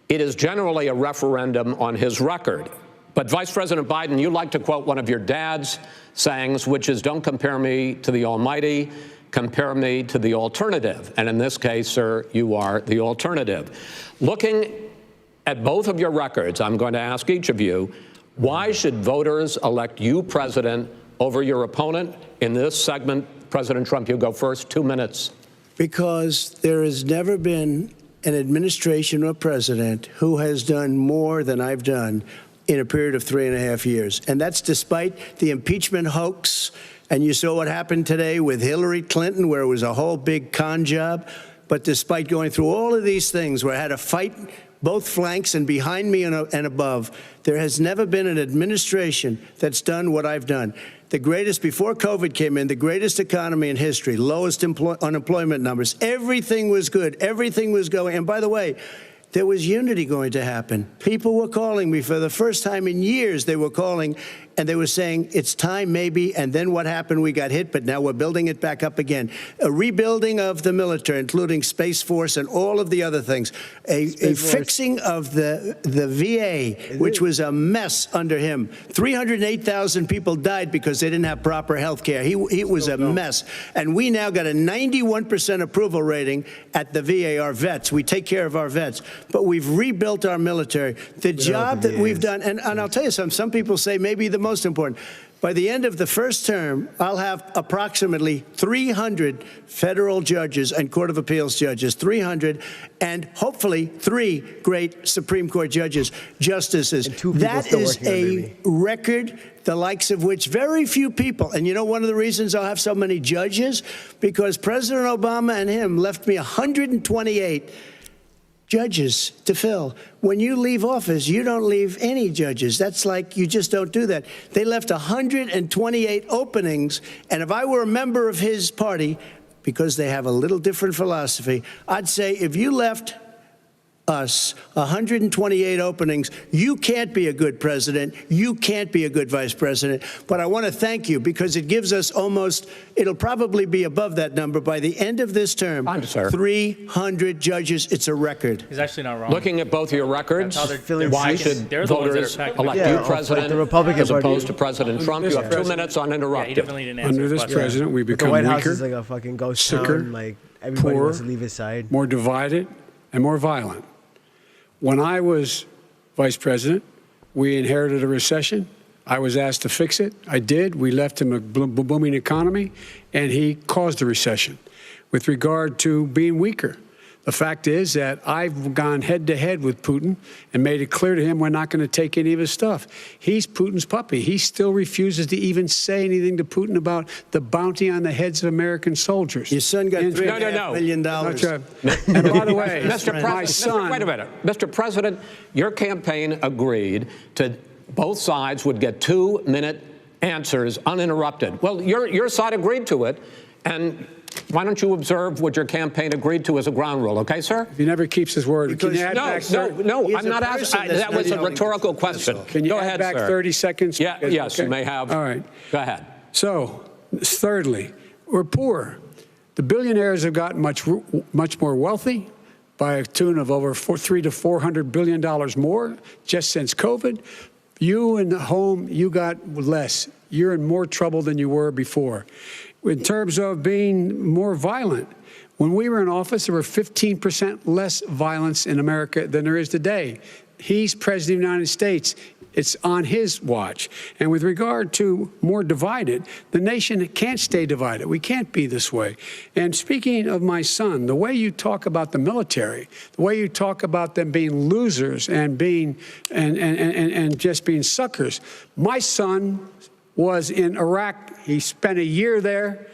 it is generally a referendum on his record. But Vice President Biden, you like to quote one of your dad's sayings, which is, don't compare me to the almighty, compare me to the alternative. And in this case, sir, you are the alternative. Looking at both of your records, I'm going to ask each of you, why should voters elect you president over your opponent? In this segment, President Trump, you go first, 2 minutes. Because there has never been an administration or president who has done more than I've done in a period of 3.5 years. And that's despite the impeachment hoax. And you saw what happened today with Hillary Clinton, where it was a whole big con job. But despite going through all of these things, where I had to fight both flanks and behind me and above, there has never been an administration that's done what I've done. The greatest, before COVID came in, the greatest economy in history, lowest unemployment numbers. Everything was good. Everything was going. And by the way, there was unity going to happen. People were calling me for the first time in years. They were calling and they were saying it's time maybe, and then what happened? We got hit, but now we're building it back up again. A rebuilding of the military, including Space Force and all of the other things. A fixing of the VA, which was a mess under him. 308,000 people died because they didn't have proper health care. He was a mess. And we now got a 91% approval rating at the VA, our vets. We take care of our vets. But we've rebuilt our military. The job that we've done, and I'll tell you something, some people say maybe the most important. By the end of the first term, I'll have approximately 300 federal judges and Court of Appeals judges, 300, and hopefully 3 great Supreme Court judges, justices. That is a record, the likes of which very few people, and you know one of the reasons I'll have so many judges? Because President Obama and him left me 128 judges to fill. When you leave office, you don't leave any judges. That's like, you just don't do that. They left 128 openings, and if I were a member of his party, because they have a little different philosophy, I'd say if you left us 128 openings, you can't be a good president, you can't be a good vice president. But I want to thank you because it gives us almost, it'll probably be above that number by the end of this term. 300 judges. It's a record. He's actually not wrong. Looking at both your records, why should they're the ones that voters are elect you president as opposed to President Trump? You have 2 minutes uninterrupted. Yeah, he definitely didn't answer Under this president, we become the White weaker, House is like a fucking ghost sicker, town. Like everybody poorer, wants to leave his side. more divided, and more violent. When I was vice president, we inherited a recession. I was asked to fix it. I did. We left him a booming economy, and he caused the recession. With regard to being weaker, the fact is that I've gone head-to-head with Putin and made it clear to him we're not going to take any of his stuff. He's Putin's puppy. He still refuses to even say anything to Putin about the bounty on the heads of American soldiers. Your son got $3.5 million. And by the way, my son... Wait a minute. Mr. President, your campaign agreed to both sides would get 2-minute answers uninterrupted. Well, your side agreed to it, and why don't you observe what your campaign agreed to as a ground rule, okay, sir? He never keeps his word. Can you add no, I'm not asking. That was a rhetorical question. Can you go add ahead, back sir. 30 seconds? Yeah, yes, okay. You may have. All right. Go ahead. So, thirdly, we're poor. The billionaires have gotten much more wealthy by a tune of over $300 to $400 billion more just since COVID. You in the home, you got less. You're in more trouble than you were before. In terms of being more violent, when we were in office, there were 15% less violence in America than there is today. He's president of the United States. It's on his watch. And with regard to more divided, the nation can't stay divided. We can't be this way. And speaking of my son, the way you talk about the military, the way you talk about them being losers and being and just being suckers, my son was in Iraq. He spent a year there.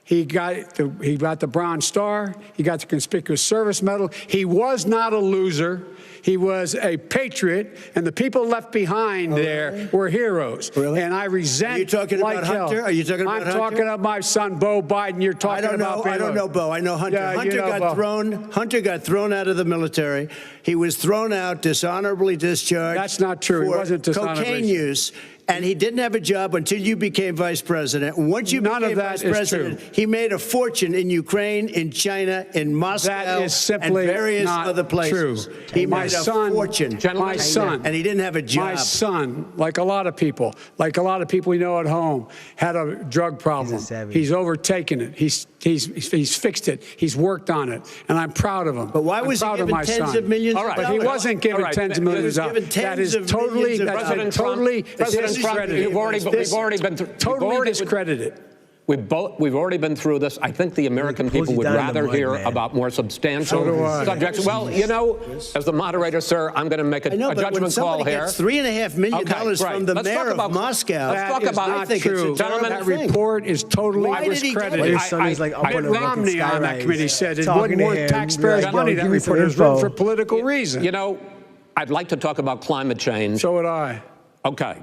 He got the Bronze Star. He got the Conspicuous Service Medal. He was not a loser. He was a patriot, and the people left behind there were heroes. Really? And I resent. Are you talking about Hunter? Are you talking about Hunter? I'm talking about my son, Beau Biden. You're talking about. I don't know Beau. I know Hunter. Yeah, Hunter got thrown out of the military. He was thrown out, dishonorably discharged. That's not true. He wasn't dishonorably. Cocaine use. And he didn't have a job until you became vice president. Once you became vice president, he made a fortune in Ukraine, in China, in Moscow, that is simply and various not other places. True. He made a fortune. My son, and he didn't have a job. My son, like a lot of people we know at home, had a drug problem. He's overtaken it. He's fixed it. He's worked on it, and I'm proud of him. But why was he given tens of millions of dollars? But he wasn't given tens of millions of dollars. That is totally, President Trump, we've already been through. Totally discredited. We've already been through this. I think the American people would rather hear about more substantial subjects. Well, you know, as the moderator, sir, I'm going to make a judgment call here. $3.5 million from the mayor of Moscow. Let's talk about not true. Gentlemen, that report is totally discredited. Your son is like up on a Romney on that committee said it wasn't worth taxpayers' money. That report is written for political reasons. You know, I'd like to talk about climate change. So would I. Okay.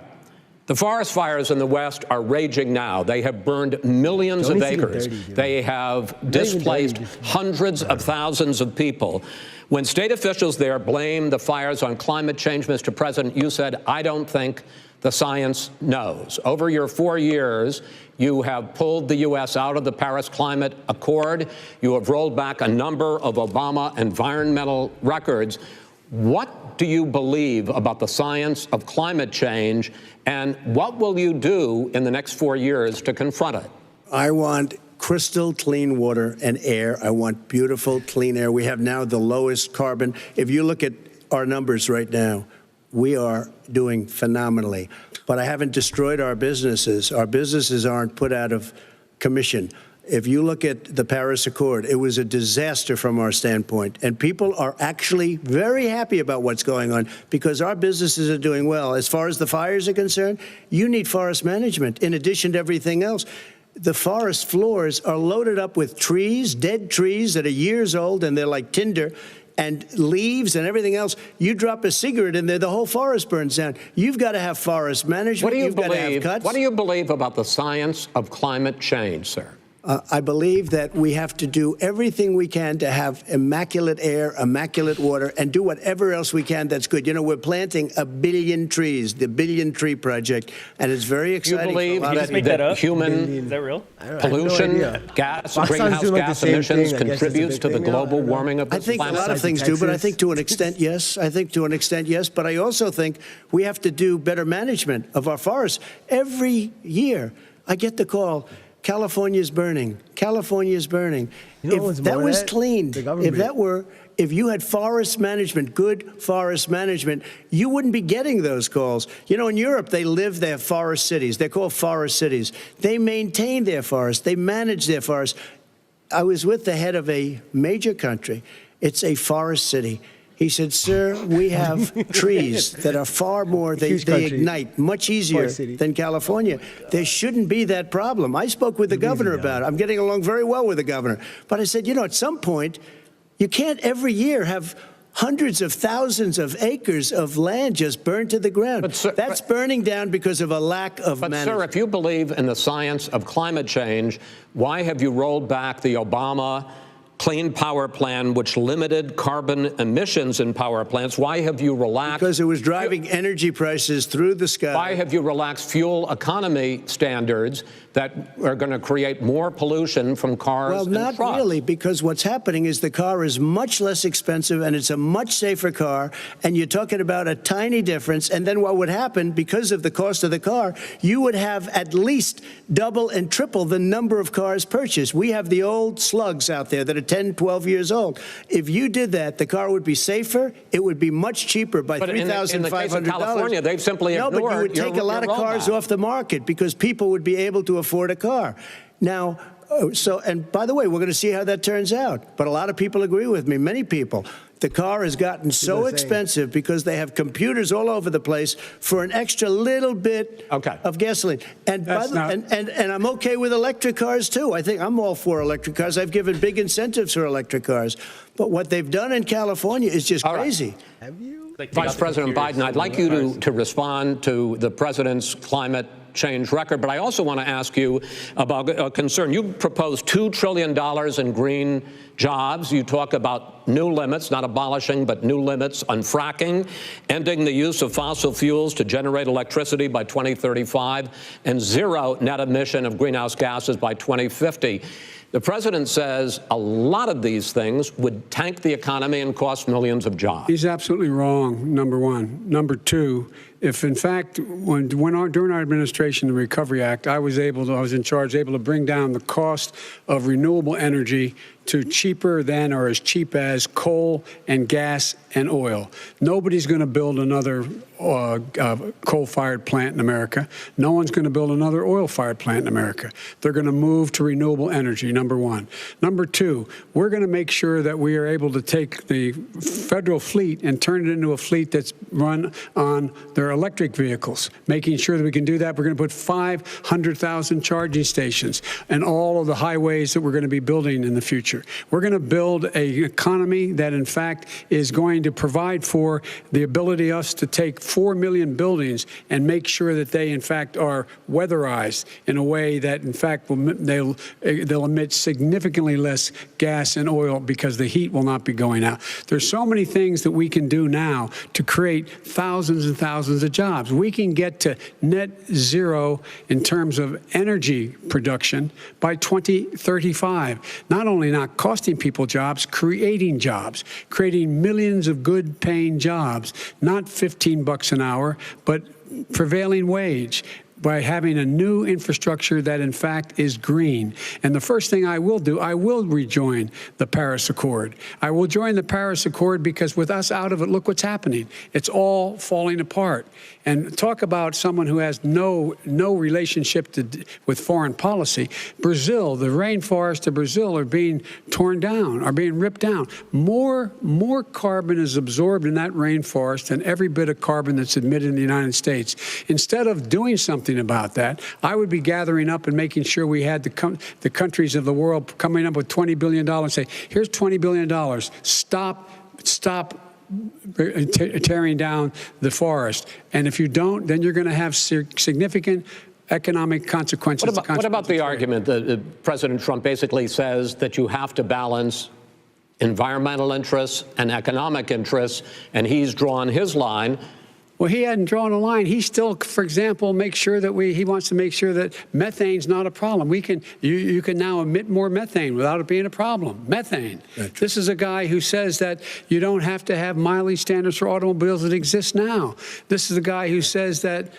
The forest fires in the West are raging now. They have burned millions of acres. They have displaced hundreds of thousands of people. When state officials there blame the fires on climate change, Mr. President, you said, I don't think the science knows. Over your 4 years, you have pulled the U.S. out of the Paris Climate Accord. You have rolled back a number of Obama environmental records. What do you believe about the science of climate change, and what will you do in the next 4 years to confront it? I want crystal clean water and air. I want beautiful, clean air. We have now the lowest carbon. If you look at our numbers right now, we are doing phenomenally. But I haven't destroyed our businesses. Our businesses aren't put out of commission. If you look at the Paris Accord, it was a disaster from our standpoint. And people are actually very happy about what's going on because our businesses are doing well. As far as the fires are concerned, you need forest management in addition to everything else. The forest floors are loaded up with trees, dead trees that are years old, and they're like tinder, and leaves and everything else. You drop a cigarette in there, the whole forest burns down. You've got to have forest management. What do you You've got to have cuts. What do you believe about the science of climate change, sir? I believe that we have to do everything we can to have immaculate air, immaculate water, and do whatever else we can that's good. You know, we're planting 1 billion trees, the Billion Tree Project, and it's very exciting. You believe that human pollution, greenhouse gas emissions contributes to the global warming of the planet? I think a lot of things do, but I think to an extent, yes. I think to an extent, yes. But I also think we have to do better management of our forests. Every year, I get the call, California's burning. California's burning. If that was cleaned, if you had forest management, good forest management, you wouldn't be getting those calls. You know, in Europe, they have forest cities. They're called forest cities. They maintain their forests. They manage their forests. I was with the head of a major country. It's a forest city. He said, sir, we have trees that are far more, they ignite much easier than California. There shouldn't be that problem. I spoke with the governor about it. I'm getting along very well with the governor. But I said, you know, at some point, you can't every year have hundreds of thousands of acres of land just burned to the ground. That's burning down because of a lack of management. But, sir, if you believe in the science of climate change, why have you rolled back the Obama Clean Power Plan, which limited carbon emissions in power plants? Why have you relaxed? Because it was driving energy prices through the sky. Why have you relaxed fuel economy standards that are going to create more pollution from cars and trucks? Well, not really, because what's happening is the car is much less expensive and it's a much safer car, and you're talking about a tiny difference. And then what would happen, because of the cost of the car, you would have at least double and triple the number of cars purchased. We have the old slugs out there that are 10, 12 years old. If you did that, the car would be safer. It would be much cheaper by $3,500. In the case of California, they've simply ignored. No, but you would take a lot of cars off the market because people would be able to afford a car. Now, and by the way, we're going to see how that turns out. But a lot of people agree with me, many people. The car has gotten so expensive because they have computers all over the place for an extra little bit of gasoline. And, and I'm okay with electric cars, too. I think I'm all for electric cars. I've given big incentives for electric cars. But what they've done in California is just crazy. Have you? Vice President Biden, I'd like you to respond to the president's climate change record, but I also want to ask you about a concern. You proposed $2 trillion in green jobs. You talk about new limits, not abolishing, but new limits on fracking, ending the use of fossil fuels to generate electricity by 2035, and zero net emission of greenhouse gases by 2050. The president says a lot of these things would tank the economy and cost millions of jobs. He's absolutely wrong, number one. Number two, if in fact, during our administration, the Recovery Act, I was in charge, able to bring down the cost of renewable energy to cheaper than or as cheap as coal and gas and oil. Nobody's going to build another coal-fired plant in America. No one's going to build another oil-fired plant in America. They're going to move to renewable energy, number one. Number two, we're going to make sure that we are able to take the federal fleet and turn it into a fleet that's run on their electric vehicles. Making sure that we can do that, we're going to put 500,000 charging stations and all of the highways that we're going to be building in the future. We're going to build an economy that, in fact, is going to provide for the ability of us to take 4 million buildings and make sure that they, in fact, are weatherized in a way that, in fact, they'll emit significantly less gas and oil because the heat will not be going out. There's so many things that we can do now to create thousands and thousands thousands of jobs. We can get to net zero in terms of energy production by 2035. Not only not costing people jobs, creating millions of good paying jobs, not $15 an hour, but prevailing wage, by having a new infrastructure that, in fact, is green. And the first thing I will do, I will rejoin the Paris Accord. I will join the Paris Accord because with us out of it, look what's happening. It's all falling apart. And talk about someone who has no relationship with foreign policy. Brazil, the rainforests of Brazil are being torn down, are being ripped down. More carbon is absorbed in that rainforest than every bit of carbon that's emitted in the United States. Instead of doing something about that, I would be gathering up and making sure we had the countries of the world coming up with $20 billion and say, here's $20 billion. Stop tearing down the forest. And if you don't, then you're going to have significant economic consequences. What about the argument that President Trump basically says that you have to balance environmental interests and economic interests, and he's drawn his line? Well, he hadn't drawn a line. He still, for example, make sure that he wants to make sure that methane's not a problem. You can now emit more methane without it being a problem. Methane. This is a guy who says that you don't have to have mileage standards for automobiles that exist now. This is a guy who says that.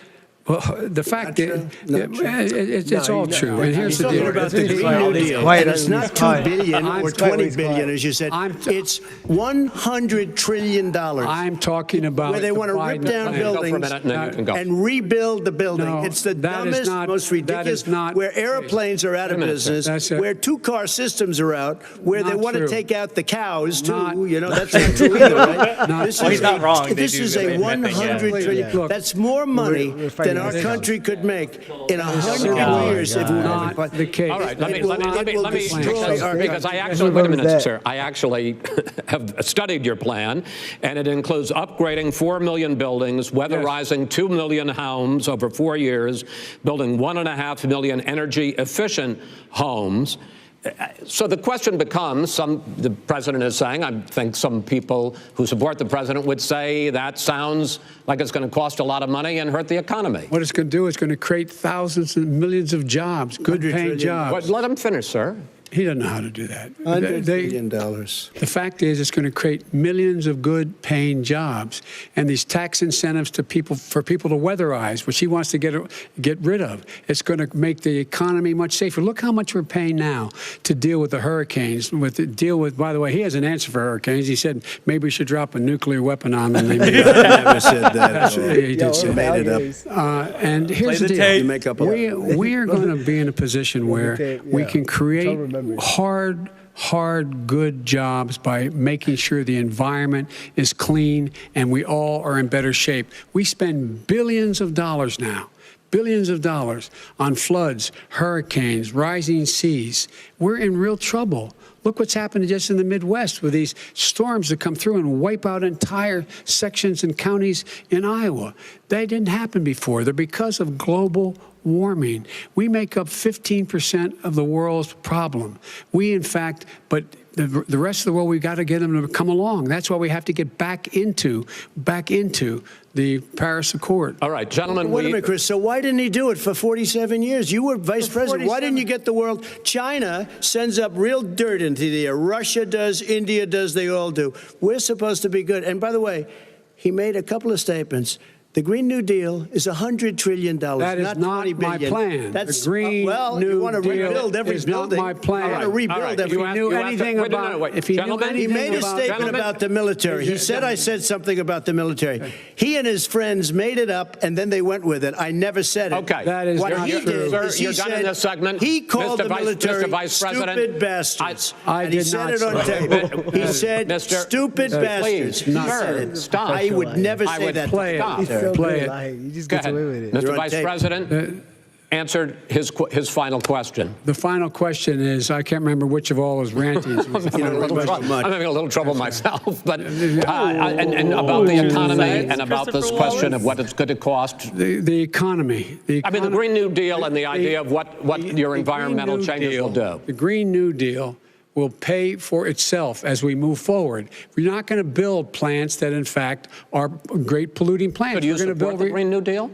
Well, the fact is, it's all true. And here's the deal. About the Green New Deal. And it's not $2 billion or $20 billion, as you said. It's $100 trillion. I'm talking about where they want to rip down buildings and rebuild the building. No, it's the dumbest, most ridiculous. Where airplanes are out of business, where two-car systems are out, where they want to take out the cows too. You know, that's not true either, right? He's not wrong. This is a $100 trillion. That's more money than our country could make in 100 years if we were not the case. All right, let me because I actually, wait a minute, sir. I actually have studied your plan, and it includes upgrading 4 million buildings, weatherizing 2 million homes over 4 years, building 1.5 million energy-efficient homes. So the question becomes, the president is saying, I think some people who support the president would say that sounds like it's going to cost a lot of money and hurt the economy. What it's going to do is going to create thousands and millions of jobs, good paying jobs. Let him finish, sir. He doesn't know how to do that. $100 billion. The fact is, it's going to create millions of good-paying jobs, and these tax incentives to people for people to weatherize, which he wants to get rid of. It's going to make the economy much safer. Look how much we're paying now to deal with the hurricanes. By the way, he has an answer for hurricanes. He said maybe we should drop a nuclear weapon on them. He never said that. He did say made it up. And here's the deal: you make up we are going to be in a position where we can create hard, good jobs by making sure the environment is clean and we all are in better shape. We spend billions of dollars now, billions of dollars on floods, hurricanes, rising seas. We're in real trouble. Look what's happened just in the Midwest with these storms that come through and wipe out entire sections and counties in Iowa. They didn't happen before. They're because of global warming. We make up 15% of the world's problem. But the rest of the world, we've got to get them to come along. That's why we have to get back into the Paris Accord. All right, gentlemen. Wait a minute, Chris. So why didn't he do it for 47 years? You were vice president. Why didn't you get the world? China sends up real dirt into the air. Russia does. India does. They all do. We're supposed to be good. And by the way, he made a couple of statements. The Green New Deal is $100 trillion. That is not my plan. That's the Green New you want to rebuild every is building. Not my plan. I want to rebuild every. If he knew anything about, he made a statement about the military. He said I said something about the military. He and his friends made it up, and then they went with it. I never said it. Okay, that is what not he true. did. Sir, you're done in this segment. He called the military stupid bastards. And he said it on tape. He said stupid bastards. He said it. Stop. I would never say that. Play it. You just get away with it. Mr. Vice President answered his final question. The final question is, I can't remember which of all his rantings. I'm having a little trouble myself, but and about the economy and about this question of what it's going to cost. The economy. I mean, the Green New Deal and the idea of what your environmental changes will do. The Green New Deal will pay for itself as we move forward. We're not going to build plants that, in fact, are great polluting plants. So do you We're support the Green New Deal?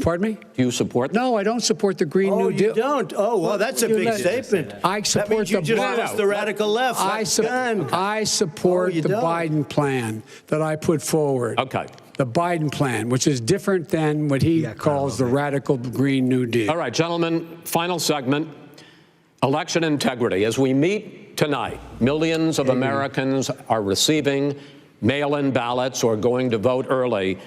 Pardon me? Do you support that? No, I don't support the Green New Deal. You don't? Oh, well, that's a big statement. I support that means you just Biden. lost the radical left. I support the Biden plan that I put forward. Okay. The Biden plan, which is different than what he calls the radical Green New Deal. All right, gentlemen, final segment, election integrity. As we meet tonight, millions of Americans are receiving mail-in ballots or going to vote early.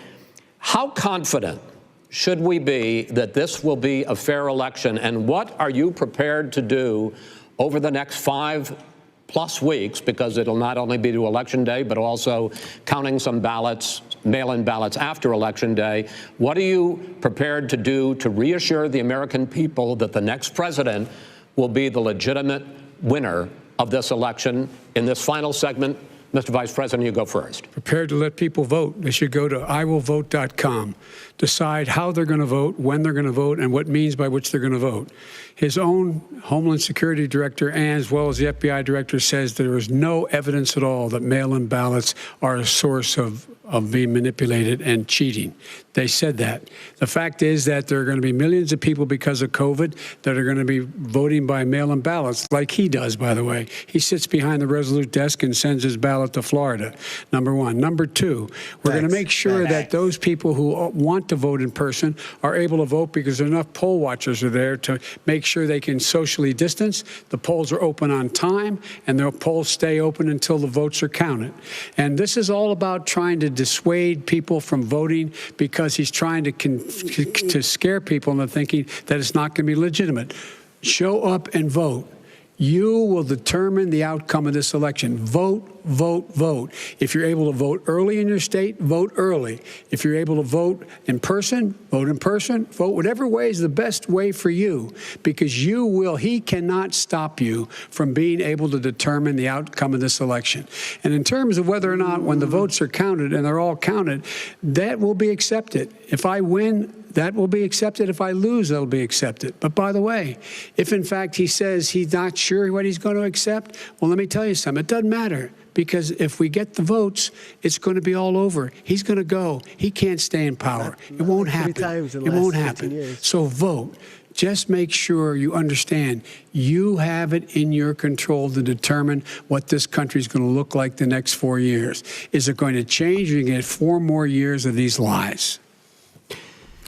How confident should we be that this will be a fair election, and what are you prepared to do over the next 5+ weeks, because it'll not only be to Election Day, but also counting some ballots, mail-in ballots after Election Day. What are you prepared to do to reassure the American people that the next president will be the legitimate winner of this election? In this final segment, Mr. Vice President, you go first. Prepared to let people vote. They should go to iwillvote.com, decide how they're going to vote, when they're going to vote, and what means by which they're going to vote. His own Homeland Security Director, and as well as the FBI Director, says there is no evidence at all that mail-in ballots are a source of being manipulated and cheating. They said that. The fact is that there are going to be millions of people because of COVID that are going to be voting by mail-in ballots, like he does, by the way. He sits behind the Resolute desk and sends his ballot to Florida, number one. Number two, we're going to make sure that those people who want to vote in person are able to vote, because enough poll watchers are there to make sure they can socially distance. The polls are open on time, and the polls stay open until the votes are counted. And this is all about trying to dissuade people from voting, because he's trying to scare people into thinking that it's not going to be legitimate. Show up and vote. You will determine the outcome of this election. Vote, vote, vote. If you're able to vote early in your state, vote early. If you're able to vote in person, vote in person. Vote whatever way is the best way for you, because he cannot stop you from being able to determine the outcome of this election. And in terms of whether or not, when the votes are counted, and they're all counted, that will be accepted. If I win, that will be accepted. If I lose, that'll be accepted. But by the way, if in fact he says he's not sure what he's going to accept, well, let me tell you something. It doesn't matter, because if we get the votes, it's going to be all over. He's going to go. He can't stay in power. It won't happen. It won't happen. So vote. Just make sure you understand you have it in your control to determine what this country is going to look like the next 4 years. Is it going to change? You're going to get 4 more years of these lies.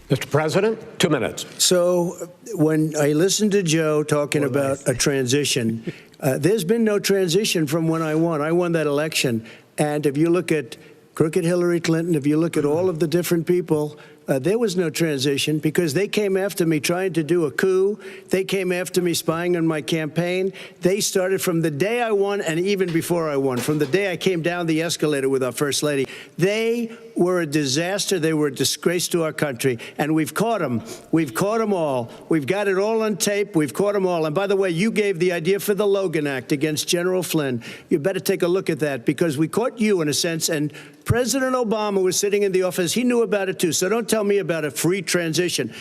Mr. President, 2 minutes. So when I listened to Joe talking about a transition, there's been no transition from when I won. I won that election. And if you look at crooked Hillary Clinton, if you look at all of the different people, there was no transition, because they came after me trying to do a coup. They came after me spying on my campaign. They started from the day I won, and even before I won, from the day I came down the escalator with our First Lady. They were a disaster. They were a disgrace to our country. And we've caught them. We've caught them all. We've got it all on tape. We've caught them all. And by the way, you gave the idea for the Logan Act against General Flynn. You better take a look at that, because we caught you in a sense. And President Obama was sitting in the office. He knew about it, too. So don't tell me about a free transition.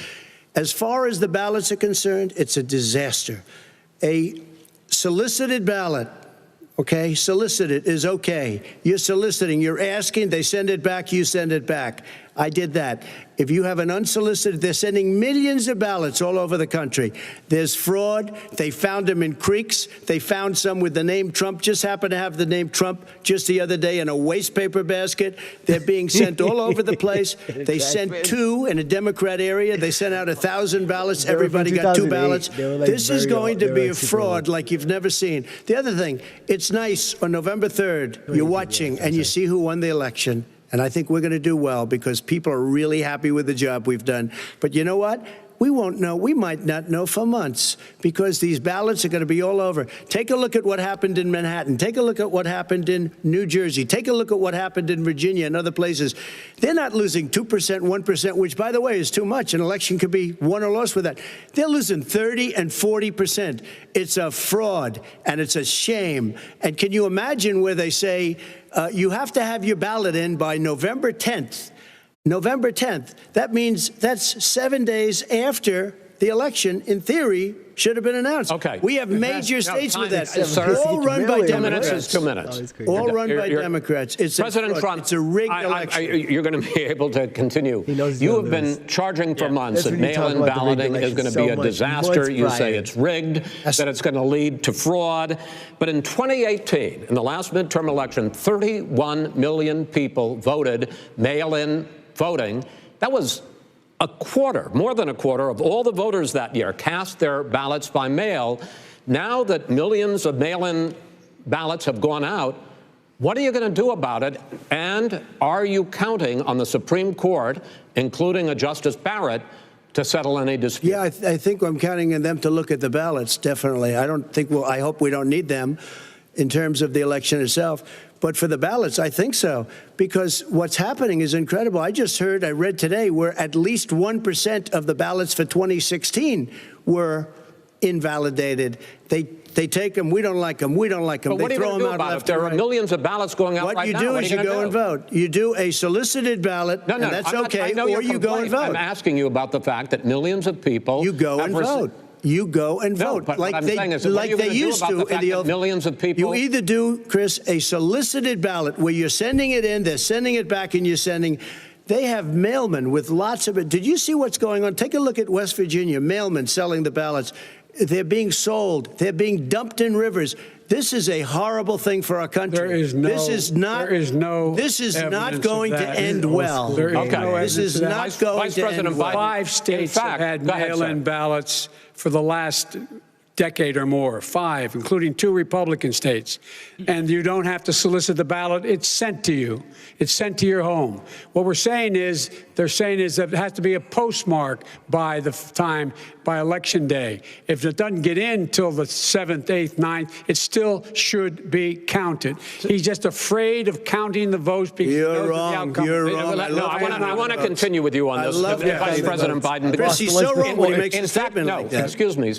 As far as the ballots are concerned, it's a disaster. A solicited ballot, okay, solicited is okay. You're soliciting, you're asking, they send it back, you send it back. I did that. If you have an unsolicited, they're sending millions of ballots all over the country. There's fraud. They found them in creeks. They found some with the name Trump, just happened to have the name Trump just the other day in a waste paper basket. They're being sent all over the place. They sent 2 in a Democrat area. They sent out 1,000 ballots. Everybody got 2 ballots. This is going to be a fraud like you've never seen. The other thing, it's nice on November 3rd, you're watching and you see who won the election. And I think we're going to do well, because people are really happy with the job we've done. But you know what? We won't know. We might not know for months, because these ballots are going to be all over. Take a look at what happened in Manhattan. Take a look at what happened in New Jersey. Take a look at what happened in Virginia and other places. They're not losing 2%, 1%, which, by the way, is too much. An election could be won or lost with that. They're losing 30 and 40%. It's a fraud, and it's a shame. And can you imagine where they say you have to have your ballot in by November 10th? November 10th. That means that's 7 days after the election. In theory, should have been announced. Okay. We have major states with that. Sir, all run by Democrats. 2 minutes. All run by Democrats. It's President Trump, it's a rigged election. You're going to be able to continue. You have been charging for months that mail-in balloting is going to be a disaster. You say it's rigged, that it's going to lead to fraud. But in 2018, in the last midterm election, 31 million people voted mail-in voting. That was a quarter, more than a quarter of all the voters that year cast their ballots by mail. Now that millions of mail-in ballots have gone out, what are you going to do about it? And are you counting on the Supreme Court, including a Justice Barrett, to settle any dispute? Yeah, I think I'm counting on them to look at the ballots, definitely. I hope we don't need them in terms of the election itself. But for the ballots, I think so, because what's happening is incredible. I read today, where at least 1% of the ballots for 2016 were invalidated. They take them, we don't like them, we don't like them. But what they are you throw going to them do out about left it? There and are right. millions of ballots going out What right you now. do What is are you gonna go do? and vote. You do a solicited ballot, and that's okay, or you go and vote. I'm asking you about the fact that millions of people. You go and vote. You go and vote, but like what I'm they saying is, what are you gonna do used about to the in fact the that old. millions of people. You either do, Chris, a solicited ballot where you're sending it in, they're sending it back, and you're sending. They have mailmen with lots of it. Did you see what's going on? Take a look at West Virginia. Mailmen selling the ballots. They're being sold. They're being dumped in rivers. This is a horrible thing for our country. This is not going to end well. This is not going to end well. 5 states have had mail-in ballots for the last decade or more, 5, including 2 Republican states. And you don't have to solicit the ballot. It's sent to you. It's sent to your home. What they're saying is that it has to be a postmark by election day. If it doesn't get in till the 7th, 8th, 9th, it still should be counted. He's just afraid of counting the votes because You're wrong. You're wrong. I want to continue with you on this, Vice President Biden. Chris, he's so wrong when he makes a statement like that. Excuse me.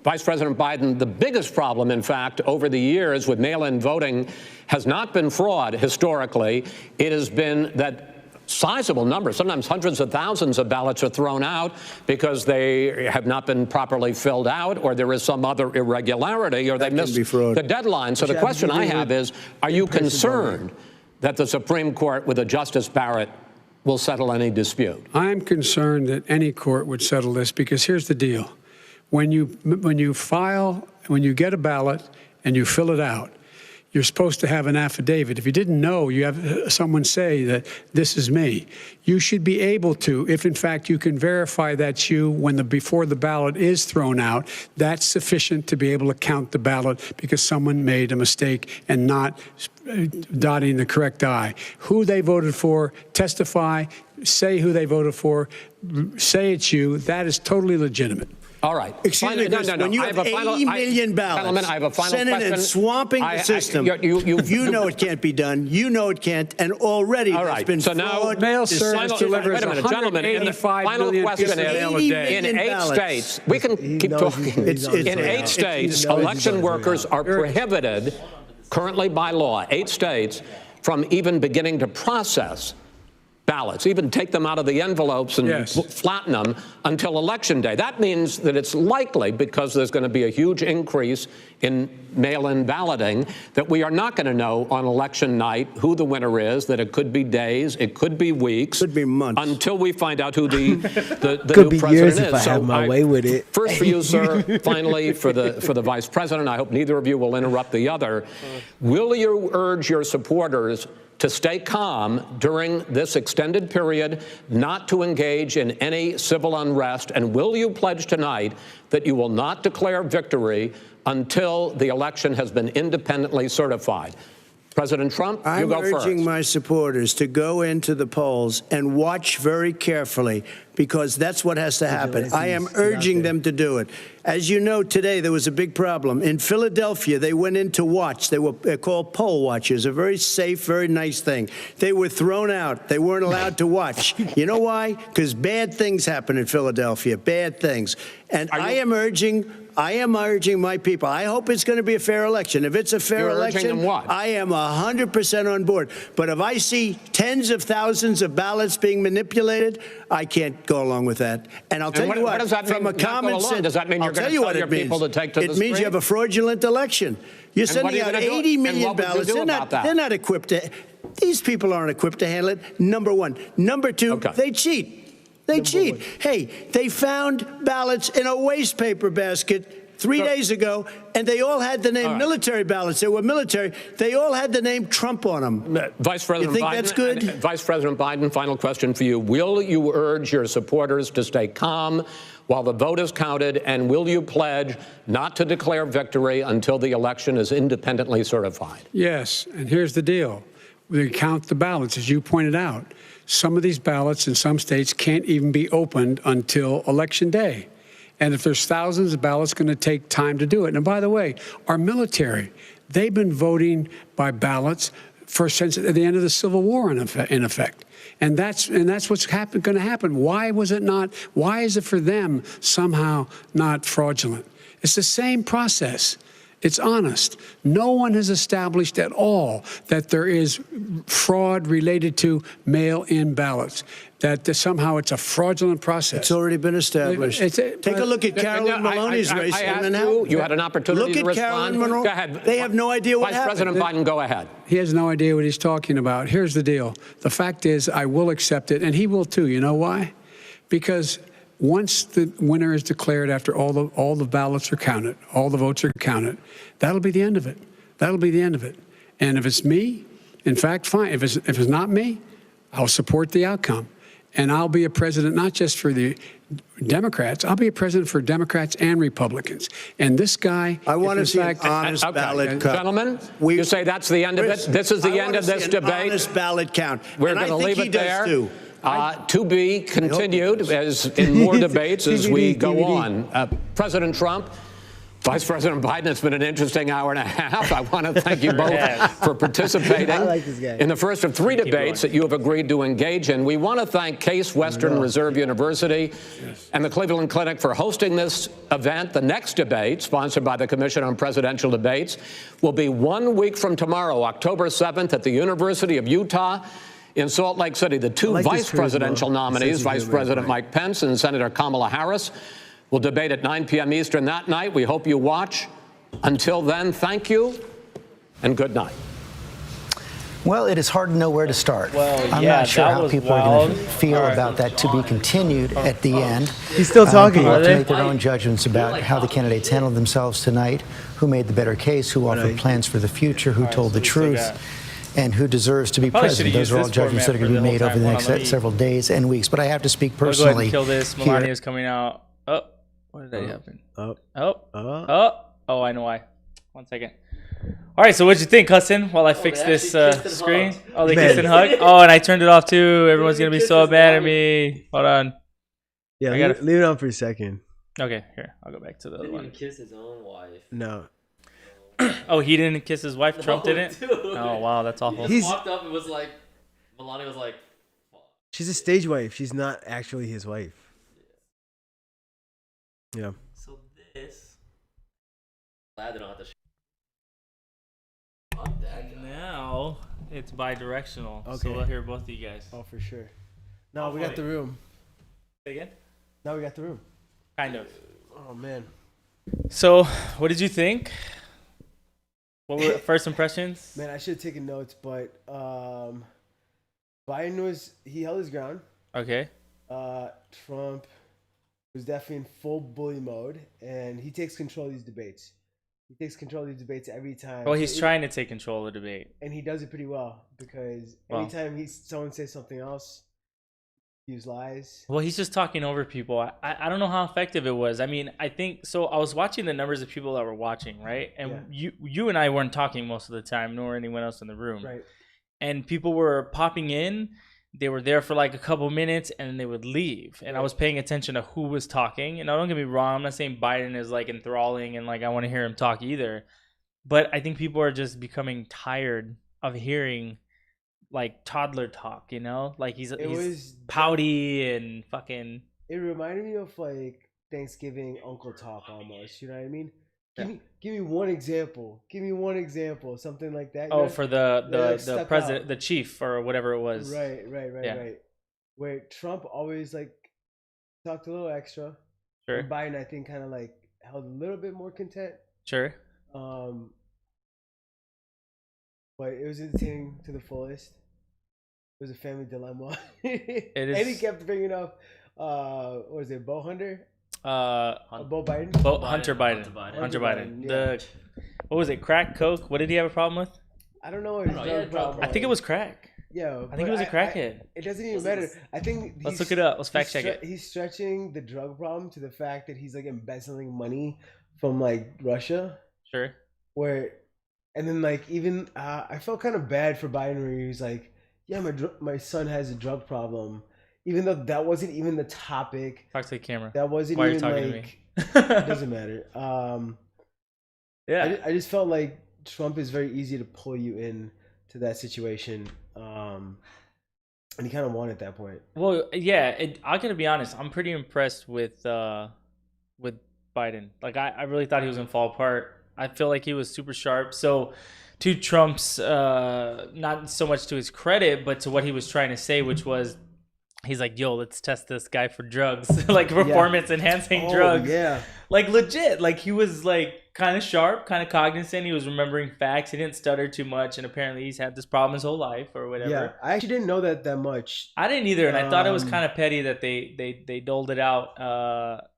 Vice President Biden, the biggest problem, in fact, over the years with mail-in voting has not been fraud historically. It has been that sizable numbers, sometimes hundreds of thousands of ballots are thrown out because they have not been properly filled out, or there is some other irregularity, or they missed the deadline. So the question I have is, are you concerned that the Supreme Court with a Justice Barrett will settle any dispute? I'm concerned that any court would settle this, because here's the deal. When you get a ballot and you fill it out, you're supposed to have an affidavit. If you didn't know, you have someone say that this is me. You should be able to, if in fact you can verify that's you before the ballot is thrown out, that's sufficient to be able to count the ballot because someone made a mistake and not dotting the correct I. Who they voted for, testify, say who they voted for, say it's you. That is totally legitimate. All right. Excuse me, Chris, when you have 80 million ballots, I have a final sending question. and swamping the system, you know it can't be done. You know it can't, and already there's been so fraud. Now, mail service delivers 185 million pieces of mail a day. In 8 states, we can keep talking. In 8 states, election workers are prohibited currently by law, 8 states, from even beginning to process ballots, even take them out of the envelopes and flatten them until Election Day. That means that it's likely, because there's going to be a huge increase in mail-in balloting, that we are not going to know on Election night who the winner is, that it could be days, it could be weeks. Could be months. Until we find out who the could new be president years is. if I have my way with it. First for you, sir, finally for the Vice President, I hope neither of you will interrupt the other. Will you urge your supporters to stay calm during this extended period, not to engage in any civil unrest? And will you pledge tonight that you will not declare victory until the election has been independently certified? President Trump, you go first. I'm urging my supporters to go into the polls and watch very carefully, because that's what has to happen. I am urging them to do it. As you know, today there was a big problem. In Philadelphia, they went in to watch. They're called poll watchers, a very safe, very nice thing. They were thrown out. They weren't allowed to watch. You know why? Because bad things happen in Philadelphia, bad things. And I am urging I am urging my people. I hope it's going to be a fair election. If it's a fair election, I am 100% on board. But if I see tens of thousands of ballots being manipulated, I can't go along with that. And I'll tell you what, does that mean, from a common sense, does that mean you're going to tell your people to take to the It means you have a fraudulent election. You're sending out 80 million ballots. They're not equipped to. These people aren't equipped to handle it, number one. Number two, they cheat. They cheat. Hey, they found ballots in a waste paper basket 3 days ago, and they all had the name military ballots. They were military. They all had the name Trump on them. Vice President you think Biden, that's good? Vice President Biden, final question for you. Will you urge your supporters to stay calm while the vote is counted, and will you pledge not to declare victory until the election is independently certified? Yes, and here's the deal. We count the ballots, as you pointed out. Some of these ballots in some states can't even be opened until Election Day. And if there's thousands of ballots, it's going to take time to do it. And by the way, our military, they've been voting by ballots since the end of the Civil War, in effect. And that's what's going to happen. Why was it not? Why is it for them somehow not fraudulent? It's the same process. It's honest. No one has established at all that there is fraud related to mail-in ballots, that somehow it's a fraudulent process. It's already been established. Take a look at Carolyn Maloney's race. You had an opportunity to respond. Look at Carolyn Monroe. Go ahead. They have no idea what happened. Vice President Biden, go ahead. He has no idea what he's talking about. Here's the deal. The fact is, I will accept it, and he will too. You know why? Because once the winner is declared, after all the ballots are counted, all the votes are counted, that'll be the end of it. That'll be the end of it. And if it's me, in fact, fine. If it's not me, I'll support the outcome. And I'll be a president not just for the Democrats. I'll be a president for Democrats and Republicans. And this guy, I want to see an honest ballot count. Gentlemen, you say that's the end of it? This is the end of this debate? Honest ballot count. We're going to leave it there. To be continued as in more debates as we go on. President Trump, Vice President Biden, it's been an interesting hour and a half. I want to thank you both for participating in the first of 3 debates that you have agreed to engage in. We want to thank Case Western Reserve University and the Cleveland Clinic for hosting this event. The next debate, sponsored by the Commission on Presidential Debates, will be 1 week from tomorrow, October 7th, at the University of Utah in Salt Lake City. The two vice presidential nominees, Vice President Mike Pence and Senator Kamala Harris, will debate at 9 p.m. Eastern that night. We hope you watch. Until then, thank you and good night. Well, it is hard to know where to start. Well, I'm not sure how people are going to feel about that to be continued at the end. He's still talking. People have to make their own judgments about how the candidates handled themselves tonight, who made the better case, who offered plans for the future, who told the truth, and who deserves to be president. Those are all judgments that are going to be made over the next several days and weeks. But I have to speak personally. Go ahead and kill this. Melania is coming out. Oh, what did that happen? Oh, I know why. 1 second. All right, so what'd you think, Hudson, while I fix this screen? Oh, they kissed and hug? Oh, and I turned it off too. Everyone's going to be so mad at me. Hold on. Yeah, leave it on for a second. Okay, here. I'll go back to the other one. He didn't kiss his own wife. No. Oh, he didn't kiss his wife? Trump No, didn't? dude. Oh, wow, that's awful. He just walked up and was like, Melania was like, she's a stage wife. She's not actually his wife. Yeah. So this. Glad they don't have to. Now it's bi-directional. Okay. So we'll hear both of you guys. Oh, for sure. No, we got the room. Say again? Now we got the room. Kind of. Oh, man. So, what did you think? What were first impressions? Man, I should have taken notes, but Biden he held his ground. Okay. Trump was definitely in full bully mode, and he takes control of these debates. He takes control of these debates every time. Well, he's trying to take control of the debate. And he does it pretty well, because anytime someone says something else, he use lies. Well, he's just talking over people. I don't know how effective it was. I mean, I think so. I was watching the numbers of people that were watching, right? And you and I weren't talking most of the time, nor anyone else in the room. Right. And people were popping in. They were there for like a couple minutes, and then they would leave. And I was paying attention to who was talking. And now, don't get me wrong, I'm not saying Biden is like enthralling and like I want to hear him talk either. But I think people are just becoming tired of hearing like toddler talk, you know? Like he's pouty and fucking. It reminded me of like Thanksgiving uncle talk almost. You know what I mean? Give me one example. Give me one example. Something like that. Oh, for the president, out. the chief, or whatever it was. Right. Where Trump always like talked a little extra. Sure. And Biden, I think, kind of like held a little bit more content. Sure. But it was entertaining to the fullest. It was a family dilemma. It is. And he kept bringing up, what was it, Bo Hunter? Bo Biden? Hunter Biden. Yeah. What was it? Crack, coke? What did he have a problem with? I don't know what his drug problem. I think it was crack. Yeah, I think he was a crackhead. It doesn't even matter. I think let's look it up. Let's fact check it. He's stretching the drug problem to the fact that he's like embezzling money from like Russia. Sure. And then like even I felt kind of bad for Biden where he was like, yeah, my son has a drug problem, even though that wasn't even the topic. Talk to the camera. That wasn't Why even are you talking like. to me? It doesn't matter. Yeah. I just felt like Trump is very easy to pull you in to that situation, and he kind of won at that point. Well, yeah, I gotta be honest. I'm pretty impressed with Biden. Like, I really thought he was gonna fall apart. I feel like he was super sharp. So, to Trump's, not so much to his credit, but to what he was trying to say, which was, he's like, yo, let's test this guy for drugs, like performance enhancing drugs. Yeah. Like legit. Like he was like kind of sharp, kind of cognizant. He was remembering facts. He didn't stutter too much. And apparently he's had this problem his whole life or whatever. Yeah. I actually didn't know that much. I didn't either. And I thought it was kind of petty that they doled it out.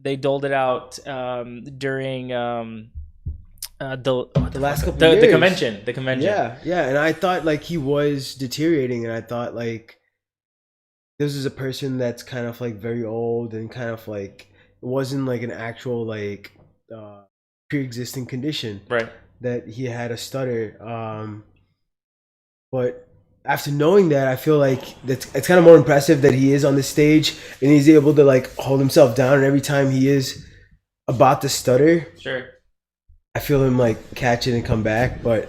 They doled it out during the last couple of years. The convention. Yeah. And I thought like he was deteriorating, and I thought like this is a person that's kind of like very old and kind of like it wasn't like an actual like pre-existing condition, right? That he had a stutter. But after knowing that, I feel like it's kind of more impressive that he is on the stage and he's able to like hold himself down. And every time he is about to stutter, sure, I feel him like catch it and come back. But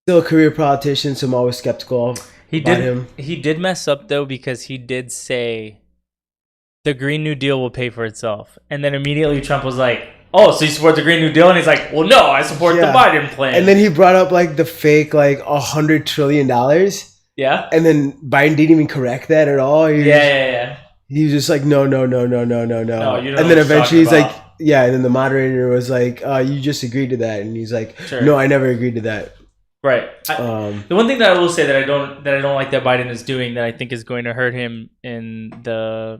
still a career politician, so I'm always skeptical. He did mess up though, because he did say the Green New Deal will pay for itself, and then immediately Trump was like, "Oh, so you support the Green New Deal?" And he's like, "Well, no, I support the Biden plan." And then he brought up like the fake like $100 trillion. Yeah. And then Biden didn't even correct that at all. Yeah. He was just like, no. No, you don't And know then what eventually he's you're like, talking yeah. And then the moderator was like, you just agreed to that. And he's like, Sure. no, I never agreed to that. Right. The one thing that I will say that I don't like that Biden is doing, that I think is going to hurt him in the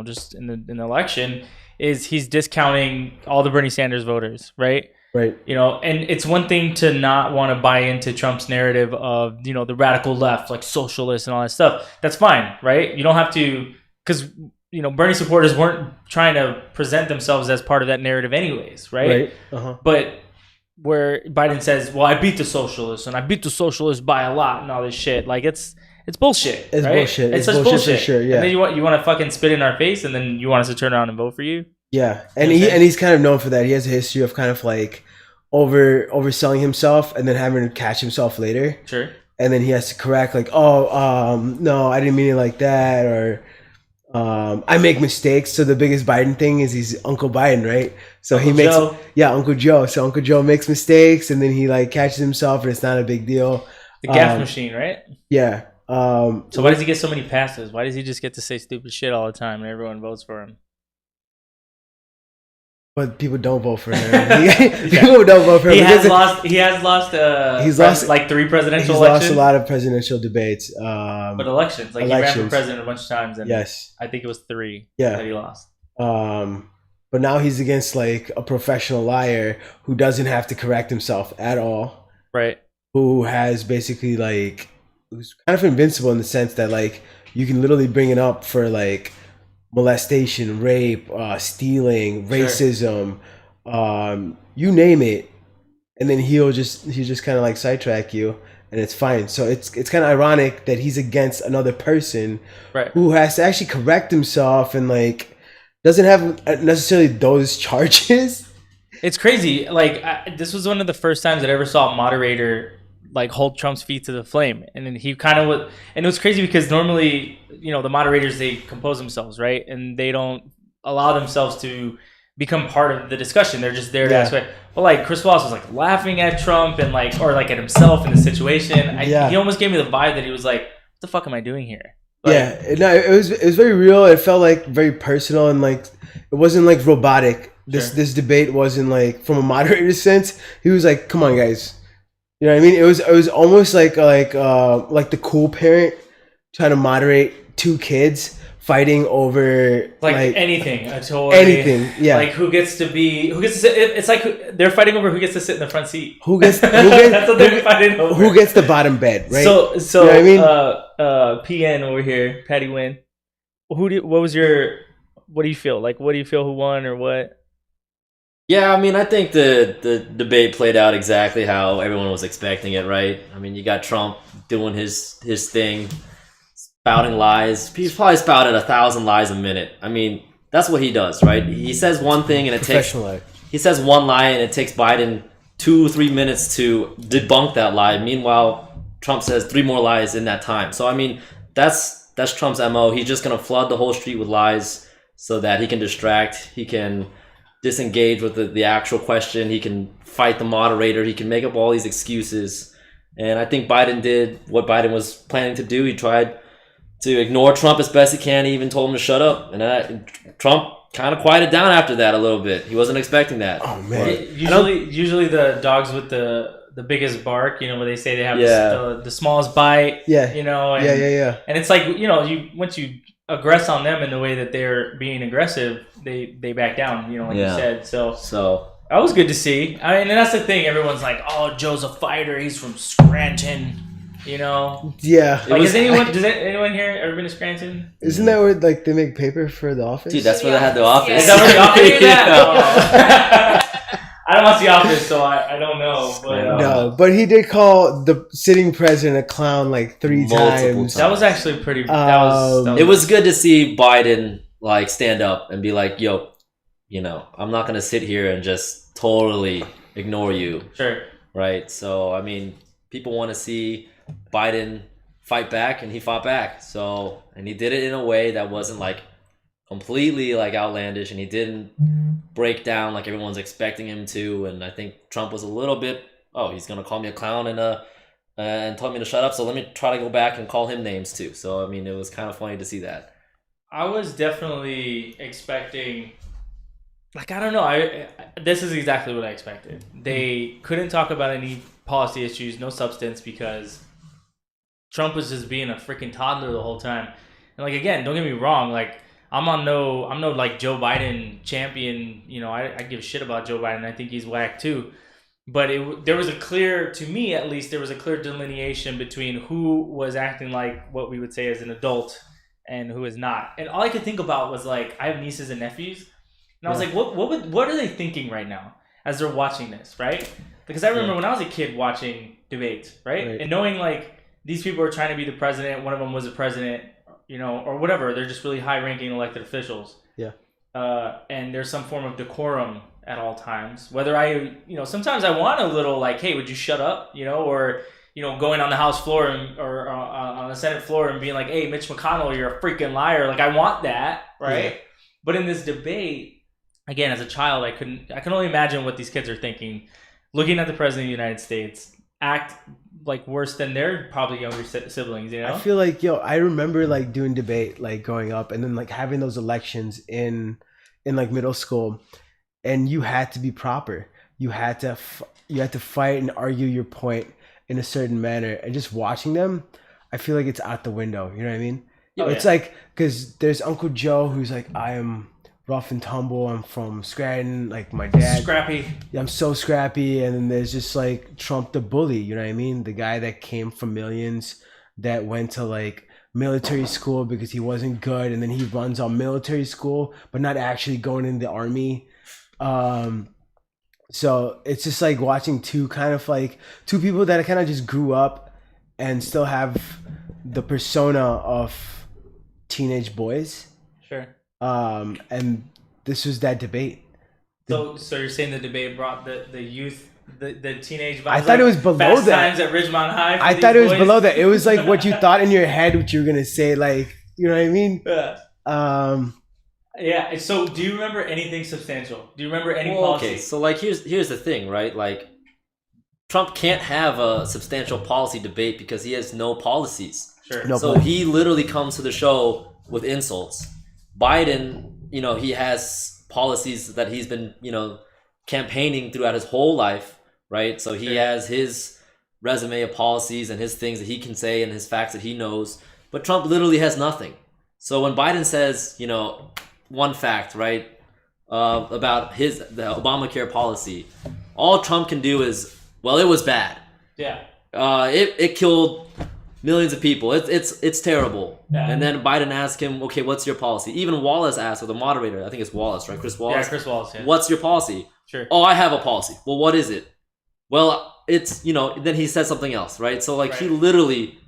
just in the election, is he's discounting all the Bernie Sanders voters, right? Right. And it's one thing to not want to buy into Trump's narrative of the radical left, like socialists and all that stuff. That's fine, right? You don't have to, because Bernie supporters weren't trying to present themselves as part of that narrative anyways, right? But where Biden says, well, I beat the socialists and I beat the socialists by a lot and all this shit, like it's bullshit. It's right? bullshit. It's such bullshit for sure. Yeah. And then you want to fucking spit in our face, and then you want us to turn around and vote for you. Yeah, and he's kind of known for that. He has a history of kind of like overselling himself and then having to catch himself later. Sure. And then he has to correct like, no, I didn't mean it like that, or I make mistakes. So the biggest Biden thing is he's Uncle Biden, right? So Uncle Joe. So Uncle Joe makes mistakes, and then he like catches himself, and it's not a big deal. The gaffe machine, right? Yeah. So why does he get so many passes? Why does he just get to say stupid shit all the time and everyone votes for him? But people don't vote for him. People don't vote for him. He has lost like 3 presidential elections. He's lost a lot of presidential debates. But elections, like he ran for president a bunch of times, and yes, I think it was 3 that he lost. But now he's against like a professional liar who doesn't have to correct himself at all. Right. Who has basically like, who's kind of invincible in the sense that like you can literally bring it up for like molestation, rape, stealing, racism, you name it, and then he'll just kind of like sidetrack you, and it's fine. So it's kind of ironic that he's against another person, right, who has to actually correct himself and like doesn't have necessarily those charges. It's crazy. Like this was one of the first times that I ever saw a moderator like hold Trump's feet to the flame, and then he kind of would, and it was crazy because normally the moderators, they compose themselves, right, and they don't allow themselves to become part of the discussion. They're just there to ask. But like Chris Wallace was like laughing at Trump and like, or like at himself in the situation. He almost gave me the vibe that he was like, "What the fuck am I doing here?" Like, no, it was very real. It felt like very personal and like it wasn't like robotic. This debate wasn't like from a moderator's sense. He was like, "Come on, guys." You know what I mean? It was almost like the cool parent trying to moderate two kids fighting over like anything, anything. Yeah, like who gets to sit? It's like they're fighting over who gets to sit in the front seat. That's what they're fighting over. Who gets the bottom bed, right? So you know what I mean? PN over here, Patty Wynn. What do you feel? Like, what do you feel who won or what? Yeah, I mean, I think the debate played out exactly how everyone was expecting it, right? I mean, you got Trump doing his thing, spouting lies. He's probably spouted 1,000 lies a minute. I mean, that's what he does, right? He says one thing and he says one lie and it takes Biden 2-3 minutes to debunk that lie. Meanwhile, Trump says 3 more lies in that time. So I mean, that's Trump's MO. He's just gonna flood the whole street with lies so that he can distract. He can disengage with the actual question. He can fight the moderator. He can make up all these excuses. And I think Biden did what Biden was planning to do. He tried to ignore Trump as best he can. He even told him to shut up. And Trump kind of quieted down after that a little bit. He wasn't expecting that. Oh, man. Usually the dogs with the biggest bark, you know, where they say they have the smallest bite. Yeah. You know. And, and it's like, you know, once you aggress on them in the way that they're being aggressive, they back down, you know, like you said. So that was good to see. I mean, and that's the thing. Everyone's like, "Oh, Joe's a fighter. He's from Scranton," you know. Yeah. Like, does anyone here ever been to Scranton? Isn't that where like they make paper for the office? Dude, that's where they had the office. Is that where the office? I don't watch The Office, so I don't know. But, no, but he did call the sitting president a clown like 3 times. That was actually pretty. It was good to see Biden like stand up and be like, "Yo, you know, I'm not gonna sit here and just totally ignore you." Sure. Right. So I mean, people want to see Biden fight back, and he fought back. So, and he did it in a way that wasn't like completely like outlandish, and he didn't break down like everyone's expecting him to. And I think Trump was a little bit, he's gonna call me a clown and tell me to shut up, so let me try to go back and call him names too. So I mean, it was kind of funny to see that. I was definitely expecting, like, I don't know, this is exactly what I expected. They couldn't talk about any policy issues, no substance, because Trump was just being a freaking toddler the whole time. And like, again, don't get me wrong, like, I'm no like Joe Biden champion. You know, I give a shit about Joe Biden. I think he's whack too. But there was to me at least, there was a clear delineation between who was acting like what we would say as an adult and who is not. And all I could think about was like, I have nieces and nephews, and I was like, what are they thinking right now as they're watching this, right? Because I remember when I was a kid watching debates, right? And knowing like these people are trying to be the president. One of them was a president. You know, or whatever. They're just really high-ranking elected officials. Yeah. And there's some form of decorum at all times. Whether sometimes I want a little like, hey, would you shut up? You know, or, you know, going on the House floor or on the Senate floor and being like, hey, Mitch McConnell, you're a freaking liar. Like, I want that, right? Yeah. But in this debate, again, as a child, I can only imagine what these kids are thinking, looking at the president of the United States act like worse than their probably younger siblings, you know? I feel like, I remember like doing debate, like growing up, and then like having those elections in like middle school, and you had to be proper. You had to fight and argue your point in a certain manner, and just watching them, I feel like it's out the window. You know what I mean? It's like, because there's Uncle Joe who's like, I am rough and tumble. I'm from Scranton, like my dad. Scrappy. Yeah, I'm so scrappy. And then there's just like Trump the bully, you know what I mean? The guy that came from millions, that went to like military school because he wasn't good, and then he runs on military school, but not actually going in the army. So it's just like watching two people that kind of just grew up and still have the persona of teenage boys. Sure. And this was that debate. So you're saying the debate brought the youth, the teenage vibes? I thought it was below Fast that. Times at Ridgemont High. I thought it was below that. It was like what you thought in your head, what you were gonna say, like, you know what I mean? Yeah. Yeah. So, do you remember anything substantial? Do you remember any policy? Okay, so like here's the thing, right? Like Trump can't have a substantial policy debate because he has no policies. Sure. No So plan. he literally comes to the show with insults. Biden, he has policies that he's been, campaigning throughout his whole life, right? So he has his resume of policies and his things that he can say and his facts that he knows. But Trump literally has nothing. So when Biden says, one fact, right, about the Obamacare policy, all Trump can do is, well, it was bad. Yeah. It killed millions of people. It's terrible. Yeah. And then Biden asked him, okay, what's your policy? Even Wallace asked, or the moderator, I think it's Wallace, right? Chris Wallace. Yeah, Chris Wallace. Yeah. What's your policy? Sure. Oh, I have a policy. Well, what is it? Well, it's, then he said something else, right? So like he literally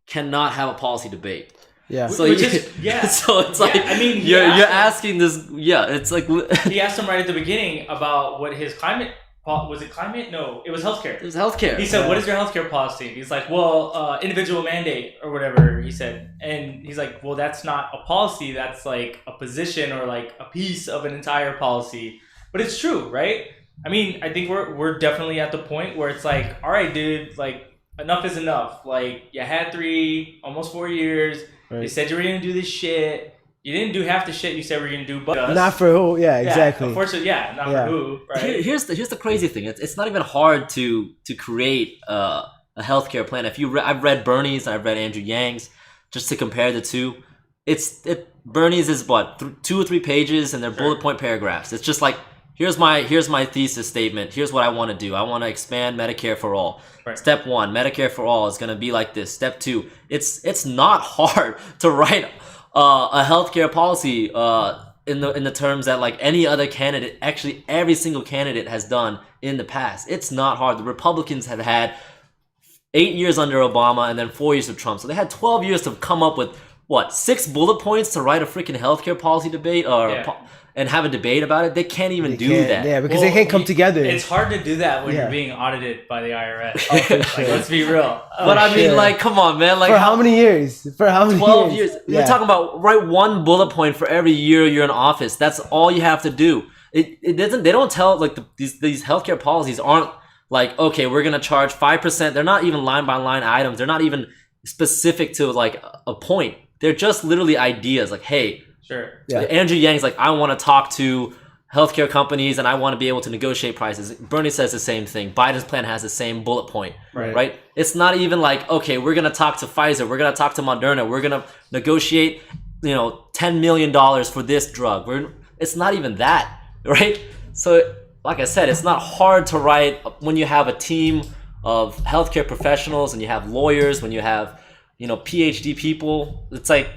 cannot have a policy debate. Yeah. So Which is, yeah. So it's like, I mean, you're asking this. Yeah. It's like he asked him right at the beginning about what his climate. Was it climate? No, it was healthcare. It was healthcare. He said, "What is your healthcare policy?" He's like, "Well, individual mandate or whatever." He said, and he's like, "Well, that's not a policy. That's like a position or like a piece of an entire policy." But it's true, right? I mean, I think we're definitely at the point where it's like, all right, dude, like enough is enough. Like you had almost 4 years. Right. You said you were gonna do this shit. You didn't do half the shit you said we were gonna do, but us. Not for who? Yeah, exactly. Unfortunately, not for who. Right. Here's the crazy thing. It's not even hard to create a healthcare plan. I've read Bernie's, I've read Andrew Yang's, just to compare the two. Bernie's is what 2 or 3 pages, and they're bullet point paragraphs. It's just like here's my thesis statement. Here's what I want to do. I want to expand Medicare for all. Right. Step 1, Medicare for all is going to be like this. Step 2, it's not hard to write a healthcare policy in the terms that like any other candidate, actually every single candidate has done in the past. It's not hard. The Republicans have had 8 years under Obama and then 4 years of Trump. So they had 12 years to come up with 6 bullet points to write a freaking healthcare policy debate and have a debate about it. They can't even do that. Yeah, because they can't come together. It's hard to do that when you're being audited by the IRS. Oh, for sure. Let's be real. But I mean, like, come on, man. Like, for how many years? For how many 12 years. Yeah. We're talking about write 1 bullet point for every year you're in office. That's all you have to do. It doesn't. They don't tell like these healthcare policies aren't like, okay, we're gonna charge 5%. They're not even line by line items. They're not even specific to like a point. They're just literally ideas. Like, hey. Sure. Yeah. Andrew Yang's like, I want to talk to healthcare companies and I want to be able to negotiate prices. Bernie says the same thing. Biden's plan has the same bullet point, right? It's not even like, okay, we're going to talk to Pfizer. We're going to talk to Moderna. We're going to negotiate, $10 million for this drug. It's not even that, right? So like I said, it's not hard to write when you have a team of healthcare professionals and you have lawyers, when you have, PhD people. It's like,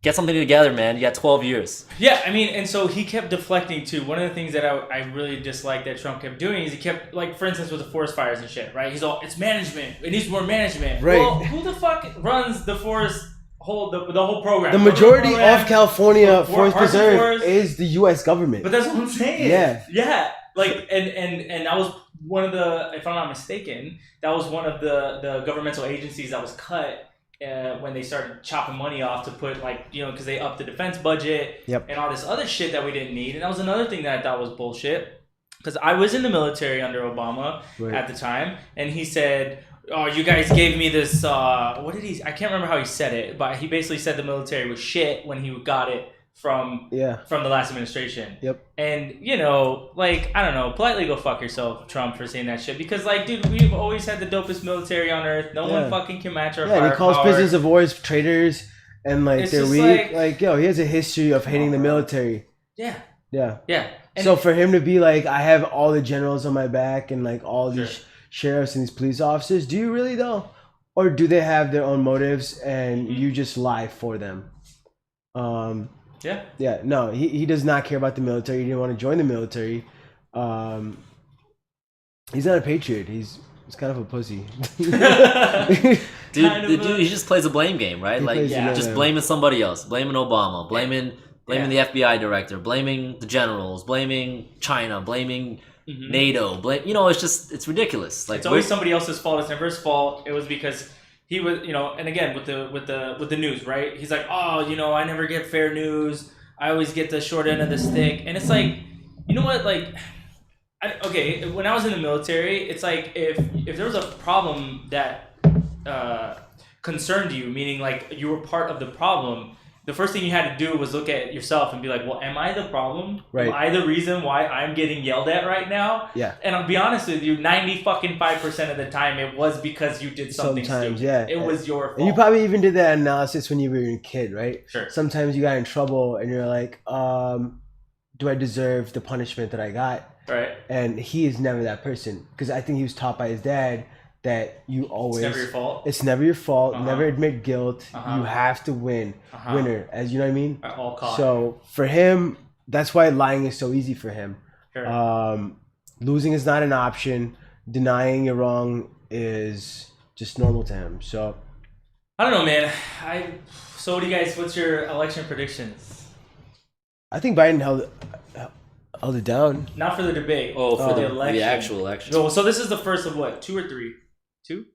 get something together, man. You got 12 years. Yeah, I mean, and so he kept deflecting too. One of the things that I really disliked that Trump kept doing is he kept, like, for instance, with the forest fires and shit, right? He's all, it's management. It needs more management. Right. Well, who the fuck runs the forest the whole program? The majority of California Forest Preserve is the U.S. government. But that's what I'm saying. Yeah. Yeah. Like, and that was one of the, if I'm not mistaken, that was one of the governmental agencies that was cut when they started chopping money off to put, like, because they upped the defense budget and all this other shit that we didn't need. And that was another thing that I thought was bullshit. Because I was in the military under Obama at the time, and he said, oh, you guys gave me this, what did he, I can't remember how he said it, but he basically said the military was shit when he got it from the last administration. And, like, I don't know, politely go fuck yourself, Trump, for saying that shit. Because, like, dude, we've always had the dopest military on earth. No one fucking can match our firepower. And he calls prisoners of war traitors, and, like, It's they're just weak. like, he has a history of hating the military. Yeah. Yeah. And So for him to be like, I have all the generals on my back and, like, all these sheriffs and these police officers, do you really, though? Or do they have their own motives and you just lie for them? Yeah, no, he does not care about the military. He didn't want to join the military. He's not a patriot. He's kind of a pussy. Dude, he just plays a blame game, right? Like, just blaming somebody else, blaming Obama, blaming the FBI director, blaming the generals, blaming China, blaming NATO, it's ridiculous. Like, it's always somebody else's fault. It's never his fault. It was because he was, and again with the news, right? He's like, oh, I never get fair news. I always get the short end of the stick. And it's like, you know what? Like, okay, when I was in the military, it's like if there was a problem that concerned you, meaning like you were part of the problem, the first thing you had to do was look at yourself and be like, well, am I the problem? Right. Am I the reason why I'm getting yelled at right now? Yeah. And I'll be honest with you, 95% of the time it was because you did something Sometimes, stupid. yeah. It was your fault. And you probably even did that analysis when you were a kid, right? Sure. Sometimes you got in trouble and you're like, do I deserve the punishment that I got? Right. And he is never that person, because I think he was taught by his dad that you always... It's never your fault. It's never your fault. Never admit guilt. You have to win. Winner, as you know what I mean? At all costs. So for him, that's why lying is so easy for him. Sure. Losing is not an option. Denying you're wrong is just normal to him. So I don't know, man. So what do you guys, what's your election predictions? I think Biden held it down. Not for the debate. Oh, for the election. The actual election. So this is the first of what, 2 or 3? 2?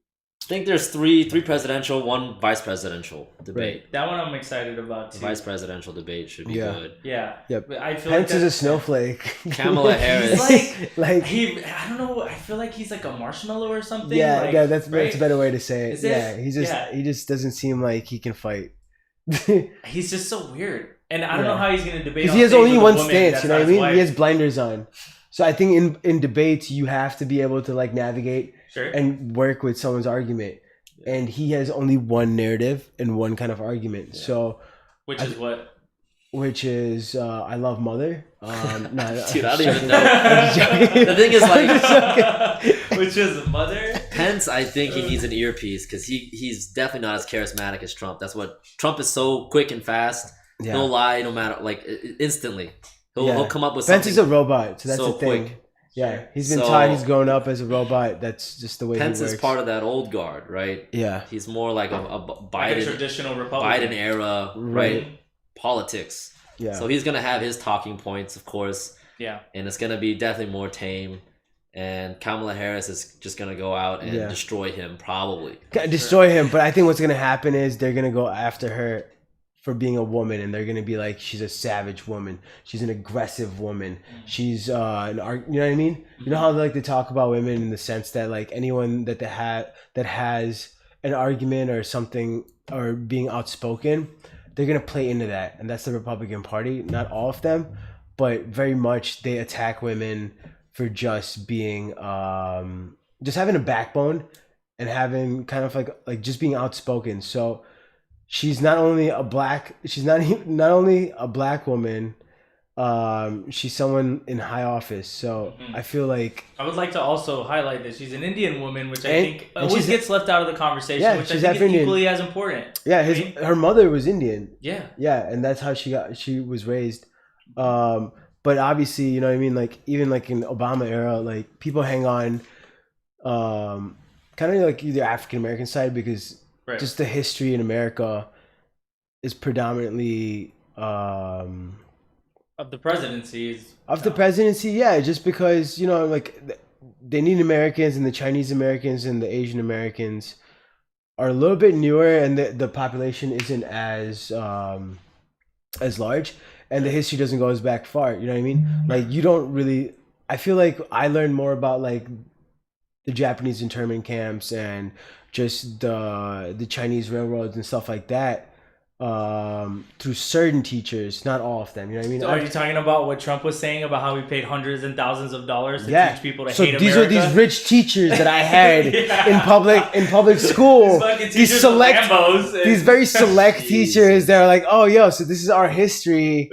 I think there's three presidential, 1 vice presidential debate. Right. That one I'm excited about too. The vice presidential debate should be good. Yeah. Yep. But I feel Pence like is a snowflake. Kamala Harris. He's like I don't know. I feel like he's like a marshmallow or something. Yeah, like, yeah, that's right? a better way to say it. Is it? Yeah, he just doesn't seem like he can fight. He's just so weird, and I don't know how he's gonna debate. Because he has only one stance, you know what I mean? He has blinders on. So I think in debates you have to be able to like navigate and work with someone's argument. And he has only one narrative and one kind of argument. Yeah. So, which is what? Which is I love mother. No, dude, I don't even know. The thing is like, which is mother. Pence, I think he needs an earpiece because he's definitely not as charismatic as Trump. That's what Trump is so quick and fast. Yeah. He'll lie no matter like instantly. He'll come up with Pence something. Is a robot, so that's so the thing. Quick. Yeah, he's been taught he's grown up as a robot. That's just the way Pence he works. is part of that old guard, right? Yeah. He's more like a Biden, like a traditional Republican. Biden era, right? Politics. Yeah. So he's going to have his talking points, of course. Yeah. And it's going to be definitely more tame. And Kamala Harris is just going to go out and destroy him, probably. Destroy him, but I think what's going to happen is they're going to go after her for being a woman, and they're gonna be like, she's a savage woman, she's an aggressive woman, she's you know what I mean? You know how they talk about women in the sense that like anyone that has an argument or something or being outspoken, they're gonna play into that, and that's the Republican Party. Not all of them, but very much they attack women for just being just having a backbone and having kind of like just being outspoken. So she's not only a black woman, she's someone in high office. So I feel like I would like to also highlight that she's an Indian woman, which I think always gets left out of the conversation, which I think is equally as important. Yeah, her mother was Indian. Yeah. Yeah, and that's how she was raised. But obviously, you know what I mean, like even like in Obama era, like people hang on kind of like either African American side because just the history in America is predominantly of the presidency. Yeah, just because, you know, like the Indian Americans and the Chinese Americans and the Asian Americans are a little bit newer, and the population isn't as large, and the history doesn't go as back far. You know what I mean? Like you don't really. I feel like I learned more about like the Japanese internment camps and just the Chinese railroads and stuff like that through certain teachers, not all of them. You know what I mean? So are you talking about what Trump was saying about how we paid hundreds and thousands of dollars to teach people to so hate these America? are these rich teachers that I had in public school. These very select teachers that are like, oh, yo, so this is our history.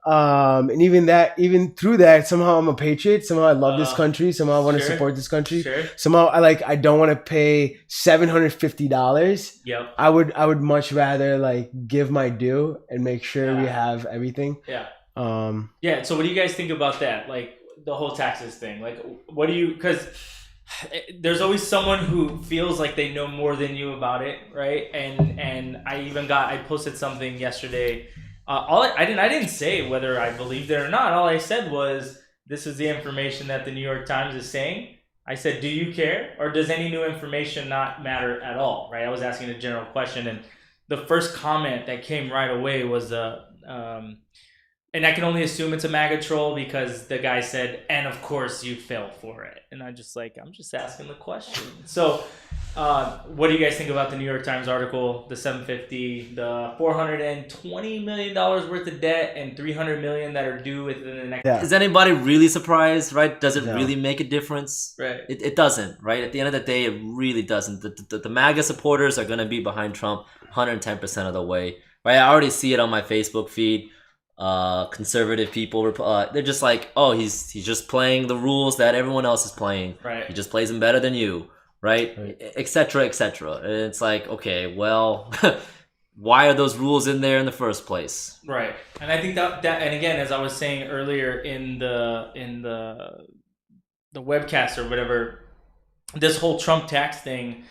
And even through that, somehow I'm a patriot. Somehow I love this country. Somehow I want to support this country. Somehow I don't want to pay $750. Yep. I would much rather like give my due and make sure we have everything. Yeah. Yeah. So what do you guys think about that? Like the whole taxes thing. Like, what do you? Because there's always someone who feels like they know more than you about it, right? And I posted something yesterday. I didn't say whether I believed it or not. All I said was, this is the information that the New York Times is saying. I said, do you care? Or does any new information not matter at all? Right? I was asking a general question. And the first comment that came right away was and I can only assume it's a MAGA troll because the guy said, and of course you fell for it. And I'm just asking the question. So what do you guys think about the New York Times article, the 750, the $420 million worth of debt and $300 million that are due within the next... Is anybody really surprised, right? Does it really make a difference? Right. It doesn't, right? At the end of the day, it really doesn't. The MAGA supporters are going to be behind Trump 110% of the way, right? I already see it on my Facebook feed. Conservative people, they're just like, oh, he's just playing the rules that everyone else is playing. Right. He just plays them better than you, right? Etc. etc. And it's like, okay, well, why are those rules in there in the first place? Right. And I think that and again, as I was saying earlier in the webcast or whatever, this whole Trump tax thing,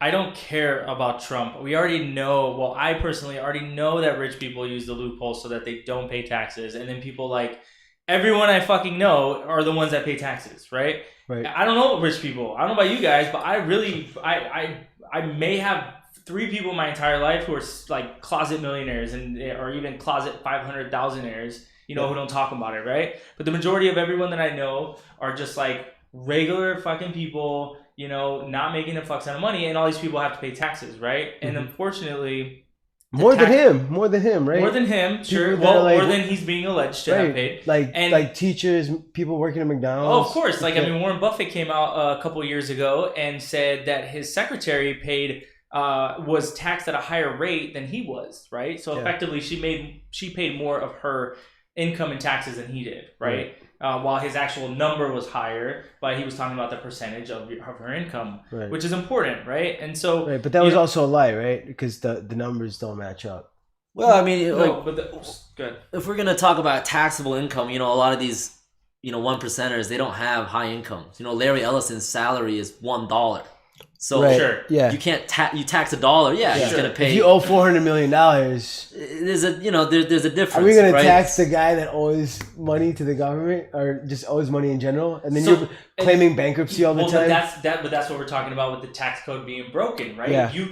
I don't care about Trump. We already know, well, I personally already know that rich people use the loophole so that they don't pay taxes. And then people like, everyone I fucking know are the ones that pay taxes, right? Right. I don't know rich people. I don't know about you guys, but I really, I may have 3 people in my entire life who are like closet millionaires or even closet 500,000aires, who don't talk about it, right? But the majority of everyone that I know are just like regular fucking people, not making a fuck ton of money, and all these people have to pay taxes, right? And unfortunately, more than him, right? More than him, sure. Well, more than he's being alleged to have paid. Like teachers, people working at McDonald's. Oh, of course. Warren Buffett came out a couple of years ago and said that his secretary was taxed at a higher rate than he was, right? So effectively, she paid more of her income in taxes than he did, right? While his actual number was higher, but he was talking about the percentage of her income, which is important, right? And so, but that was also a lie, right? Because the numbers don't match up. Well, I mean, good. If we're gonna talk about taxable income, a lot of these, 1%ers, they don't have high incomes. Larry Ellison's salary is $1. So you can't you tax $1. Yeah, he's gonna pay. If you owe $400 million, there's a there's a difference. Are we gonna tax the guy that owes money to the government or just owes money in general, and then you're claiming bankruptcy all the time? But that's what we're talking about with the tax code being broken, right? Yeah. You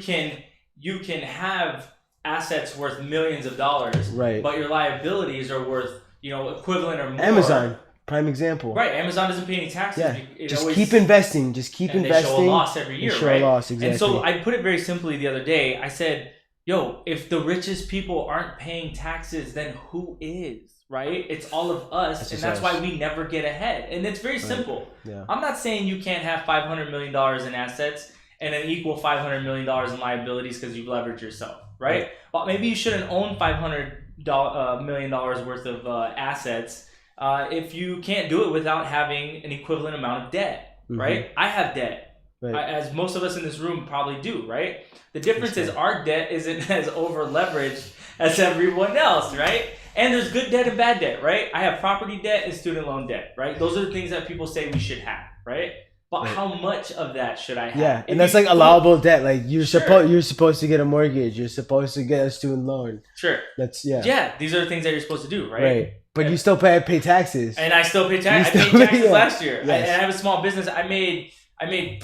can have assets worth millions of dollars, right? But your liabilities are worth equivalent or more. Amazon. Prime example. Right, Amazon doesn't pay any taxes. Yeah. Just keep investing. Just keep investing. They show a loss every year, show right? A loss, exactly. And so I put it very simply the other day. I said, if the richest people aren't paying taxes, then who is, right? It's all of us, and that's why we never get ahead. And it's very simple. Yeah. I'm not saying you can't have $500 million in assets and an equal $500 million in liabilities because you've leveraged yourself, right? Well, maybe you shouldn't own $500 million worth of assets if you can't do it without having an equivalent amount of debt, right? I have debt, as most of us in this room probably do, right? The difference is our debt isn't as over leveraged as everyone else, right? And there's good debt and bad debt, right? I have property debt and student loan debt, right? Those are the things that people say we should have, right? But how much of that should I have? Yeah, and that's like allowable debt. Like you're supposed to get a mortgage. You're supposed to get a student loan. Sure. That's Yeah, these are the things that you're supposed to do, right? Right. But you still pay taxes. And I still pay taxes. I paid taxes last year. Yes. And I have a small business. I made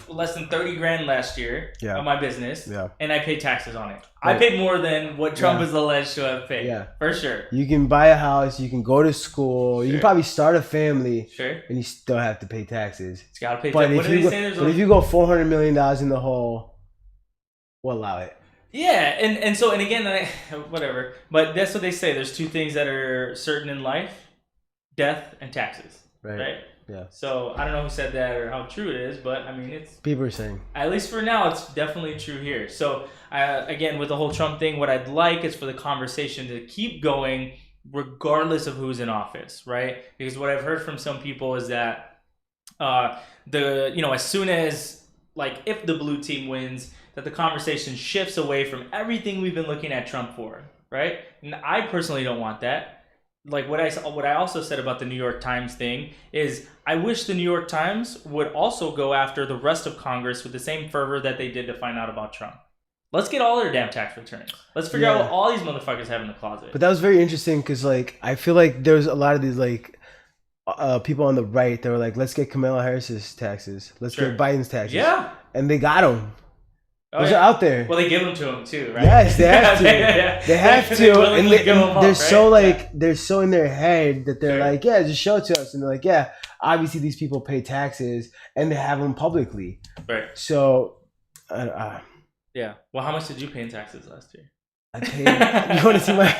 less than $30,000 last year on my business, and I paid taxes on it. Right. I paid more than what Trump is alleged to have paid. Yeah, for sure. You can buy a house. You can go to school. You can probably start a family. Sure. And you still have to pay taxes. It's got to pay taxes. But if you go $400 million in the hole, we'll allow it. Yeah, and again, whatever. But that's what they say. There's 2 things that are certain in life: death and taxes. Right? Yeah. So I don't know who said that or how true it is, but I mean, it's people are saying. At least for now, it's definitely true here. So again, with the whole Trump thing, what I'd like is for the conversation to keep going, regardless of who's in office, right? Because what I've heard from some people is that as soon as if the blue team wins, that the conversation shifts away from everything we've been looking at Trump for, right? And I personally don't want that. Like what I also said about the New York Times thing is I wish the New York Times would also go after the rest of Congress with the same fervor that they did to find out about Trump. Let's get all their damn tax returns. Let's figure out what all these motherfuckers have in the closet. But that was very interesting because I feel like there's a lot of these people on the right that were like, let's get Kamala Harris's taxes. Let's get Biden's taxes. Yeah. And they got them. Those are out there. Well, they give them to him too, right? Yes, they have to. They have to, and they're so like they're so in their head that they're like, yeah, just show it to us, and they're like, yeah, obviously these people pay taxes, and they have them publicly. Right. So, yeah. Well, how much did you pay in taxes last year? I paid. You want to see my?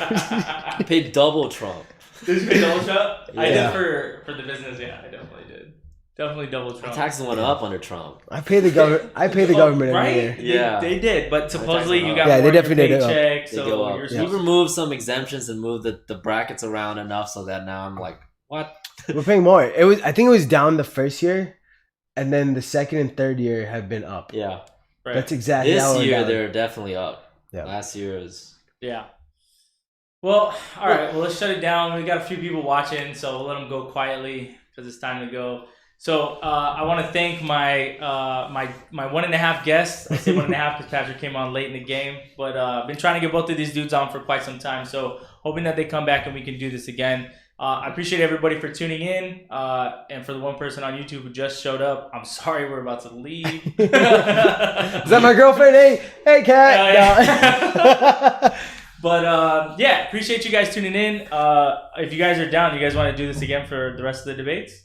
I paid double Trump. Did you pay double Trump? Yeah. I did for the business. Yeah, I definitely did. Definitely double Trump. My taxes went up under Trump. I pay the government. I pay the government right? every year. Yeah, they did, but supposedly you got they more definitely did. paycheck. They So go up. you're We removed some exemptions and moved the brackets around enough so that now I'm like, what? We're paying more. I think it was down the first year, and then the second and third year have been up. Yeah, right. That's exactly this how year they're definitely up. Yeah. Last year is. Yeah. Well, all right. Well, let's shut it down. We got a few people watching, so we'll let them go quietly because it's time to go. So I want to thank my 1.5 guests. I say 1.5 because Patrick came on late in the game, but I've been trying to get both of these dudes on for quite some time. So hoping that they come back and we can do this again. I appreciate everybody for tuning in, and for the one person on YouTube who just showed up, I'm sorry we're about to leave. Is that my girlfriend? Hey, cat. But yeah, appreciate you guys tuning in. If you guys are down, you guys want to do this again for the rest of the debates?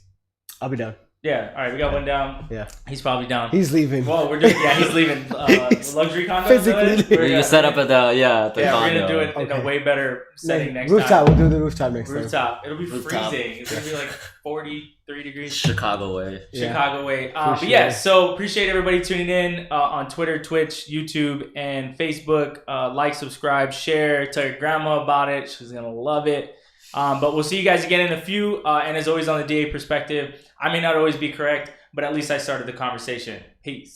I'll be down. Yeah, all right, we got one down. Yeah. He's probably down. He's leaving. Well, we're doing, he's leaving. Luxury condo? Physically. We're going to set up at the, the we're condo. going to do it in a way better setting next rooftop. time. We'll do the rooftop next time. Rooftop. It'll be Rooftop. freezing. It's going to be like 43 degrees. Chicago way. Chicago way. But yeah, so appreciate everybody tuning in on Twitter, Twitch, YouTube, and Facebook. Like, subscribe, share, tell your grandma about it. She's going to love it. But we'll see you guys again in a few. And as always, on the DA perspective, I may not always be correct, but at least I started the conversation. Peace.